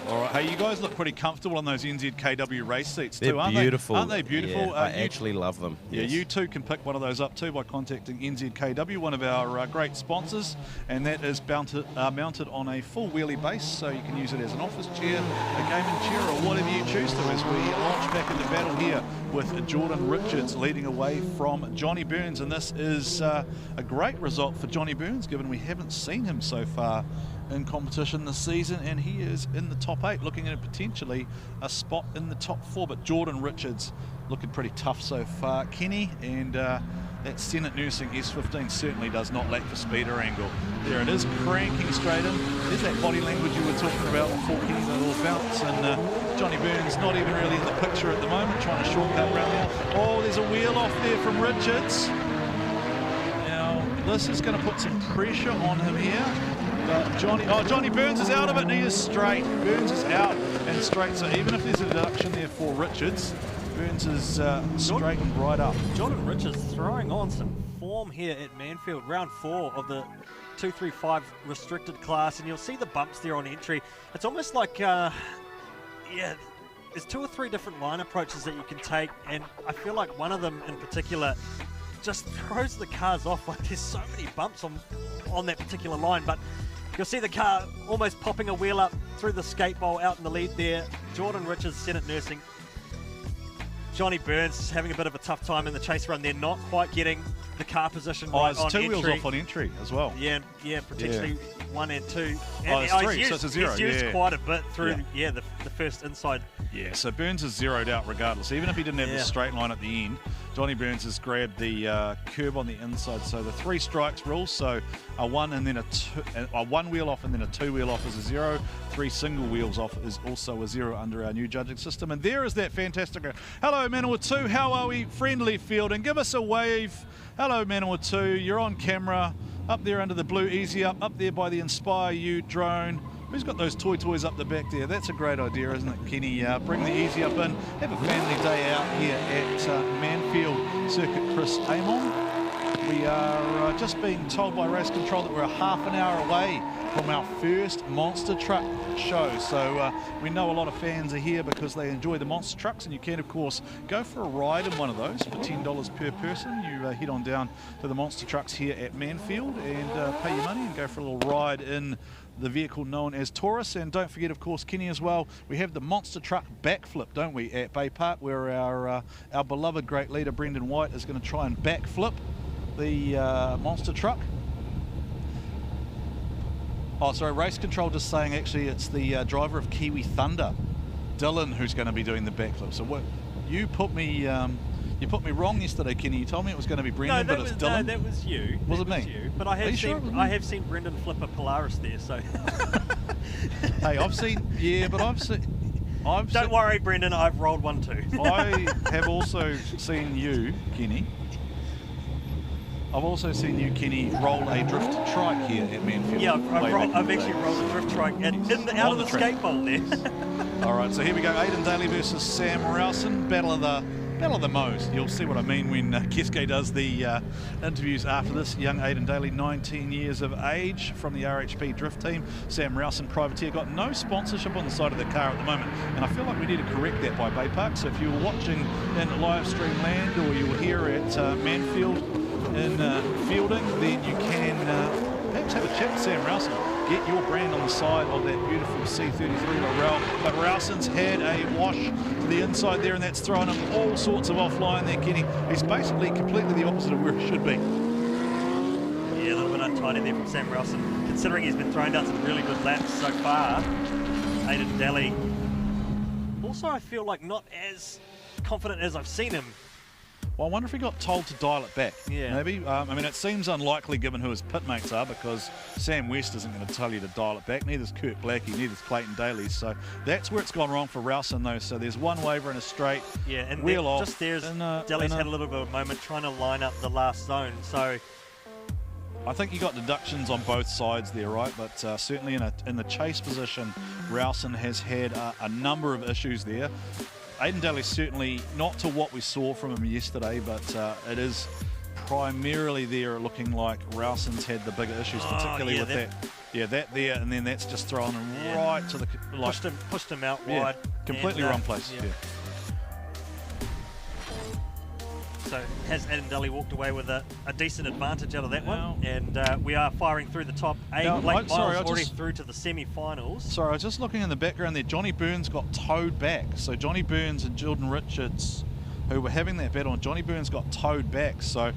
All right, hey, you guys look pretty comfortable on those NZKW race seats too, They're aren't beautiful. they? Aren't they beautiful? Yeah, I actually love them. Yeah, yes. you too can pick one of those up too by contacting NZKW, one of our great sponsors, and that is mounted on a full wheelie base, so you can use it as an office chair, a gaming chair, or whatever you choose to, as we launch back into battle here with Jordan Richards leading away from Johnny Burns. And this is a great result for Johnny Burns, given we haven't seen him so far in competition this season, and he is in the top 8, looking at potentially a spot in the top 4. But Jordan Richards looking pretty tough so far, Kenny, and that Senate Nursing S15 certainly does not lack for speed or angle. There it is, cranking straight in. There's that body language you were talking about before, Kenny, that little bounce, and Johnny Burns not even really in the picture at the moment, trying to shortcut around there. Oh, there's a wheel off there from Richards. Now, this is going to put some pressure on him here. But Johnny Burns is out of it, and he is straight. Burns is out and straight, so even if there's a deduction there for Richards, Burns is straightened right up. Jordan Richards throwing on some form here at Manfeild, round 4 of the 235 restricted class, and you'll see the bumps there on entry. It's almost like, yeah, there's 2 or 3 different line approaches that you can take, and I feel like one of them in particular just throws the cars off. Like, there's so many bumps on that particular line, but you'll see the car almost popping a wheel up through the skate bowl out in the lead there. Jordan Richards, Senate Nursing. Johnny Burns having a bit of a tough time in the chase run there, not quite getting the car position right on entry. 2 wheels off on entry as well. Yeah, potentially 1 and 2. And it's 3, so it's a 0. He's used quite a bit through, the first inside. Yeah, so Burns is zeroed out regardless. Even if he didn't have the straight line at the end, Johnny Burns has grabbed the curb on the inside. So the 3 strikes rule, so a 1 and then a 1 wheel off and then a 2 wheel off is a 0. 3 single wheels off is also a 0 under our new judging system. And there is that fantastic. Hello, Manawatū. How are we? Friendly Feilding. Give us a wave. Hello, Manawatū. You're on camera. Up there under the blue Easy Up there by the Inspire You drone. Who's got those toys up the back there? That's a great idea, isn't it, Kenny? Bring the Easy Up in. Have a family day out here at Manfeild Circuit Chris Amon. We are just being told by race control that we're a half an hour away from our first monster truck show. So we know a lot of fans are here because they enjoy the monster trucks, and you can of course go for a ride in one of those for $10 per person. You head on down to the monster trucks here at Manfeild and pay your money and go for a little ride in the vehicle known as Taurus. And don't forget, of course, Kenny, as well, we have the monster truck backflip, don't we, at Bay Park, where our beloved great leader Brendan White is going to try and backflip the monster truck. Oh, sorry, Race Control just saying actually it's the driver of Kiwi Thunder, Dylan, who's going to be doing the backflip. So what you put me wrong yesterday, Kenny. You told me it was going to be Brendan, but it's Dylan. No, that was you. Was it me? You. But I have seen Brendan flip a Polaris there. So. Hey, I've seen. Don't worry, Brendan. I've rolled one too. I have also seen you, Kenny. I've also seen you, Kenny, roll a drift trike here at Manfeild. Yeah, I've actually rolled a drift trike out of the skate bowl there. All right, so here we go. Aidan Daly versus Sam Rowson. Battle of the Moes. You'll see what I mean when Keske does the interviews after this. Young Aidan Daly, 19 years of age, from the RHP drift team. Sam Rowson, privateer, got no sponsorship on the side of the car at the moment, and I feel like we need to correct that by Bay Park. So if you were watching in live stream land, or you were here at Manfeild in Feilding, then you can perhaps have a chat with Sam Rowson. Get your brand on the side of that beautiful C33 Laurel. But Rowson's had a wash to the inside there, and that's thrown him all sorts of offline there, Kenny. He's basically completely the opposite of where he should be. Yeah, a little bit untidy there from Sam Rowson, considering he's been throwing down some really good laps so far. Aidan Daly. Also, I feel like not as confident as I've seen him. Well, I wonder if he got told to dial it back. Yeah. Maybe. I mean, it seems unlikely given who his pitmates are, because Sam West isn't going to tell you to dial it back. Neither's Kurt Blackie, neither's Clayton Daly. So that's where it's gone wrong for Rowson, though. So there's one waver and a straight. Yeah, and wheel off. Just there's Daly's had a little bit of a moment trying to line up the last zone. So I think you got deductions on both sides there, right? But certainly in the chase position, Rowson has had a number of issues there. Aidan Daly's certainly not to what we saw from him yesterday, but it is primarily there looking like Rowson's had the bigger issues, particularly with that. Yeah, that there, and then that's just thrown him right to the... Like, pushed him out wide. Completely wrong place, yeah. So has Aidan Daly walked away with a decent advantage out of that one, and we are firing through the top 8. Blake Miles already through to the semi-finals. Sorry, I was just looking in the background there. Johnny Burns got towed back. So Johnny Burns and Jordan Richards, who were having that battle, and Johnny Burns got towed back. So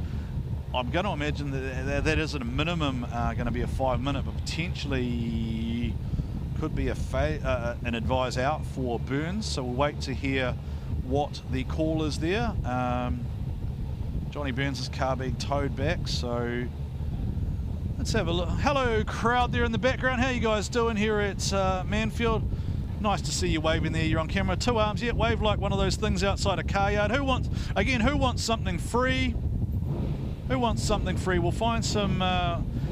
I'm going to imagine that is at a minimum going to be a 5-minute, but potentially could be an advise out for Burns. So we'll wait to hear what the call is there. Johnny Burns' car being towed back, so let's have a look. Hello, crowd there in the background. How you guys doing here at Manfeild? Nice to see you waving there. You're on camera. 2 arms. Yeah, wave like one of those things outside a car yard. Who wants something free? Who wants something free? We'll find some,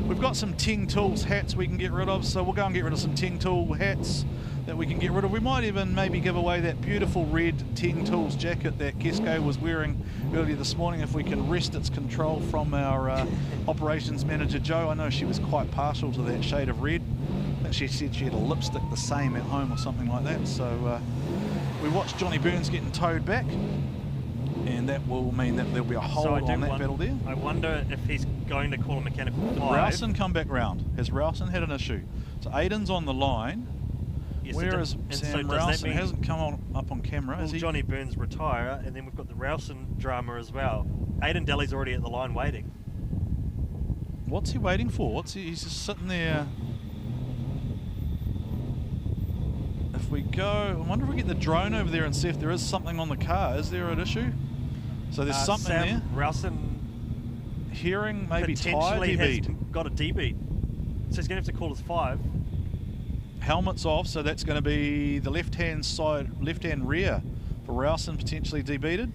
we've got some Ting Tools hats we can get rid of, so we'll go and get rid of some Ting Tool hats that we can get rid of. We might even maybe give away that beautiful red Ting Tools jacket that Kesko was wearing earlier this morning, if we can wrest its control from our operations manager Joe. I know she was quite partial to that shade of red. She said she had a lipstick the same at home or something like that. So we watched Johnny Burns getting towed back, and that will mean that there'll be a hold on that battle there. I wonder if he's going to call a mechanical 5. Rowson come back round. Has Rowson had an issue? So Aidan's on the line. Yes, where is Sam Rowson? Hasn't come up on camera, will is he? Johnny Burns retire, and then we've got the Rowson drama as well. Aidan Daly's already at the line waiting. What's he waiting for? He's just sitting there. If we go, I wonder if we get the drone over there and see if there is something on the car. Is there an issue? So there's something Sam there. Rowson hearing maybe tyre has got a D-beat, so he's going to have to call his 5. Helmet's off, so that's going to be the left-hand side, left-hand rear for Rowson, potentially debeated.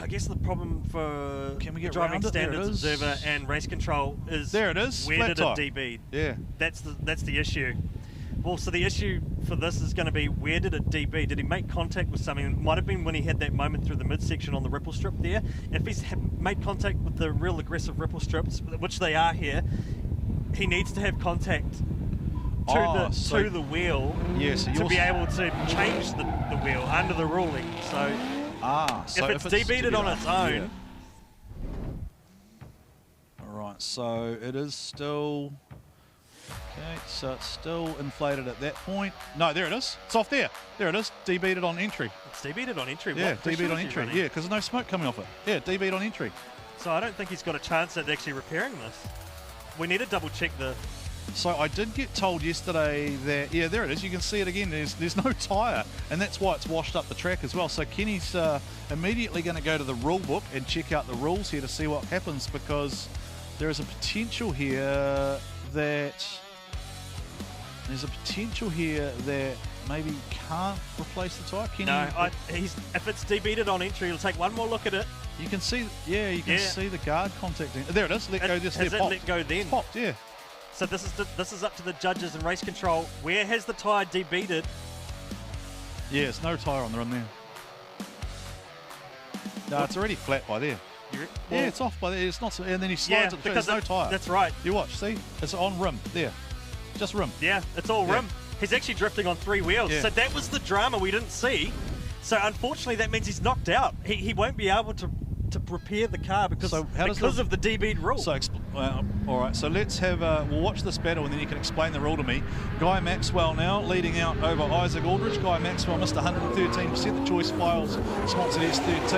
I guess the problem for driving standards observer and race control is there it is. Where did it debeat? Yeah, that's the issue. Well, so the issue for this is going to be, where did it debeat? Did he make contact with something? It might have been when he had that moment through the midsection on the ripple strip there. If he's made contact with the real aggressive ripple strips, which they are here, he needs to have contact to the wheel to be able to change the wheel under the ruling. So, if it's debeated on its own. All right, so it is still... Okay, so it's still inflated at that point. No, there it is. It's off there. There it is. Debeated on entry. It's debeated on entry. Yeah, What pressure debeat on is he entry. running? Yeah, because there's no smoke coming off it. Yeah, debeat on entry. So I don't think he's got a chance at actually repairing this. We need to double check the... So I did get told yesterday that, yeah, there it is. You can see it again. There's no tyre, and that's why it's washed up the track as well. So Kenny's immediately going to go to the rule book and check out the rules here to see what happens, because there is a potential here that... There's a potential here that maybe can't replace the tyre. No, if it's debeated on entry, he'll take one more look at it. You can see, yeah, you can see the guard contacting. There it is. Let go. Just has there. it Popped. let go then? It's popped. Yeah. So this is up to the judges and race control. Where has the tyre debeated? Yeah, it's no tyre on the run there. No, it's already flat by there. Yeah, it's off by there. It's not, and then he slides it through. There's no tyre. That's right. You watch. See, it's on rim there. Just rim. Yeah, it's all rim. He's actually drifting on 3 wheels. Yeah. So that was the drama we didn't see. So unfortunately, that means he's knocked out. He won't be able to repair the car because of the debeat rule. So, all right. So let's have we'll watch this battle, and then you can explain the rule to me. Guy Maxwell now leading out over Isaac Aldridge. Guy Maxwell missed 113%. The choice files sponsored S13,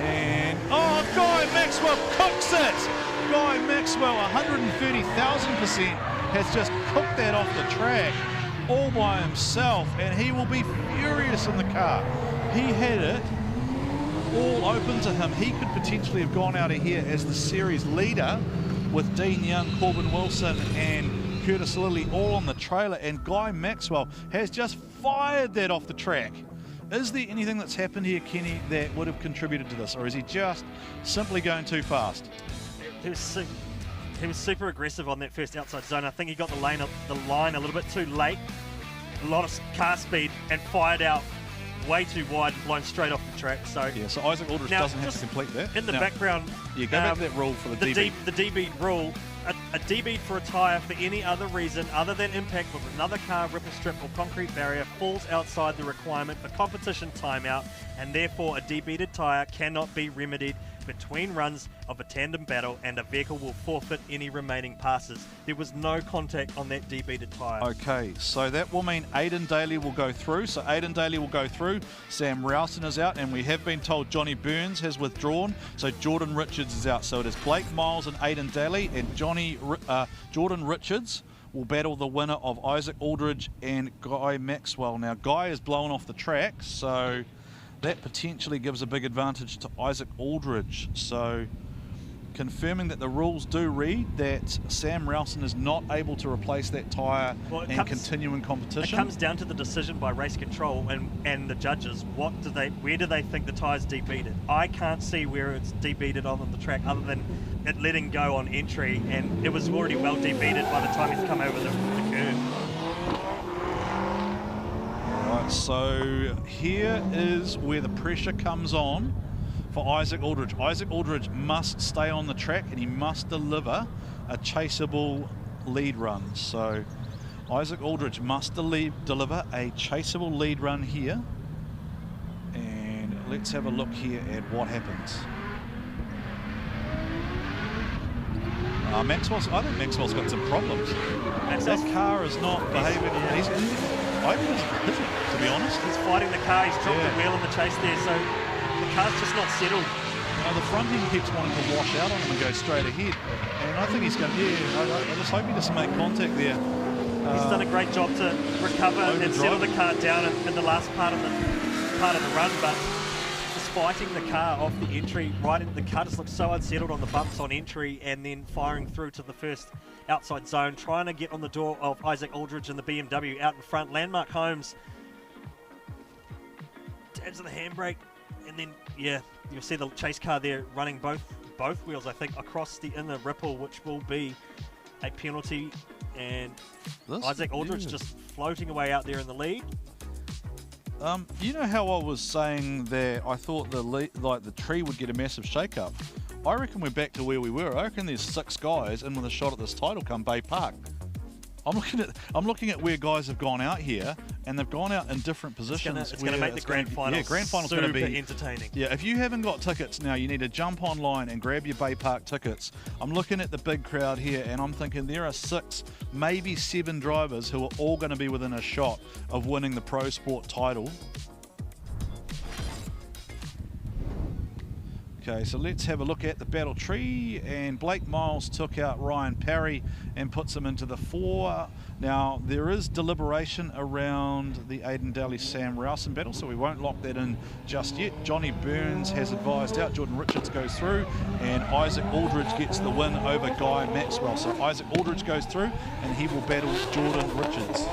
and Guy Maxwell cooks it. Guy Maxwell 130,000% has just cooked that off the track all by himself, and he will be furious in the car. He had it all open to him. He could potentially have gone out of here as the series leader with Dean Young, Corbin Wilson and Curtis Lilly all on the trailer, and Guy Maxwell has just fired that off the track. Is there anything that's happened here, Kenny, that would have contributed to this, or is he just simply going too fast? He was super aggressive on that first outside zone. I think he got the line a little bit too late. A lot of car speed and fired out way too wide and blown straight off the track. So yeah, so Isaac Aldridge doesn't have to complete that. In the background, yeah, go back to that rule for the debeat. The debeat rule. A debeat for a tyre for any other reason other than impact with another car, ripple strip or concrete barrier falls outside the requirement for competition timeout, and therefore a debeated tyre cannot be remedied between runs of a tandem battle, and a vehicle will forfeit any remaining passes. There was no contact on that debeated tyre. Okay, so that will mean Aidan Daly will go through. So Aidan Daly will go through. Sam Rowson is out, and we have been told Johnny Burns has withdrawn. So Jordan Richards is out. So it is Blake Miles and Aidan Daly, and Jordan Richards will battle the winner of Isaac Aldridge and Guy Maxwell. Now, Guy is blown off the track, so that potentially gives a big advantage to Isaac Aldridge. So confirming that the rules do read that Sam Rowson is not able to replace that tyre and continue in competition. It comes down to the decision by race control and the judges. Where do they think the tyre's debeated? I can't see where it's debeated on the track other than it letting go on entry, and it was already well debeated by the time he's come over the curve. Right, so here is where the pressure comes on for Isaac Aldridge. Isaac Aldridge must stay on the track, and he must deliver a chaseable lead run. So Isaac Aldridge must deliver a chaseable lead run here. And let's have a look here at what happens. I think Maxwell's got some problems. That car is not behaving. I think it's different, to be honest. He's fighting the car, he's dropped the wheel in the chase there, so the car's just not settled. The front end keeps wanting to wash out on him and go straight ahead. And I think he's going to, I just hope he doesn't make contact there. He's done a great job to recover and settle the car down in the last part of the run, but just fighting the car off the entry, the car just looks so unsettled on the bumps on entry, and then firing through to the first outside zone, trying to get on the door of Isaac Aldridge and the BMW out in front. Landmark Holmes tabs on the handbrake, and then you'll see the chase car there running both wheels, I think, across the inner ripple, which will be a penalty, and Isaac Aldridge just floating away out there in the lead. You know how I was saying that I thought the tree would get a massive shake-up? I reckon we're back to where we were. I reckon there's 6 guys in with a shot at this title come Bay Park. I'm looking at where guys have gone out here, and they've gone out in different positions. It's going to make the grand final. Yeah, grand final's going to be entertaining. Yeah, if you haven't got tickets now, you need to jump online and grab your Bay Park tickets. I'm looking at the big crowd here, and I'm thinking there are 6, maybe 7 drivers who are all going to be within a shot of winning the Pro Sport title. Okay, so let's have a look at the battle tree, and Blake Miles took out Ryan Parry and puts him into the 4. Now, there is deliberation around the Aidan Daly-Sam Rowson battle, so we won't lock that in just yet. Johnny Burns has advised out, Jordan Richards goes through, and Isaac Aldridge gets the win over Guy Maxwell. So Isaac Aldridge goes through, and he will battle Jordan Richards.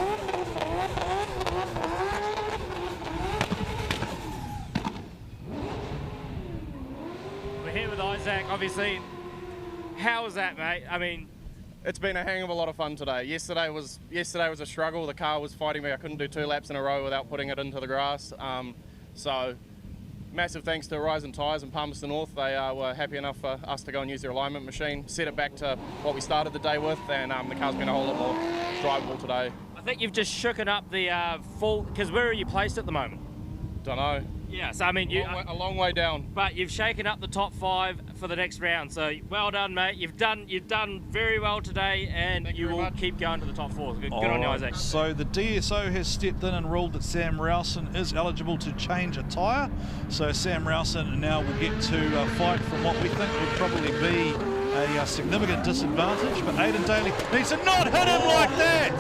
Isaac, obviously, how was that, mate? I mean, it's been a hang of a lot of fun today. Yesterday was a struggle. The car was fighting me. I couldn't do 2 laps in a row without putting it into the grass. So massive thanks to Horizon Tyres and Palmerston North. They were happy enough for us to go and use their alignment machine, set it back to what we started the day with, and the car's been a whole lot more drivable today. I think you've just shooken up the full, because where are you placed at the moment? Don't know. Yeah, so I mean, a long way down. But you've shaken up the top 5 for the next round. So well done, mate. You've done very well today, and you will keep going to the top 4. Good on you, Isaac. So the DSO has stepped in and ruled that Sam Rowson is eligible to change a tyre. So Sam Rowson now will get to fight from what we think would probably be a significant disadvantage. But Aidan Daly needs to not hit him like that.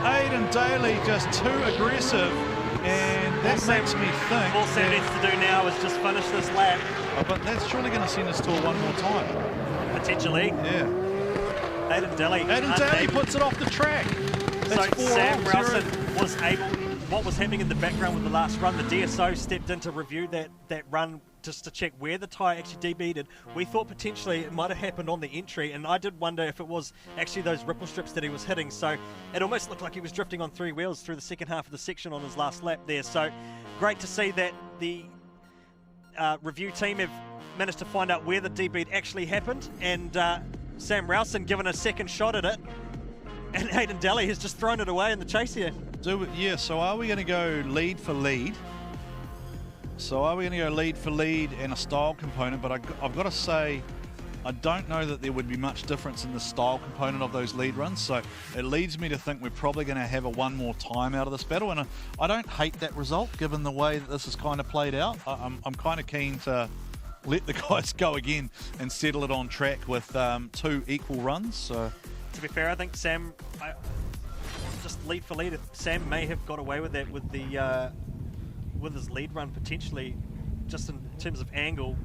Aidan Daly just too aggressive. And that makes me think all Sam needs to do now is just finish this lap. But that's surely going to send us to a 1 more time. Potentially. Yeah. Aidan Daly puts it off the track. That's so Sam Rowson was able, what was happening in the background with the last run, the DSO stepped in to review that run just to check where the tyre actually debeaded. We thought potentially it might have happened on the entry, and I did wonder if it was actually those ripple strips that he was hitting. So it almost looked like he was drifting on 3 wheels through the second half of the section on his last lap there. So great to see that the review team have managed to find out where the debead actually happened, and Sam Rowson given a second shot at it, and Aidan Daly has just thrown it away in the chase here. Yeah, so are we going to go lead for lead? So are we going to go lead for lead and a style component? But I've got to say, I don't know that there would be much difference in the style component of those lead runs. So it leads me to think we're probably going to have a 1 more time out of this battle. And I don't hate that result, given the way that this is kind of played out. I'm kind of keen to let the guys go again and settle it on track with 2 equal runs. So to be fair, I think Sam, just lead for lead, Sam may have got away with that with the with his lead run potentially, just in terms of angle.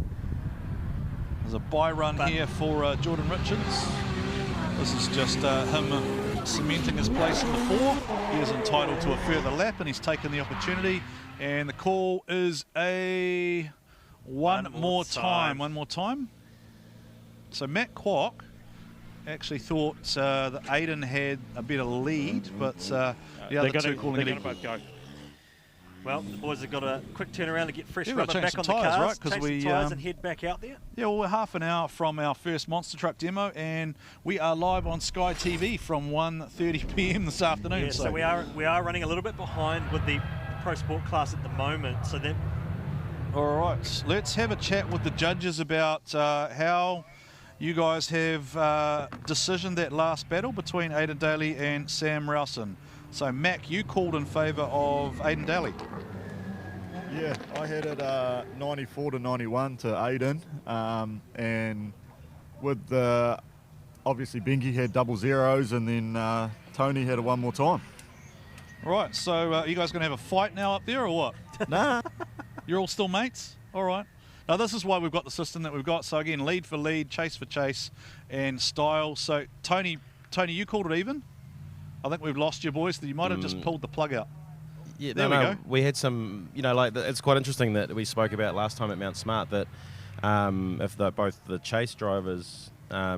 There's a bye run here for Jordan Richards. This is just him cementing his place in the 4. He is entitled to a further lap, and he's taken the opportunity. And the call is a one more time. 1 more time. So Matt Kwok actually thought that Aidan had a better lead, but the other 2 calling it equal. Both go. Well, the boys have got a quick turnaround to get fresh rubber back on the tyres, cars, right? Because we tyres and head back out there. Yeah, well, we're half an hour from our first monster truck demo, and we are live on Sky TV from 1:30 p.m. this afternoon. Yeah, so we are running a little bit behind with the Pro Sport class at the moment. So that. All right, let's have a chat with the judges about how you guys have decisioned that last battle between Aidan Daly and Sam Rowson. So, Mac, you called in favour of Aidan Daly. Yeah, I had it 94 to 91 to Aidan, and with the obviously Benke had double zeros, and then Tony had a 1 more time. Right, so are you guys going to have a fight now up there or what? Nah. You're all still mates? All right. Now, this is why we've got the system that we've got. So, again, lead for lead, chase for chase, and style. So, Tony, you called it even? I think we've lost you, boys. You might have just pulled the plug out. Yeah, there we go. We had some, it's quite interesting that we spoke about last time at Mount Smart that if both the chase drivers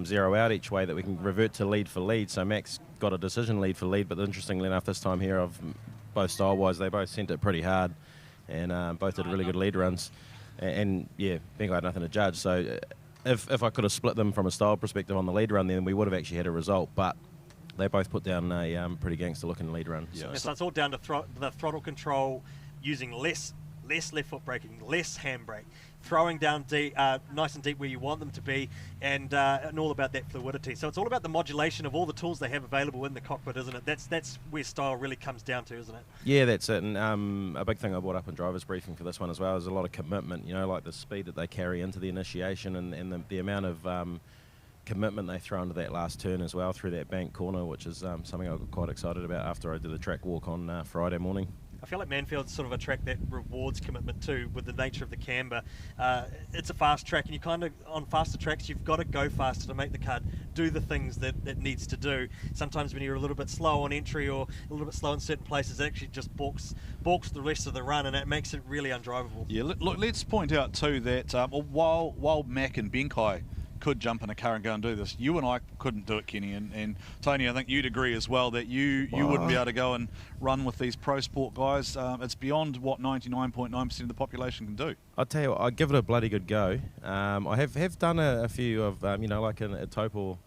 zero out each way, that we can revert to lead for lead. So Max got a decision lead for lead, but interestingly enough, this time here, both style-wise, they both sent it pretty hard, and both did really good lead runs. And yeah, Benko had nothing to judge. So if I could have split them from a style perspective on the lead run, then we would have actually had a result. But they both put down a pretty gangster-looking lead run. Yeah, so it's all down to the throttle control, using less left foot braking, less handbrake, throwing down nice and deep where you want them to be, and all about that fluidity. So it's all about the modulation of all the tools they have available in the cockpit, isn't it? That's where style really comes down to, isn't it? Yeah, that's it. And a big thing I brought up in driver's briefing for this one as well is a lot of commitment, like the speed that they carry into the initiation and the amount of commitment they throw into that last turn as well through that bank corner, which is something I got quite excited about after I did the track walk on Friday morning. I feel like Manfield's sort of a track that rewards commitment too, with the nature of the camber. It's a fast track, and you kind of, on faster tracks, you've got to go faster to make the car do the things that it needs to do. Sometimes when you're a little bit slow on entry or a little bit slow in certain places, it actually just balks the rest of the run, and it makes it really undrivable. Yeah, look, let's point out too that while Mac and Benkai could jump in a car and go and do this, you and I couldn't do it, Kenny, and Tony, I think you'd agree as well that you wouldn't be able to go and run with these pro sport guys. It's beyond what 99.9% of the population can do. I'll tell you what, I'd give it a bloody good go. I have done a few of, like a Topol,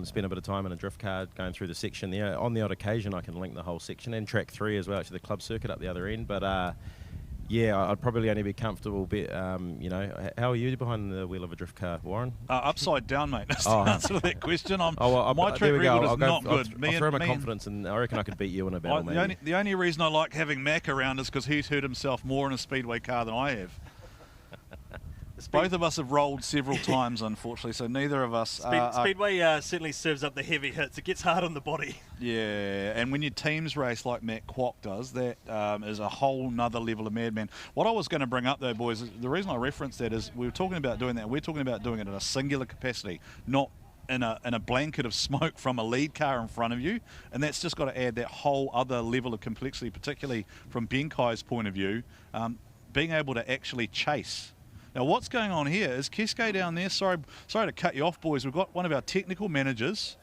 spent a bit of time in a drift car going through the section there. On the odd occasion I can link the whole section, and track 3 as well, actually the club circuit up the other end, but yeah, I'd probably only be comfortable. How are you behind the wheel of a drift car, Warren? Upside down, mate. That's the answer to that question. My track there we record go. is not good. I'll throw my confidence, and I reckon I could beat you in a battle. The only reason I like having Mac around is because he's hurt himself more in a speedway car than I have. Both of us have rolled several times, unfortunately, so neither of us... Speedway certainly serves up the heavy hits. It gets hard on the body. Yeah, and when your teams race like Matt Kwok does, that is a whole nother level of madman. What I was going to bring up, though, boys, the reason I referenced that is we were talking about doing that. We're talking about doing it in a singular capacity, not in a blanket of smoke from a lead car in front of you, and that's just got to add that whole other level of complexity, particularly from Benkai's point of view, being able to actually chase. Now, what's going on here is Keske down there. Sorry to cut you off, boys. We've got one of our technical managers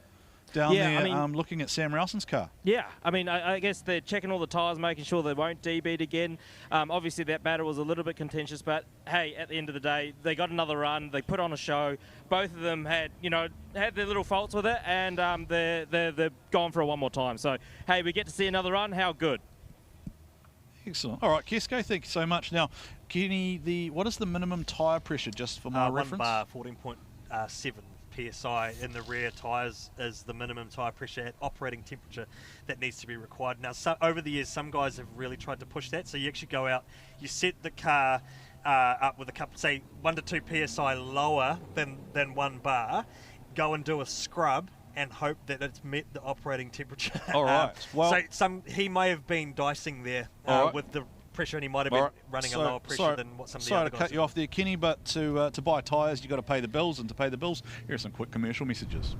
down there looking at Sam Rowson's car. Yeah, I guess they're checking all the tyres, making sure they won't debeat again. Obviously, that battle was a little bit contentious, but hey, at the end of the day, they got another run. They put on a show. Both of them had their little faults with it, and they're gone for it one more time. So, hey, we get to see another run. How good. Excellent. All right, Kesko, thank you so much. Now, Kenny, what is the minimum tyre pressure, just for my reference? 1 bar, 14.7 psi in the rear tyres is the minimum tyre pressure at operating temperature that needs to be required. Now, over the years, some guys have really tried to push that. So you actually go out, you set the car up with a couple, say 1 to 2 psi lower than 1 bar, go and do a scrub, and hope that it's met the operating temperature. All right. Well, so he may have been dicing there with the pressure, and he might have been running a lower pressure than what some of the other guys. Sorry to cut you off there, Kenny, but to buy tyres, you've got to pay the bills, and to pay the bills, here are some quick commercial messages.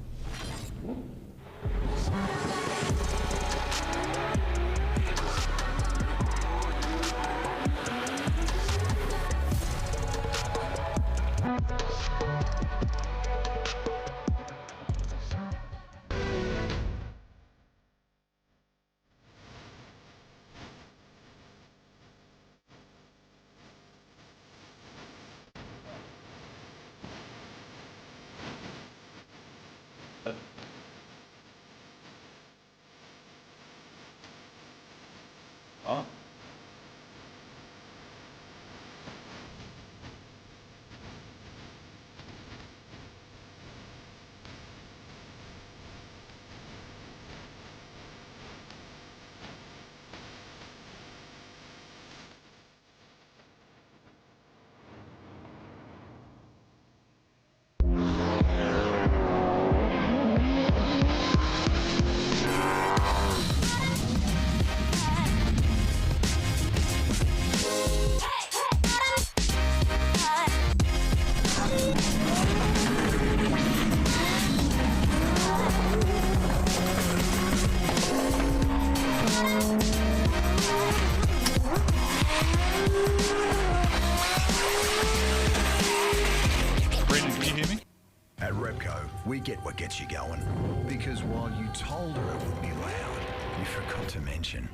We get what gets you going. Because while you told her it would be loud, you forgot to mention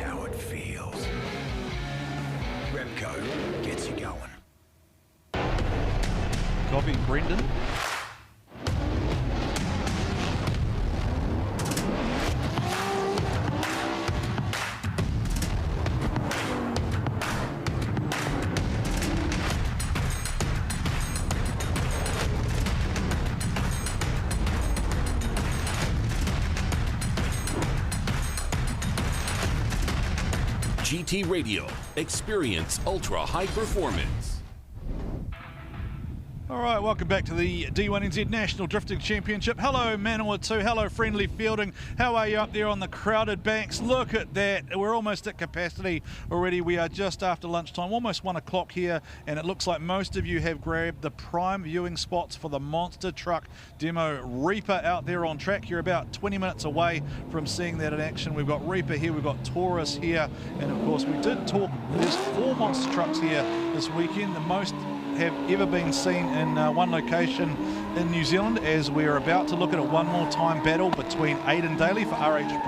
how it feels. Repco gets you going. coffee. Brendan. GT Radio. Experience ultra high performance. All right, welcome back to the D1NZ National Drifting Championship. Hello, Manawatū. Hello, friendly Feilding. How are you up there on the crowded banks? Look at that. We're almost at capacity already. We are just after lunchtime, almost 1 o'clock here, and it looks like most of you have grabbed the prime viewing spots for the monster truck demo Reaper out there on track. You're about 20 minutes away from seeing that in action. We've got Reaper here, we've got Taurus here, and of course we did talk, there's 4 monster trucks here this weekend, the most have ever been seen in one location in New Zealand, as we're about to look at a one more time battle between Aidan Daly for RHP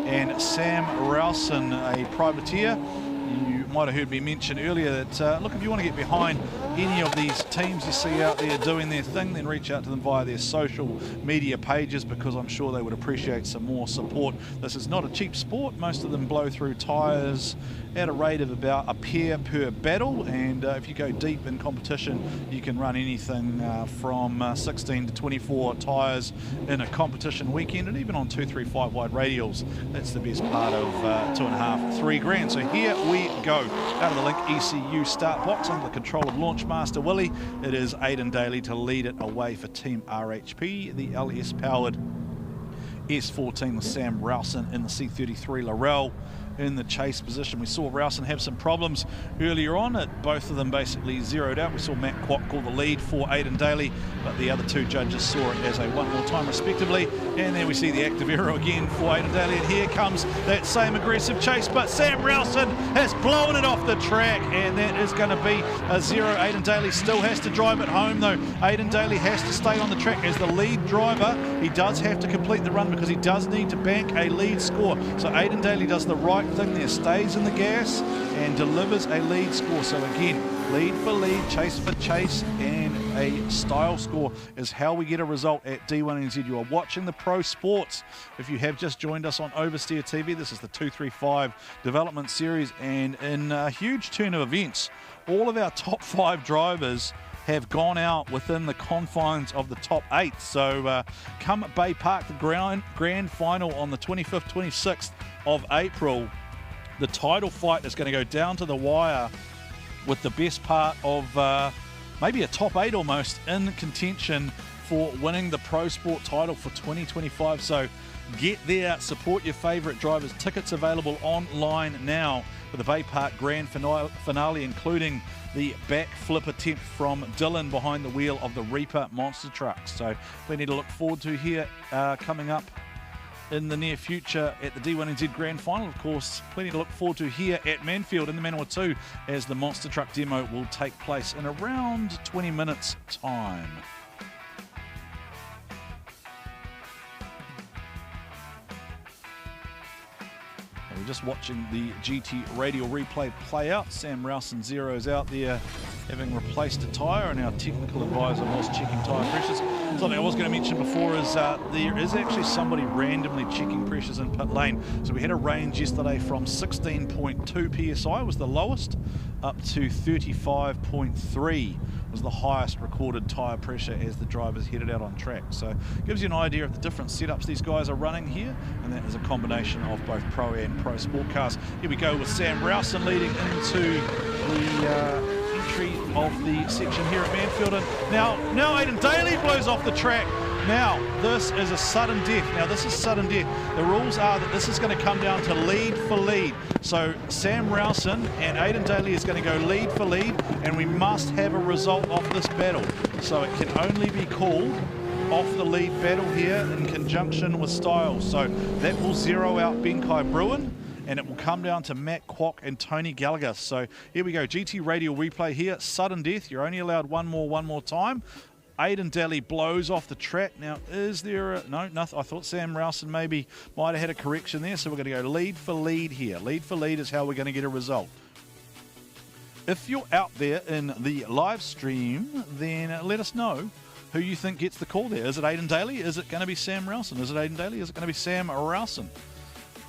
and Sam Rowson, a privateer. You might have heard me mention earlier that, look, if you want to get behind any of these teams you see out there doing their thing, then reach out to them via their social media pages, because I'm sure they would appreciate some more support. This is not a cheap sport. Most of them blow through tyres at a rate of about a pair per battle, and if you go deep in competition, you can run anything from 16 to 24 tyres in a competition weekend, and even on 235 wide radials. That's the best part of 2.5, 3 grand. So here we go. Out of the Link ECU start box under the control of Launchmaster Willie, it is Aidan Daly to lead it away for Team RHP, the LS powered S14 with Sam Rowson in the C33 Laurel in the chase position. We saw Rowson have some problems earlier on. Both of them basically zeroed out. We saw Matt Kwok call the lead for Aidan Daly, but the other 2 judges saw it as a one more time respectively. And then we see the active arrow again for Aidan Daly, and here comes that same aggressive chase, but Sam Rowson has blown it off the track, and that is going to be a 0. Aidan Daly still has to drive it home though. Aidan Daly has to stay on the track as the lead driver. He does have to complete the run because he does need to bank a lead score. So Aidan Daly does the right thing there, stays in the gas and delivers a lead score. So again, lead for lead, chase for chase, and a style score is how we get a result at D1NZ. You are watching the Pro Sports. If you have just joined us on Oversteer TV, this is the 235 development series, and in a huge turn of events, all of our top 5 drivers have gone out within the confines of the top 8. So come at Bay Park, the grand final on the 25th, 26th of April. The title fight is going to go down to the wire, with the best part of maybe a top 8 almost in contention for winning the Pro Sport title for 2025. So get there, support your favourite drivers. Tickets available online now for the Bay Park Grand Finale, including the backflip attempt from Dylan behind the wheel of the Reaper monster truck. So plenty to look forward to here coming up in the near future at the D1NZ Grand Final. Of course, plenty to look forward to here at Manfeild in the Manawatū, as the monster truck demo will take place in around 20 minutes time. We're just watching the GT radial replay play out. Sam Rowson zeroes out there, having replaced a tyre, and our technical advisor was checking tyre pressures. Something I was going to mention before is there is actually somebody randomly checking pressures in pit lane. So we had a range yesterday from 16.2 psi was the lowest, up to 35.3 was the highest recorded tyre pressure as the drivers headed out on track. So gives you an idea of the different setups these guys are running here, and that is a combination of both Pro and Pro Sport cars. Here we go with Sam Rowson leading into the entry of the section here at Manfeild. And now Aidan Daly blows off the track. Now, this is a sudden death. Now, this is sudden death. The rules are that this is going to come down to lead for lead. So, Sam Rowson and Aidan Daly is going to go lead for lead, and we must have a result off this battle. So, it can only be called off the lead battle here in conjunction with Styles. So, that will zero out Benkai Bruin, and it will come down to Matt Kwok and Tony Gallagher. So, here we go. GT radial replay here. Sudden death. You're only allowed one more time. Aidan Daly blows off the track. Now, is there a... No, nothing. I thought Sam Rowson maybe might have had a correction there. So we're going to go lead for lead here. Lead for lead is how we're going to get a result. if you're out there in the live stream, then let us know who you think gets the call there. Is it Aidan Daly? Is it going to be Sam Rowson? Is it Aidan Daly? Is it going to be Sam Rowson?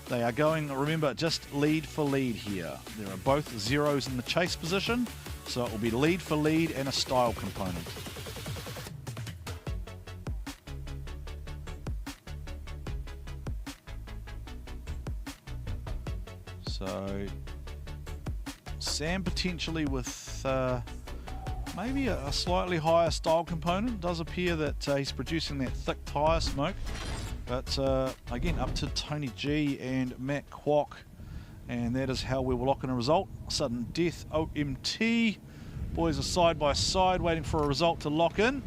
They are going, remember, just lead for lead here. There are both zeros in the chase position, so it will be lead for lead and a style component. So Sam potentially with maybe a slightly higher style component. It does appear that he's producing that thick tyre smoke. But again, up to Tony G and Matt Kwok. And that is how we will lock in a result. Sudden death OMT. Boys are side by side waiting for a result to lock in.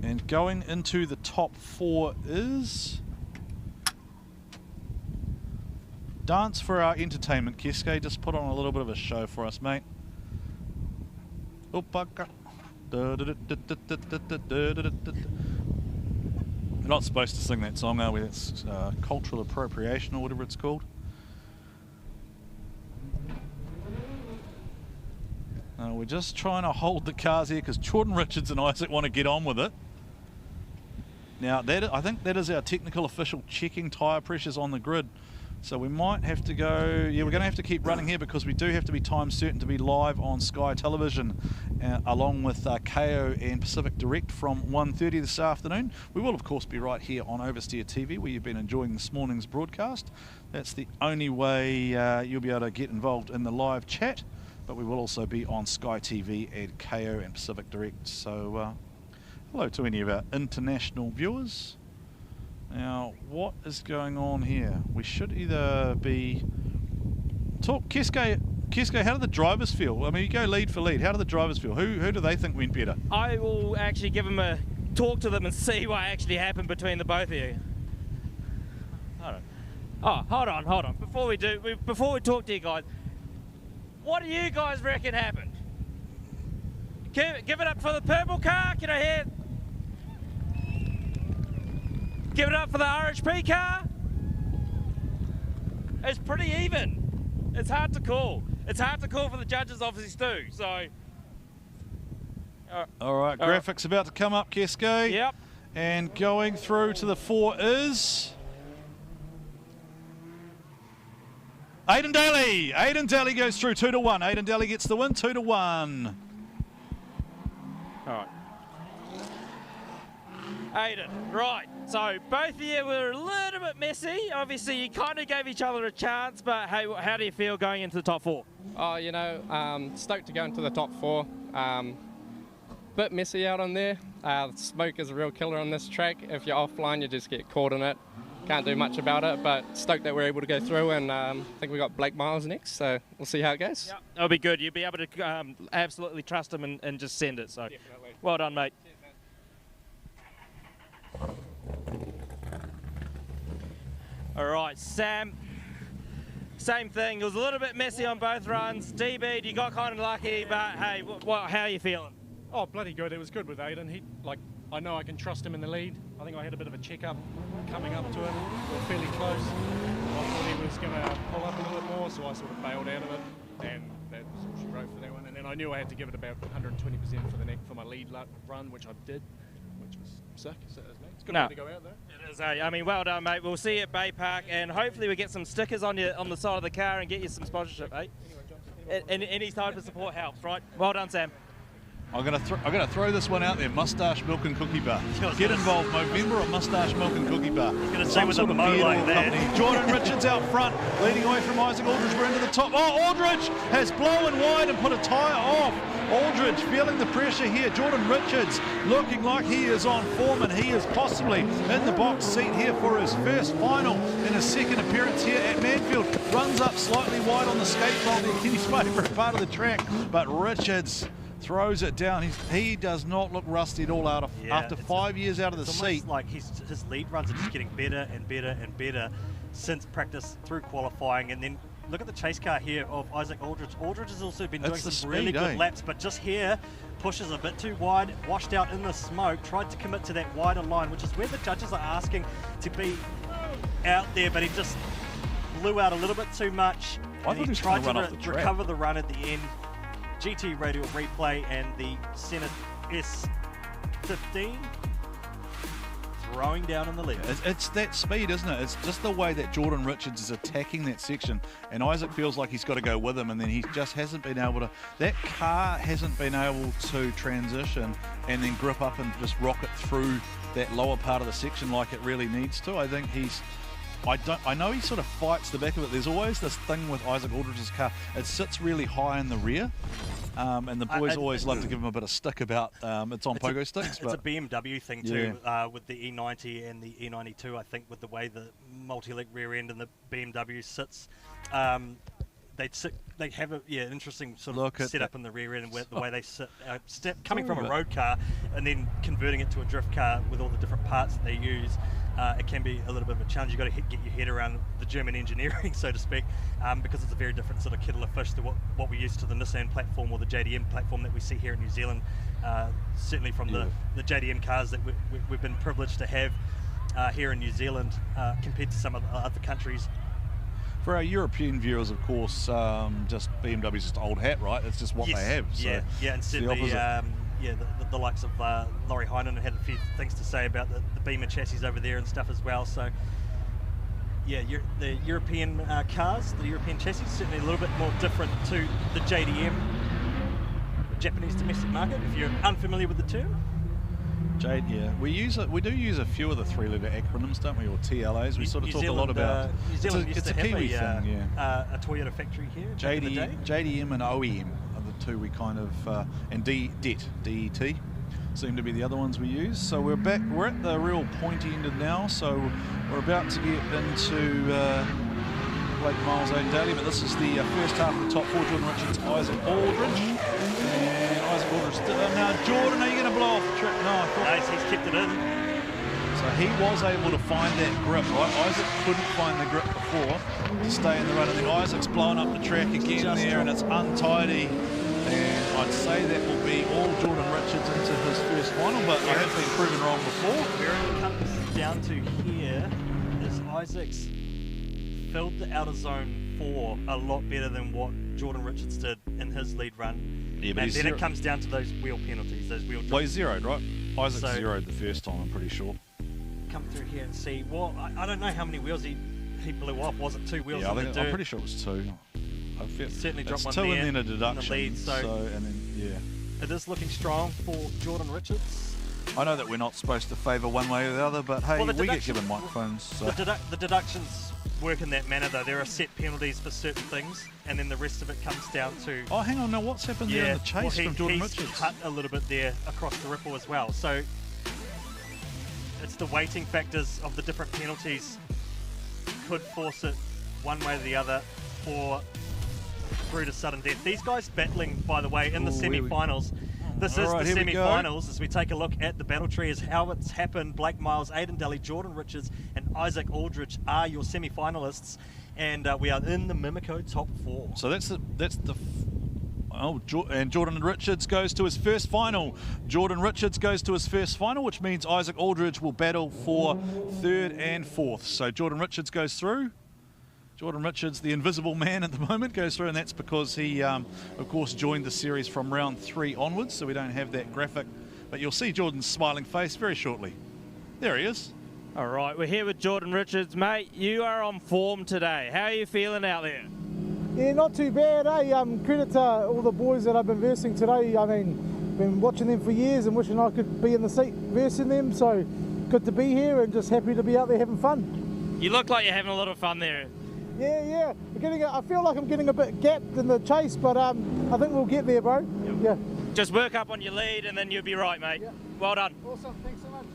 And going into the top 4 is... Dance for our entertainment, Keske. Just put on a little bit of a show for us, mate. You're not supposed to sing that song, are we? It's cultural appropriation or whatever it's called. We're just trying to hold the cars here because Jordan Richards and Isaac want to get on with it. Now, I think that is our technical official checking tyre pressures on the grid. So we might have to go, yeah, we're going to have to keep running here because we do have to be time certain to be live on Sky Television along with KO and Pacific Direct from 1:30 this afternoon. We will, of course, be right here on Oversteer TV where you've been enjoying this morning's broadcast. That's the only way you'll be able to get involved in the live chat, but we will also be on Sky TV and KO and Pacific Direct. So hello to any of our international viewers. Now, what is going on here? We should either be... Talk, Keske, how do the drivers feel? I mean, you go lead for lead. How do the drivers feel? Who do they think went better? I will actually give them a talk to them and see what actually happened between the both of you. Hold on. Oh, hold on. Before we talk to you guys, what do you guys reckon happened? Give it up for the purple car. Can I hear? Give it up for the RHP car. It's pretty even. It's hard to call. It's hard to call for the judges, obviously, too. So. All right, graphics about to come up, Keske. Yep. And going through to the 4 is... Aidan Daly. Aidan Daly goes through 2-1. Aidan Daly gets the win, 2-1. All right. Aidan, right. So both of you were a little bit messy. Obviously, you kind of gave each other a chance, but hey, how do you feel going into the top 4? Oh, you know, stoked to go into the top 4. Bit messy out on there. Smoke is a real killer on this track. If you're offline, you just get caught in it. Can't do much about it, but stoked that we're able to go through, and I think we got Blake Miles next, so we'll see how it goes. Yep, that'll be good. You'll be able to absolutely trust him and just send it. So, definitely. Well done, mate. All right, Sam, same thing. It was a little bit messy on both runs. DB, you got kind of lucky, but hey, how are you feeling? Oh, bloody good. It was good with Aidan. I know I can trust him in the lead. I think I had a bit of a check-up coming up to him. We were fairly close. I thought he was going to pull up a little bit more, so I sort of bailed out of it, and that's all she wrote for that one. And then I knew I had to give it about 120% for my lead run, which I did, which was sick. So it's good to go out there. It is, I mean, well done, mate. We'll see you at Bay Park, and hopefully we get some stickers on the side of the car and get you some sponsorship, mate. And any type of support helps, right? Well done, Sam. I'm gonna throw this one out there. Mustache Milk and Cookie Bar. Get involved, Movember or Mustache Milk and Cookie Bar. Gonna say with a mo like that. Jordan Richards out front, leading away from Isaac Aldridge. We're into the top. Oh, Aldridge has blown wide and put a tyre off. Aldridge feeling the pressure here. Jordan Richards looking like he is on form, and he is possibly in the box seat here for his first final in his second appearance here at Manfeild. Runs up slightly wide on the skate pole, his favourite part of the track, but Richards throws it down. He does not look rusty at all after 5 years out of the seat. It's like his lead runs are just getting better and better and better since practice through qualifying. And then look at the chase car here of Isaac Aldridge. Aldridge has also been doing some really good laps, but just here pushes a bit too wide, washed out in the smoke, tried to commit to that wider line, which is where the judges are asking to be out there, but he just blew out a little bit too much thought he was tried trying to to run off the track. recover the run at the end. GT radial replay and the Senate S15 throwing down in the lead. It's that speed, isn't it? It's just the way that Jordan Richards is attacking that section, and Isaac feels like he's got to go with him, and then he just hasn't been able to. That car hasn't been able to transition and then grip up and just rocket through that lower part of the section like it really needs to. I think I know he sort of fights the back of it. There's always this thing with Isaac Aldridge's car. It sits really high in the rear, and the boys always love to give him a bit of stick about it's on pogo sticks. It's a BMW thing too, with the E90 and the E92. I think with the way the multi-link rear end and the BMW sits, they have an interesting sort of setup in the rear end, where the way they sit, coming from a road car and then converting it to a drift car with all the different parts that they use. It can be a little bit of a challenge. You've got to get your head around the German engineering, so to speak, because it's a very different sort of kettle of fish to what we're used to the Nissan platform or the JDM platform that we see here in New Zealand. Certainly from the JDM cars that we've been privileged to have here in New Zealand compared to some of the other countries. For our European viewers, of course, just BMW's just old hat, right? It's just what they have. So and certainly the likes of Laurie Heinen had a few things to say about the Beamer chassis over there and stuff as well. So the European cars, the European chassis, certainly a little bit more different to the JDM, Japanese domestic market, if you're unfamiliar with the term. We do use a few of the three-letter acronyms, don't we, or TLAs? We sort of talk a lot about. New Zealand it's a Kiwi thing, a Toyota factory here. JDM and OEM are the two we kind of, and DET seem to be the other ones we use. So we're back. We're at the real pointy end now. So we're about to get into Blake Miles O'Daly, but this is the first half of the top four. Jordan Richards, Isaac Aldridge. Isaac Aldridge. Now, Jordan, are you going to blow off the track? No, he's kept it in. So he was able to find that grip, right? Isaac couldn't find the grip before to stay in the run, and then Isaac's blown up the track again there, and it's untidy. And I'd say that will be all Jordan Richards into his first final, but I have been proven wrong before. Where it comes down to here is Isaac's filled the outer zone 4 a lot better than what Jordan Richards did in his lead run. Yeah, but and then it comes down to those wheel penalties, those wheel drops. Well, he's zeroed, right? Isaac zeroed the first time, I'm pretty sure. Come through here and see. Well, I don't know how many wheels he blew off. Was it 2 wheels? Yeah, I'm pretty sure it was 2. Certainly dropped one 2 there and then a deduction. In the lead, so and then it is looking strong for Jordan Richards. I know that we're not supposed to favour one way or the other, but hey, we get given microphones. So. The deductions work in that manner, though. There are set penalties for certain things, and then the rest of it comes down to. Oh, hang on, now what's happened there in the chase from Jordan Richards? He's cut a little bit there across the ripple as well. So it's the weighting factors of the different penalties could force it one way or the other for through to sudden death. These guys battling, by the way, in the semi-finals. This is the semi-finals. As we take a look at the battle tree, is how it's happened. Blake Miles, Aidan Daly, Jordan Richards, and Isaac Aldridge are your semi-finalists, and we are in the Mimico top 4. So and Jordan Richards goes to his first final. Jordan Richards goes to his first final, which means Isaac Aldridge will battle for 3rd and 4th. So Jordan Richards goes through. Jordan Richards, the invisible man at the moment, goes through, and that's because he, of course, joined the series from round 3 onwards, so we don't have that graphic. But you'll see Jordan's smiling face very shortly. There he is. All right, we're here with Jordan Richards. Mate, you are on form today. How are you feeling out there? Yeah, not too bad, eh? Credit to all the boys that I've been versing today. I mean, been watching them for years and wishing I could be in the seat versing them, so good to be here and just happy to be out there having fun. You look like you're having a lot of fun there. Yeah. I feel like I'm getting a bit gapped in the chase, but I think we'll get there, bro. Yep. Yeah. Just work up on your lead and then you'll be right, mate. Yeah. Well done. Awesome, thanks so much.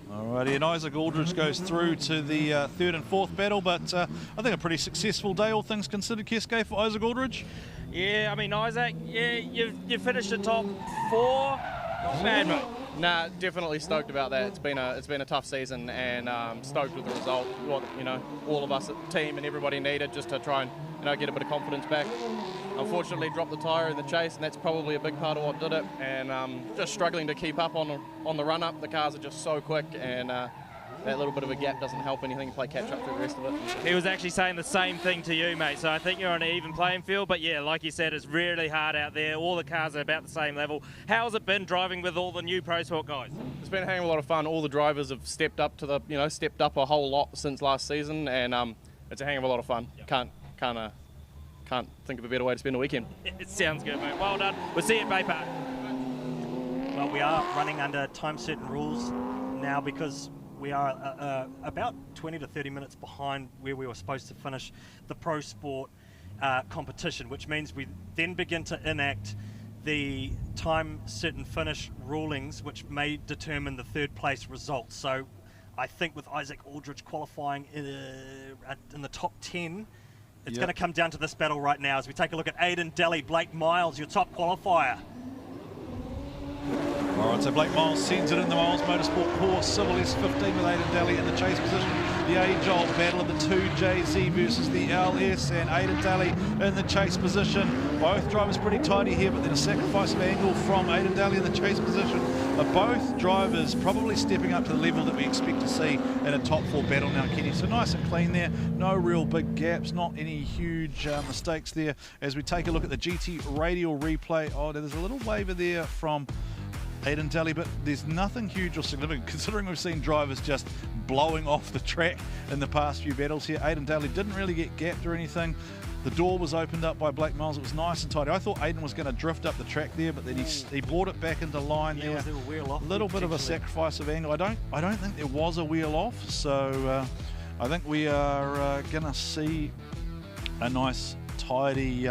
Alrighty, and Isaac Aldridge goes through to the 3rd and 4th battle, but I think a pretty successful day, all things considered, Keske, for Isaac Aldridge. Yeah, I mean, Isaac, you finished the top 4. Not bad, mate. Nah, definitely stoked about that. It's been a tough season, and stoked with the result. What all of us at the team and everybody needed just to try and get a bit of confidence back. Unfortunately, dropped the tyre in the chase, and that's probably a big part of what did it. And just struggling to keep up on the run up. The cars are just so quick, and that little bit of a gap doesn't help anything if I catch up to the rest of it. He was actually saying the same thing to you, mate, so I think you're on an even playing field, but yeah, like you said, it's really hard out there. All the cars are about the same level. How's it been driving with all the new Pro Sport guys? It's been a hell of a lot of fun. All the drivers have stepped up to the, stepped up a whole lot since last season, and it's a hell of a lot of fun. Can't think of a better way to spend a weekend. It sounds good, mate. Well done. We'll see you at Bay Park. Well, we are running under time-certain rules now because we are about 20 to 30 minutes behind where we were supposed to finish the Pro Sport competition, which means we then begin to enact the time-certain finish rulings, which may determine the third place results. So I think with Isaac Aldridge qualifying in the top 10, it's going to come down to this battle right now as we take a look at Aidan Daly, Blake Miles, your top qualifier. All right, so Blake Miles sends it in the Miles Motorsport course. Civil S15 with Aidan Daly in the chase position. The age-old battle of the 2JZ versus the LS, and Aidan Daly in the chase position. Both drivers pretty tidy here, but then a sacrifice of angle from Aidan Daly in the chase position. Both drivers probably stepping up to the level that we expect to see in a top 4 battle now, Kenny. So nice and clean there. No real big gaps, not any huge mistakes there. As we take a look at the GT radial replay, oh, there's a little waiver there from Aidan Daly, but there's nothing huge or significant considering we've seen drivers just blowing off the track in the past few battles here. Aidan Daly didn't really get gapped or anything. The door was opened up by Blake Miles. It was nice and tidy. I thought Aidan was going to drift up the track there, but then he brought it back into line there. Was there a wheel off? Little bit of a sacrifice of angle. I don't think there was a wheel off, so I think we are going to see a nice tidy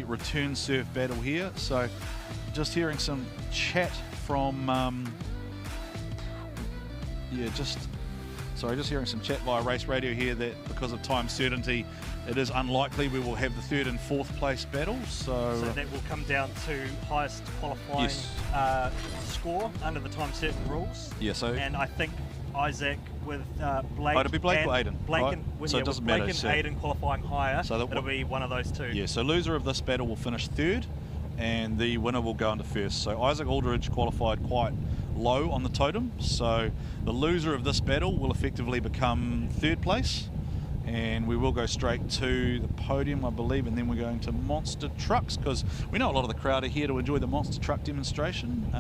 return surf battle here. So just hearing some chat from just hearing some chat via race radio here that because of time certainty it is unlikely we will have the 3rd and 4th place battle. So that will come down to highest qualifying score under the time certain rules. Yeah, so and I think Isaac with Blake. Oh, it'll be Blake or Aidan. Blake right? and, so it doesn't matter. Blake and Aidan qualifying higher, so it'll be one of those two. Yeah, so loser of this battle will finish 3rd and the winner will go into 1st. So Isaac Aldridge qualified quite low on the totem, so the loser of this battle will effectively become 3rd place, and we will go straight to the podium, I believe, and then we're going to monster trucks because we know a lot of the crowd are here to enjoy the monster truck demonstration.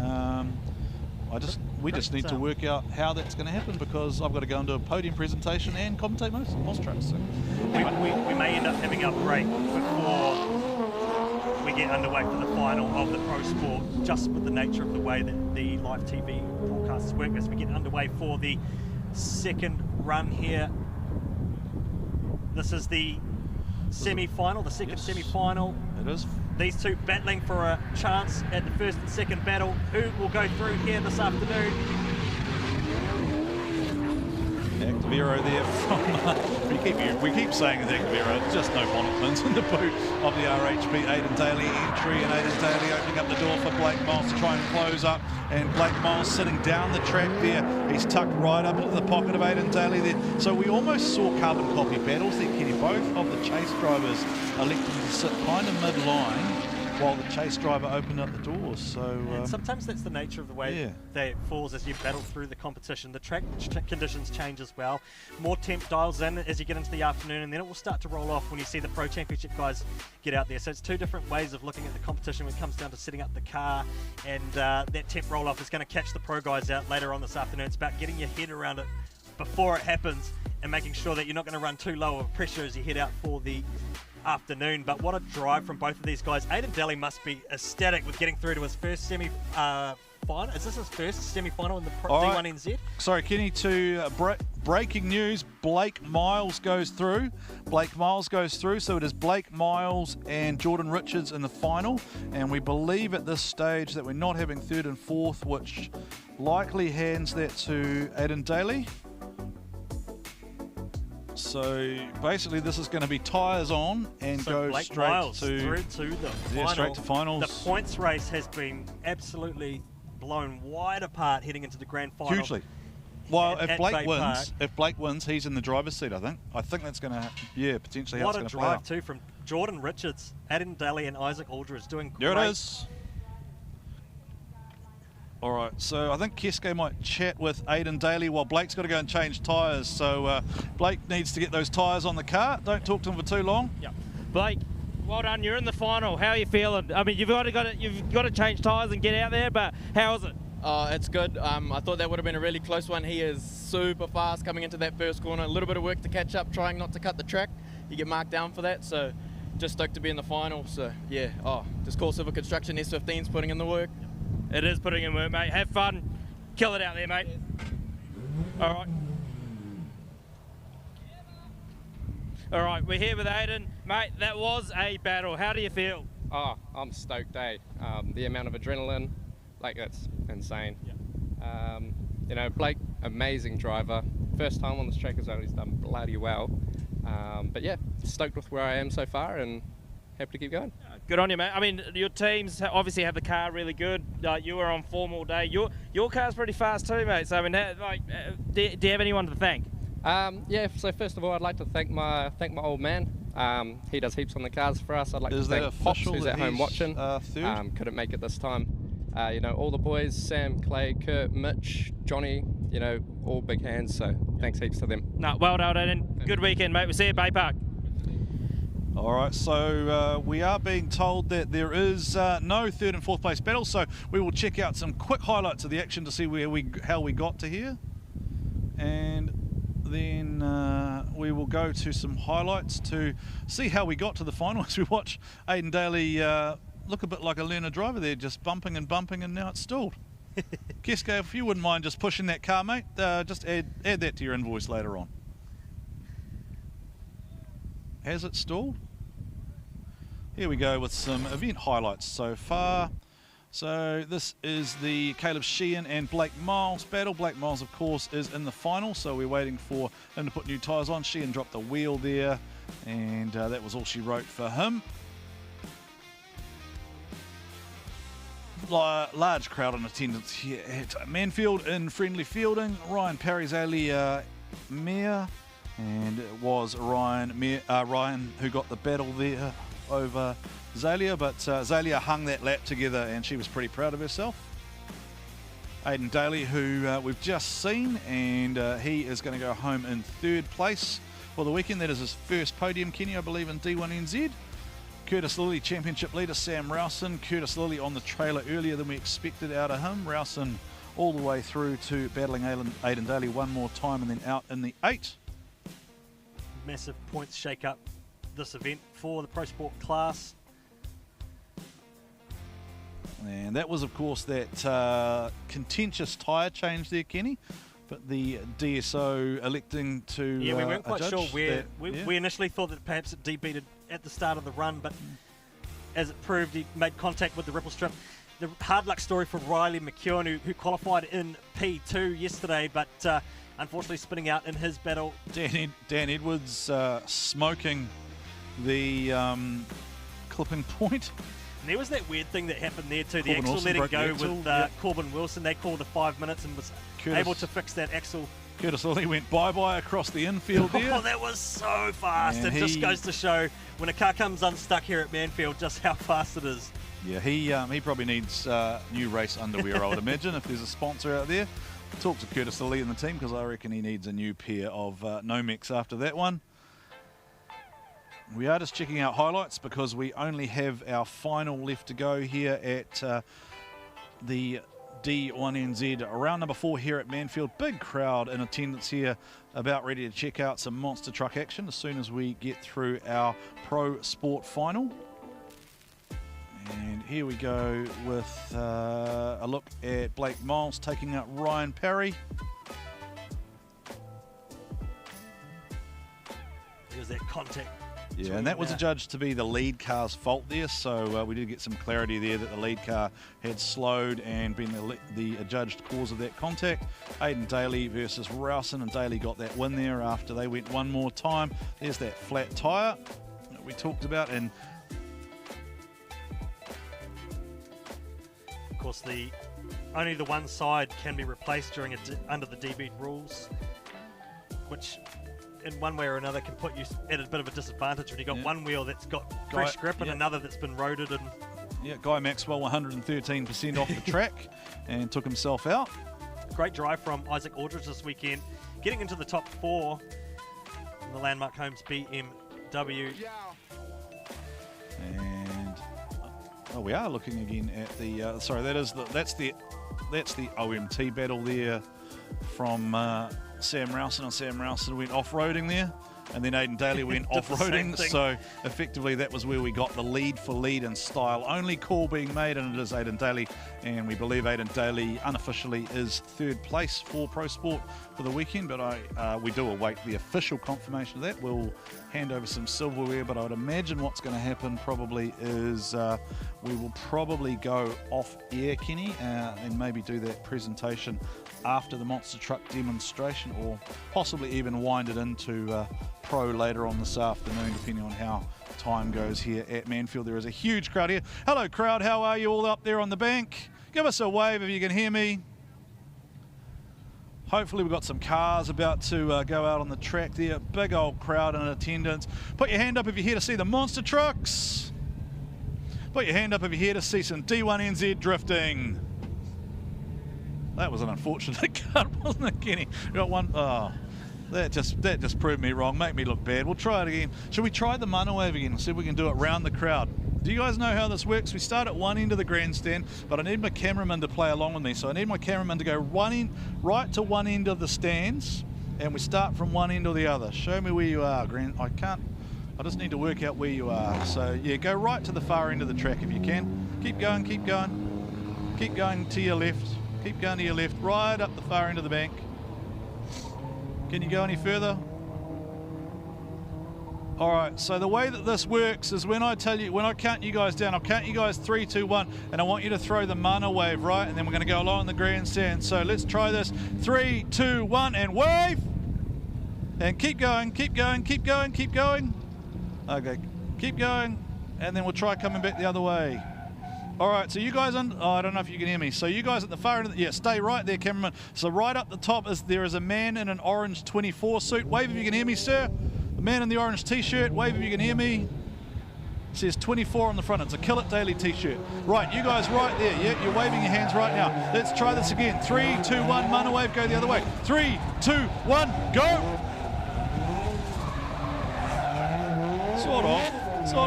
We just need to work out how that's going to happen because I've got to go and do a podium presentation and commentate most monster trucks. So. We may end up having our break before we get underway for the final of the Pro Sport, just with the nature of the way that the live TV broadcasts work as we get underway for the second run here. This is the semi-final, the second semi-final. It is. These two battling for a chance at the first and second battle. Who will go through here this afternoon? Activero there from, we keep saying it's Activero, it's just no bonnet in the boot of the RHP. Aidan Daly entry, and Aidan Daly opening up the door for Blake Miles to try and close up, and Blake Miles sitting down the track there. He's tucked right up into the pocket of Aidan Daly there. So we almost saw carbon copy battles there, Kenny. Both of the chase drivers electing to sit kind of mid-line while the chase driver opened up the doors. So and sometimes that's the nature of the way that it falls as you battle through the competition. The track conditions change as well. More temp dials in as you get into the afternoon, and then it will start to roll off when you see the Pro Championship guys get out there. So it's two different ways of looking at the competition when it comes down to setting up the car, and that temp roll off is going to catch the pro guys out later on this afternoon. It's about getting your head around it before it happens and making sure that you're not going to run too low of pressure as you head out for the afternoon. But what a drive from both of these guys. Aidan Daly must be ecstatic with getting through to his first semi-final. Is this his first semi-final in the D1NZ? Sorry, Kenny, to breaking news, Blake Miles goes through. Blake Miles goes through, so it is Blake Miles and Jordan Richards in the final, and we believe at this stage that we're not having 3rd and 4th, which likely hands that to Aidan Daly. So basically this is going to be tyres on and go Blake straight Miles to through to the final. Straight to finals. The points race has been absolutely blown wide apart heading into the grand final. Hugely. Well, if Blake wins, he's in the driver's seat, I think. I think that's going to, potentially how it's going to play out. What a drive too from Jordan Richards, Aidan Daly and Isaac Aldridge doing great. There it is. All right, so I think Keske might chat with Aidan Daly while Blake's got to go and change tyres. So Blake needs to get those tyres on the car. Don't talk to him for too long. Yep. Blake, well done. You're in the final. How are you feeling? I mean, you've got to change tyres and get out there, but how is it? It's good. I thought that would have been a really close one. He is super fast coming into that first corner. A little bit of work to catch up, trying not to cut the track. You get marked down for that, so just stoked to be in the final. So yeah, just call Civil Construction S15's putting in the work. It is putting in work, mate. Have fun. Kill it out there, mate. All right. All right, we're here with Aidan. Mate, that was a battle. How do you feel? Oh, I'm stoked, eh? The amount of adrenaline, like, it's insane. Yeah. You know, Blake, amazing driver. First time on this track as well, he's done bloody well. But yeah, stoked with where I am so far and happy to keep going. Good on you, mate. I mean, your teams obviously have the car really good. You were on form all day. Your car's pretty fast too, mate. So I mean, do you have anyone to thank? Yeah. So first of all, I'd like to thank my old man. He does heaps on the cars for us. I'd like to thank Pops, who's at home watching. Couldn't make it this time. You know, all the boys, Sam, Clay, Kurt, Mitch, Johnny, you know, all big hands, so thanks heaps to them. No, well done, Aidan. Good weekend, mate. We'll see you at Bay Park. All right, so we are being told that there is no third and fourth place battle, so we will check out some quick highlights of the action to see how we got to here. And then we will go to some highlights to see how we got to the final as we watch Aidan Daly look a bit like a learner driver there, just bumping, and now it's stalled. Keske, if you wouldn't mind just pushing that car, mate, just add that to your invoice later on. Has it stalled? Here we go with some event highlights so far. So this is the Caleb Sheehan and Blake Miles battle. Blake Miles, of course, is in the final, so we're waiting for him to put new tyres on. Sheehan dropped the wheel there, and that was all she wrote for him. Large crowd in attendance here at Manfeild in friendly Feilding. Ryan Parry's Alia Mayer, and it was Ryan who got the battle there over Zalia, but Zalia hung that lap together and she was pretty proud of herself. Aidan Daly, who we've just seen, and he is going to go home in third place for the weekend. That is his first podium, Kenny, I believe, in D1NZ. Curtis Lilly, championship leader, Sam Rowson. Curtis Lilly on the trailer earlier than we expected out of him. Rowson all the way through to battling Aidan Daly one more time and then out in the 8. Massive points shake up this event for the Pro Sport class. And that was, of course, that contentious tyre change there, Kenny. But the DSO electing to we weren't quite sure where. That, we initially thought that perhaps it debeated at the start of the run, but as it proved, he made contact with the ripple strip. The hard luck story for Riley McKeown, who qualified in P2 yesterday, but unfortunately spinning out in his battle. Dan Edwards smoking the clipping point. And there was that weird thing that happened there too. Corbin the axle Wilson letting go axle, with yep. Corbin Wilson. They called the 5 minutes and was able to fix that axle. Curtis Lilly went bye-bye across the infield there. Oh, that was so fast. And it just goes to show when a car comes unstuck here at Manfeild just how fast it is. Yeah, he probably needs new race underwear, I would imagine, if there's a sponsor out there. Talk to Curtis Lilly and the team, because I reckon he needs a new pair of Nomex after that one. We are just checking out highlights because we only have our final left to go here at the D1NZ round number 4 here at Manfeild. Big crowd in attendance here, about ready to check out some monster truck action as soon as we get through our Pro Sport final. And here we go with a look at Blake Miles taking out Ryan Parry. There's that contact. Yeah, and that was adjudged to be the lead car's fault there, so we did get some clarity there that the lead car had slowed and been the adjudged cause of that contact. Aidan Daly versus Rowson, and Daly got that win there after they went one more time. There's that flat tyre that we talked about, and of course only the one side can be replaced under the DB rules, which in one way or another can put you at a bit of a disadvantage when you've got one wheel that's got fresh grip and another that's been roaded. And Yeah, Guy Maxwell 113% off the track and took himself out. Great drive from Isaac Aldridge this weekend, getting into the top 4 in the Landmark Homes BMW. And we are looking again at the sorry, that's the OMT battle there from Sam Rowson, and Sam Rowson went off-roading there. And then Aidan Daly went off-roading, so effectively that was where we got the lead for lead and style only call being made, and it is Aidan Daly, and we believe Aidan Daly unofficially is 3rd place for Pro Sport for the weekend, but we do await the official confirmation of that. We'll hand over some silverware, but I would imagine what's going to happen probably is we will probably go off-air, Kenny, and maybe do that presentation after the monster truck demonstration, or possibly even wind it into Pro later on this afternoon, depending on how time goes here at Manfeild. There is a huge crowd here. Hello, crowd. How are you all up there on the bank? Give us a wave if you can hear me. Hopefully we've got some cars about to go out on the track there. Big old crowd in attendance. Put your hand up if you're here to see the monster trucks. Put your hand up if you're here to see some D1NZ drifting. That was an unfortunate cut, wasn't it, Kenny? We got one. Oh, that just proved me wrong. Make me look bad. We'll try it again. Should we try the Manawatū again and see if we can do it round the crowd? Do you guys know how this works? We start at one end of the grandstand, but I need my cameraman to play along with me. So I need my cameraman to go right to one end of the stands, and we start from one end or the other. Show me where you are, I just need to work out where you are. So yeah, go right to the far end of the track if you can. Keep going, keep going. Keep going to your left. Keep going to your left, right up the far end of the bank. Can you go any further? All right, so the way that this works is when I count you guys down, I'll count you guys 3, 2, 1, and I want you to throw the mana wave, right? And then we're gonna go along the grandstand. So let's try this. 3, 2, 1, and wave! And keep going, keep going, keep going, keep going. Okay, keep going, and then we'll try coming back the other way. All right, so you guys, I don't know if you can hear me. So you guys at the far end, yeah, stay right there, cameraman. So right up the top there is a man in an orange 24 suit. Wave if you can hear me, sir. The man in the orange t-shirt, wave if you can hear me. It says 24 on the front. It's a Kill It Daily t-shirt. Right, you guys right there. Yeah, you're waving your hands right now. Let's try this again. 3, 2, 1, mana wave, go the other way. 3, 2, 1, go! Sort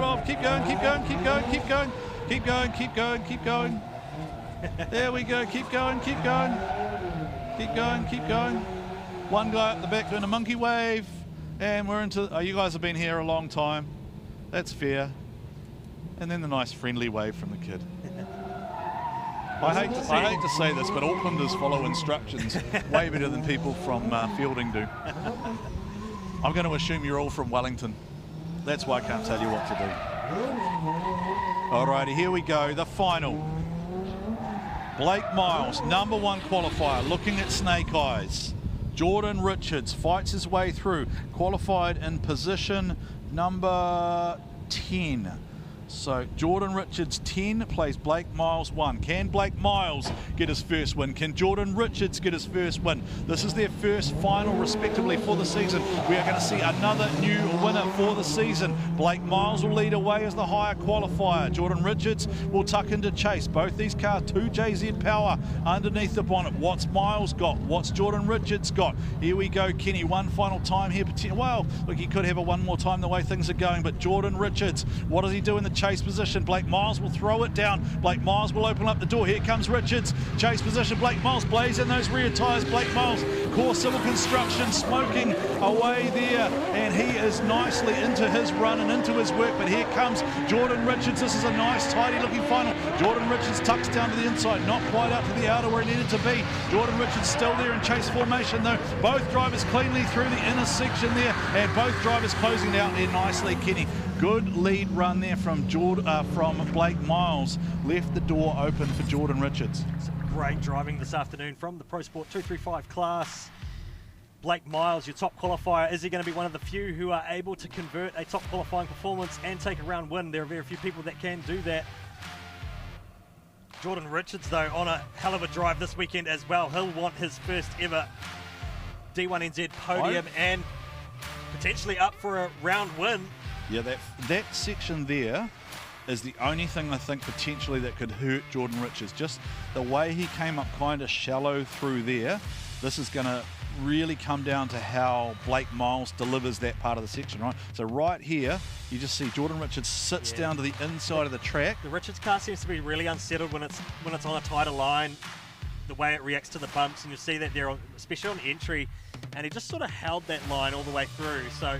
of. Keep going, keep going, keep going, keep going. Keep going, keep going, keep going. There we go, keep going, keep going. Keep going, keep going. One guy up the back doing a monkey wave. And we're into, you guys have been here a long time. That's fair. And then the nice friendly wave from the kid. I hate to say this, but Aucklanders follow instructions way better than people from Feilding do. I'm going to assume you're all from Wellington. That's why I can't tell you what to do. Alrighty, here we go, the final. Blake Miles, #1 qualifier, looking at snake eyes. Jordan Richards fights his way through, qualified in position number 10. So Jordan Richards 10 plays Blake Miles 1. Can Blake Miles get his first win? Can Jordan Richards get his first win? This is their first final respectively for the season. We are going to see another new winner for the season. Blake Miles will lead away as the higher qualifier. Jordan Richards will tuck into chase. Both these cars, 2JZ power underneath the bonnet. What's Miles got? What's Jordan Richards got? Here we go, Kenny. One final time here. Well, look, he could have a one more time the way things are going, but Jordan Richards, what does he do in the chase position? Blake Miles will throw it down. Blake Miles will open up the door. Here comes Richards. Chase position. Blake Miles blaze in those rear tyres. Blake Miles, Core Civil Construction, smoking away there. And he is nicely into his run and into his work. But here comes Jordan Richards. This is a nice, tidy looking final. Jordan Richards tucks down to the inside. Not quite out to the outer where he needed to be. Jordan Richards still there in chase formation though. Both drivers cleanly through the inner section there. And both drivers closing out there nicely, Kenny. Good lead run there from Blake Miles. Left the door open for Jordan Richards. Some great driving this afternoon from the Pro Sport 235 class. Blake Miles, your top qualifier. Is he going to be one of the few who are able to convert a top qualifying performance and take a round win? There are very few people that can do that. Jordan Richards, though, on a hell of a drive this weekend as well. He'll want his first ever D1NZ podium and potentially up for a round win. Yeah, that section there is the only thing I think potentially that could hurt Jordan Richards. Just the way he came up kind of shallow through there. This is going to really come down to how Blake Miles delivers that part of the section, right? So right here, you just see Jordan Richards sits down to the inside of the track. The Richards car seems to be really unsettled when it's on a tighter line, the way it reacts to the bumps, and you see that there, especially on entry, and he just sort of held that line all the way through. So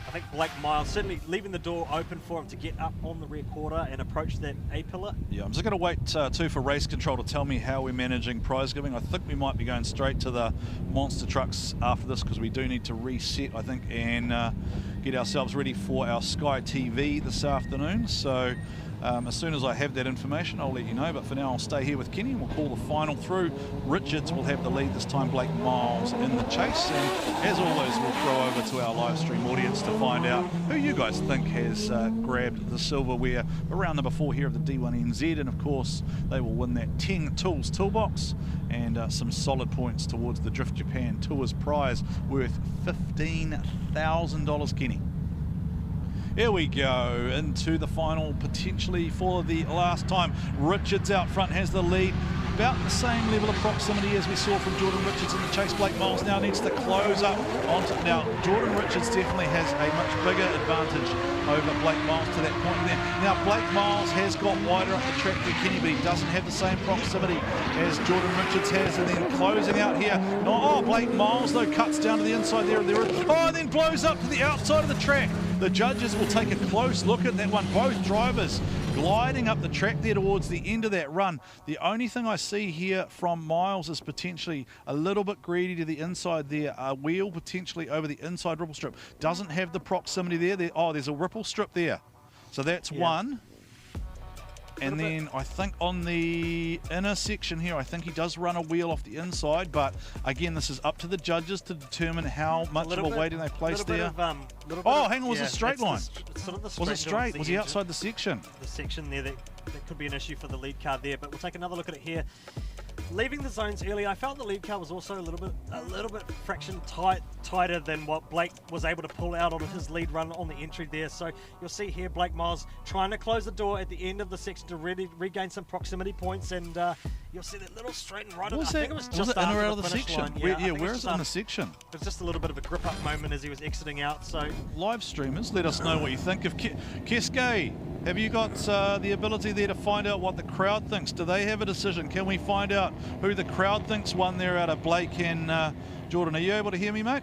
I think Blake Miles certainly leaving the door open for him to get up on the rear quarter and approach that A-pillar. Yeah, I'm just going to wait too for race control to tell me how we're managing prize giving. I think we might be going straight to the monster trucks after this because we do need to reset, I think, and get ourselves ready for our Sky TV this afternoon. So as soon as I have that information, I'll let you know. But for now, I'll stay here with Kenny and we'll call the final through. Richards will have the lead this time, Blake Miles in the chase. And as always, we'll throw over to our live stream audience to find out who you guys think has grabbed the silverware around number 4 here of the D1NZ. And of course, they will win that 10 Tools Toolbox and some solid points towards the Drift Japan Tours prize worth $15,000, Kenny. Here we go into the final, potentially for the last time. Richards out front has the lead. About the same level of proximity as we saw from Jordan Richards in the chase. Blake Miles now needs to close up onto. Now, Jordan Richards definitely has a much bigger advantage over Blake Miles to that point there. Now, Blake Miles has got wider up the track than Kenny, but he doesn't have the same proximity as Jordan Richards has. And then closing out here. Oh, Blake Miles, though, cuts down to the inside there. Oh, and then blows up to the outside of the track. The judges will take a close look at that one. Both drivers gliding up the track there towards the end of that run. The only thing I see here from Miles is potentially a little bit greedy to the inside there. A wheel potentially over the inside ripple strip. Doesn't have the proximity there. Oh, there's a ripple strip there. So that's one. And then I think on the inner section here, I think he does run a wheel off the inside. But again, this is up to the judges to determine how much of a weighting they place there. Oh, hang on, was it a straight line? Was it straight? Was he outside the section? The section there, that could be an issue for the lead car there. But we'll take another look at it here. Leaving the zones early, I felt the lead car was also a little bit fraction tighter than what Blake was able to pull out on his lead run on the entry there. So you'll see here Blake Miles trying to close the door at the end of the section to really regain some proximity points, and you'll see that little straight and right. I think it was just in or out after of the finish section? line. Where is it in the section? It was just a little bit of a grip up moment as he was exiting out. So live streamers, let us know what you think of Keske. Have you got the ability there to find out what the crowd thinks? Do they have a decision? Can we find out who the crowd thinks won there out of Blake and Jordan? Are you able to hear me, mate?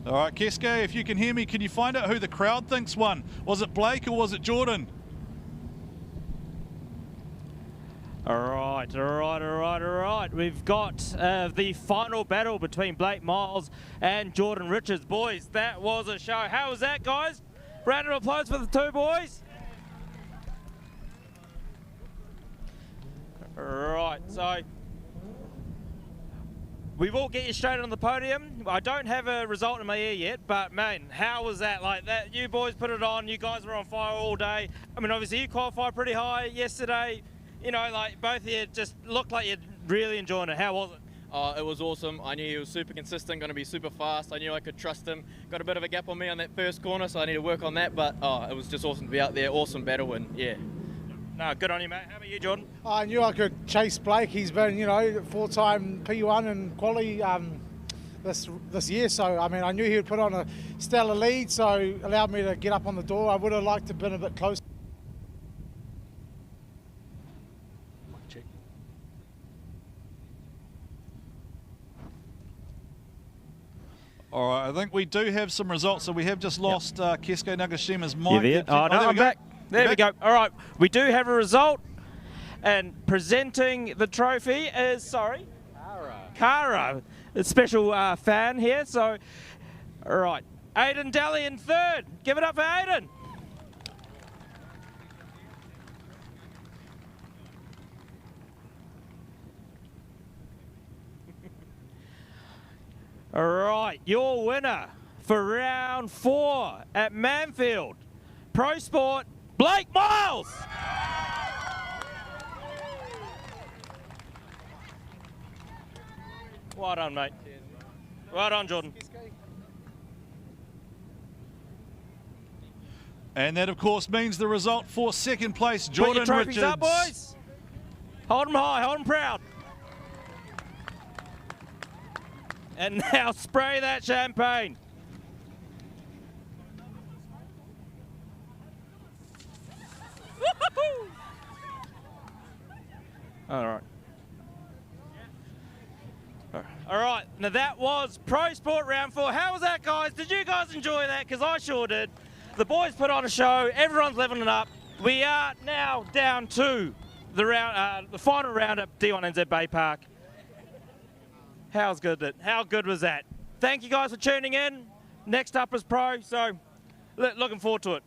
All right, Keske, if you can hear me, can you find out who the crowd thinks won? Was it Blake or was it Jordan? All right. We've got the final battle between Blake Miles and Jordan Richards. Boys, that was a show. How was that, guys? Round of applause for the two boys. Right, so we will get you straight on the podium. I don't have a result in my ear yet, but man, how was that? Like that, you boys put it on. You guys were on fire all day. I mean, obviously you qualified pretty high yesterday. You know, like both of you just looked like you're really enjoying it. How was it? It was awesome. I knew he was super consistent, going to be super fast. I knew I could trust him. Got a bit of a gap on me on that first corner, so I need to work on that. But it was just awesome to be out there. Awesome battle, and yeah. No, good on you, mate. How about you, Jordan? I knew I could chase Blake. He's been, you know, 4-time P1 and quali this year. So, I mean, I knew he would put on a stellar lead, so allowed me to get up on the door. I would have liked to have been a bit closer. All right, I think we do have some results. So we have just lost Keske Nagashima's mic. Oh, no, I'm back. There we go. All right, we do have a result. And presenting the trophy is, Kara, a special fan here. So, all right, Aiden Daly in third. Give it up for Aiden. All right, your winner for round 4 at Manfeild Pro Sport, Blake Miles. Well done, mate. Well done, Jordan. And that, of course, means the result for second place, Put Jordan your trophies Richards. up, boys. Hold them high, hold them proud. And now spray that champagne. All right. All right, now that was Pro Sport Round 4. How was that, guys? Did you guys enjoy that? Because I sure did. The boys put on a show. Everyone's leveling up. We are now down to the final round at D1NZ Bay Park. How good was that? Thank you guys for tuning in. Next up is Pro, so looking forward to it.